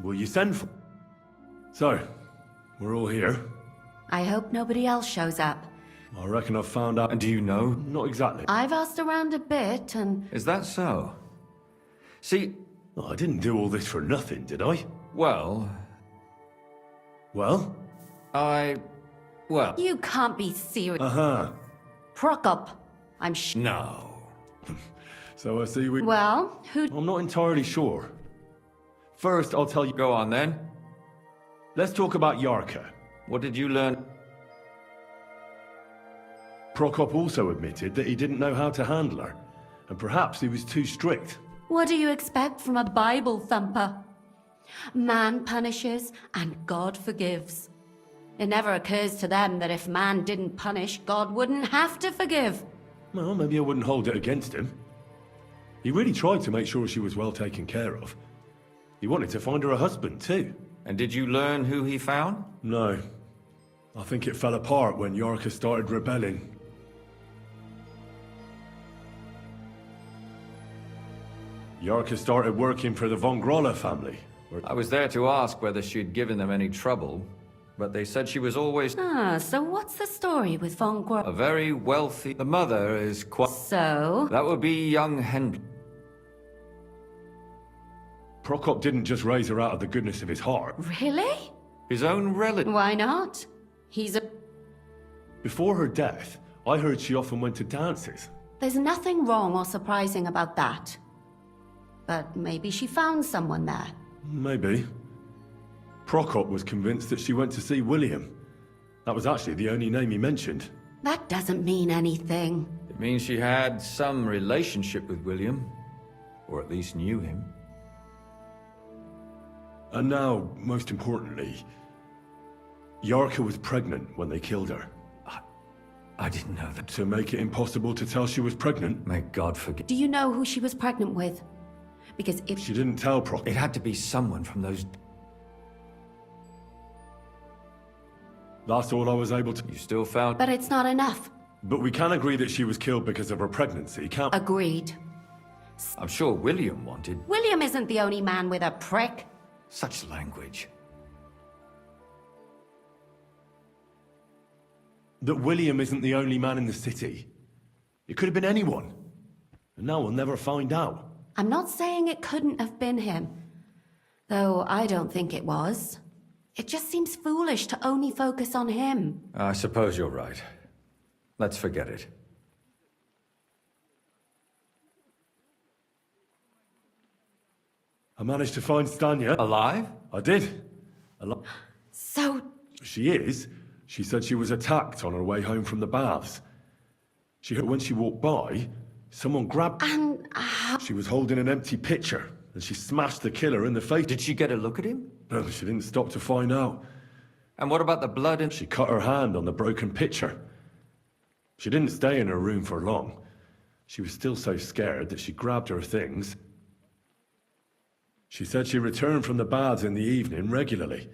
Will you send for... So, we're all here. I hope nobody else shows up. I reckon I've found out... And do you know? Not exactly. I've asked around a bit and... Is that so? See... Oh, I didn't do all this for nothing, did I? Well... Well? Well... You can't be serious. Uh-huh. Prokop, I'm No. So I see we... Well, who... I'm not entirely sure. First, I'll tell you... Go on, then. Let's talk about Yarka. What did you learn? Prokop also admitted that he didn't know how to handle her, and perhaps he was too strict. What do you expect from a Bible thumper? Man punishes and God forgives. It never occurs to them that if man didn't punish, God wouldn't have to forgive. Well, maybe I wouldn't hold it against him. He really tried to make sure she was well taken care of. He wanted to find her a husband, too. And did you learn who he found? No. I think it fell apart when Yarka started rebelling. Yarka started working for the von Grolla family. I was there to ask whether she'd given them any trouble, but they said she was always... Ah, so what's the story with von Grolla? A very wealthy... The mother is quite... So? That would be young Henry. Prokop didn't just raise her out of the goodness of his heart. Really? His own relative. Why not? He's a... Before her death, I heard she often went to dances. There's nothing wrong or surprising about that. But maybe she found someone there. Maybe. Prokop was convinced that she went to see William. That was actually the only name he mentioned. That doesn't mean anything. It means she had some relationship with William, or at least knew him. And now, most importantly, Yarka was pregnant when they killed her. I didn't know that. To make it impossible to tell she was pregnant? May God forgive. Do you know who she was pregnant with? Because if... She didn't tell Prokop. It had to be someone from those... That's all I was able to... You still found... But it's not enough. But we can agree that she was killed because of her pregnancy, can't we? Agreed. I'm sure William wanted... William isn't the only man with a prick. Such language. That William isn't the only man in the city. It could have been anyone. And now we'll never find out. I'm not saying it couldn't have been him. Though I don't think it was. It just seems foolish to only focus on him. I suppose you're right. Let's forget it. I managed to find Stanya. Alive? I did. So... She is. She said she was attacked on her way home from the baths. She heard when she walked by, someone grabbed... And... She was holding an empty pitcher, and she smashed the killer in the face. Did she get a look at him? No, she didn't stop to find out. And what about the blood in... She cut her hand on the broken pitcher. She didn't stay in her room for long. She was still so scared that she grabbed her things. She said she returned from the baths in the evening regularly,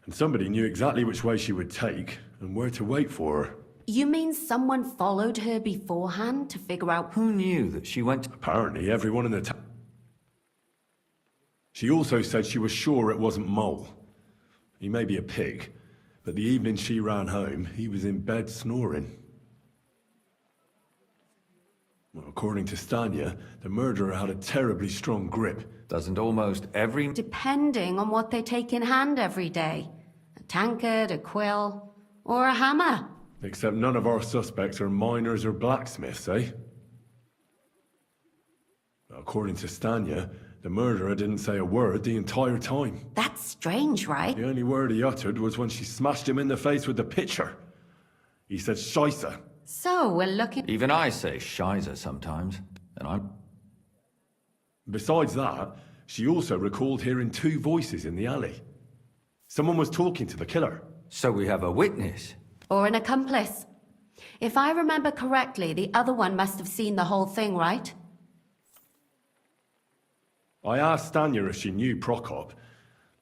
and somebody knew exactly which way she would take and where to wait for her. You mean someone followed her beforehand to figure out... Who knew that she went... Apparently everyone in the town. She also said she was sure it wasn't Mole. He may be a pig, but the evening she ran home, he was in bed snoring. Well, according to Stanya, the murderer had a terribly strong grip. Doesn't almost every... Depending on what they take in hand every day. A tankard, a quill, or a hammer. Except none of our suspects are miners or blacksmiths, eh? According to Stanya, the murderer didn't say a word the entire time. That's strange, right? The only word he uttered was when she smashed him in the face with the pitcher. He said Scheisse. So, we're looking... Even I say Scheiße sometimes, and I'm... Besides that, she also recalled hearing two voices in the alley. Someone was talking to the killer. So we have a witness. Or an accomplice. If I remember correctly, the other one must have seen the whole thing, right? I asked Stanya if she knew Prokop.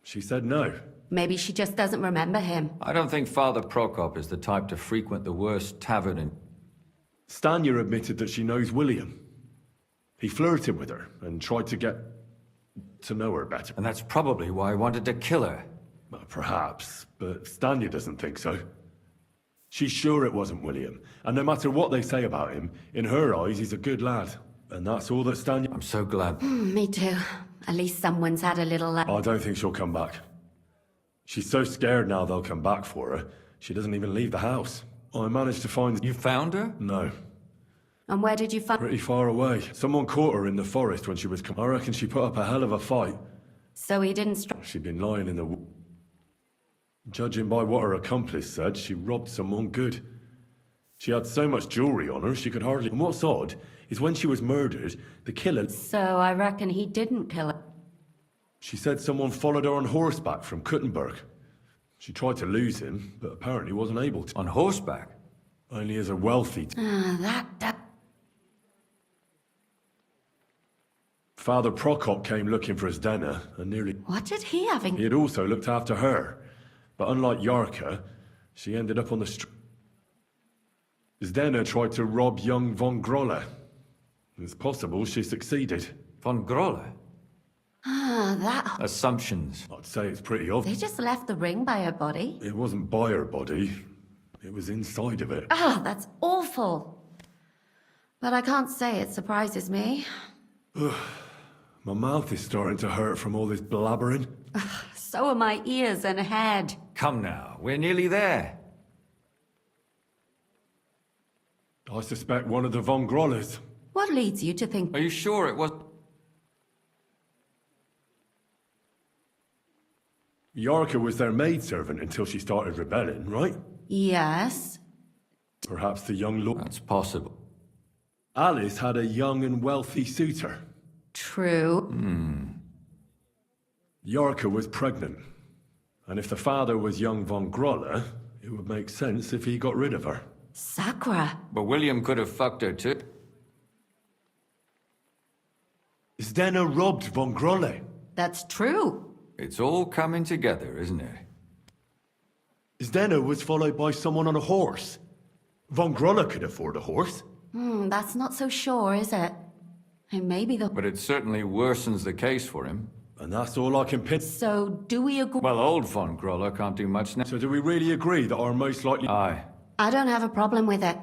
She said no. Maybe she just doesn't remember him. I don't think Father Prokop is the type to frequent the worst tavern in... Stanya admitted that she knows William. He flirted with her and tried to get to know her better. And that's probably why he wanted to kill her. Well, perhaps, but Stanya doesn't think so. She's sure it wasn't William, and no matter what they say about him, in her eyes he's a good lad. And that's all that Stanya... I'm so glad. Me too. At least someone's had a little... I don't think she'll come back. She's so scared now they'll come back for her, she doesn't even leave the house. I managed to find... You found her? No. And where did you find... Pretty far away. Someone caught her in the forest when she was... I reckon she put up a hell of a fight. So he didn't She'd been lying in the... Judging by what her accomplice said, she robbed someone good. She had so much jewelry on her, she could hardly... And what's odd is when she was murdered, the killer... So I reckon he didn't kill her. She said someone followed her on horseback from Kuttenberg. She tried to lose him, but apparently wasn't able to. On horseback? Only as a wealthy... That... Father Prokop came looking for Zdena, and nearly... What did he have in... He had also looked after her. But unlike Yarka, she ended up on the street. Zdena tried to rob young von Grolle. It's possible she succeeded. Von Grolle? That... Assumptions. I'd say it's pretty obvious. They just left the ring by her body? It wasn't by her body. It was inside of it. That's awful. But I can't say it surprises me. My mouth is starting to hurt from all this blabbering. So are my ears and head. Come now, we're nearly there. I suspect one of the von Grolles. What leads you to think... Are you sure it was... Yarka was their maidservant until she started rebelling, right? Yes. Perhaps the young lord... That's possible. Alice had a young and wealthy suitor. True. Yarka was pregnant. And if the father was young von Grolle, it would make sense if he got rid of her. Sakura. But William could have fucked her too. Zdena robbed von Grolle. That's true. It's all coming together, isn't it? Zdena was followed by someone on a horse. Von Grolle could afford a horse. That's not so sure, is it? And maybe the... But it certainly worsens the case for him. And that's all I can pin. So, do we agree? Well, old von Grolle can't do much now. So do we really agree that our most likely... Aye. I don't have a problem with it.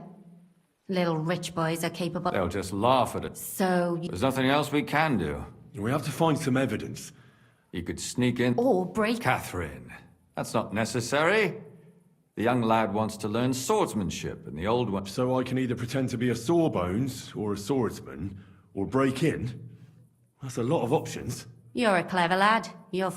Little rich boys are capable... They'll just laugh at it. So... There's nothing else we can do. We have to find some evidence. You could sneak in... Or break... Catherine. That's not necessary. The young lad wants to learn swordsmanship, and the old one... So I can either pretend to be a sawbones, or a swordsman, or break in? That's a lot of options. You're a clever lad. You're...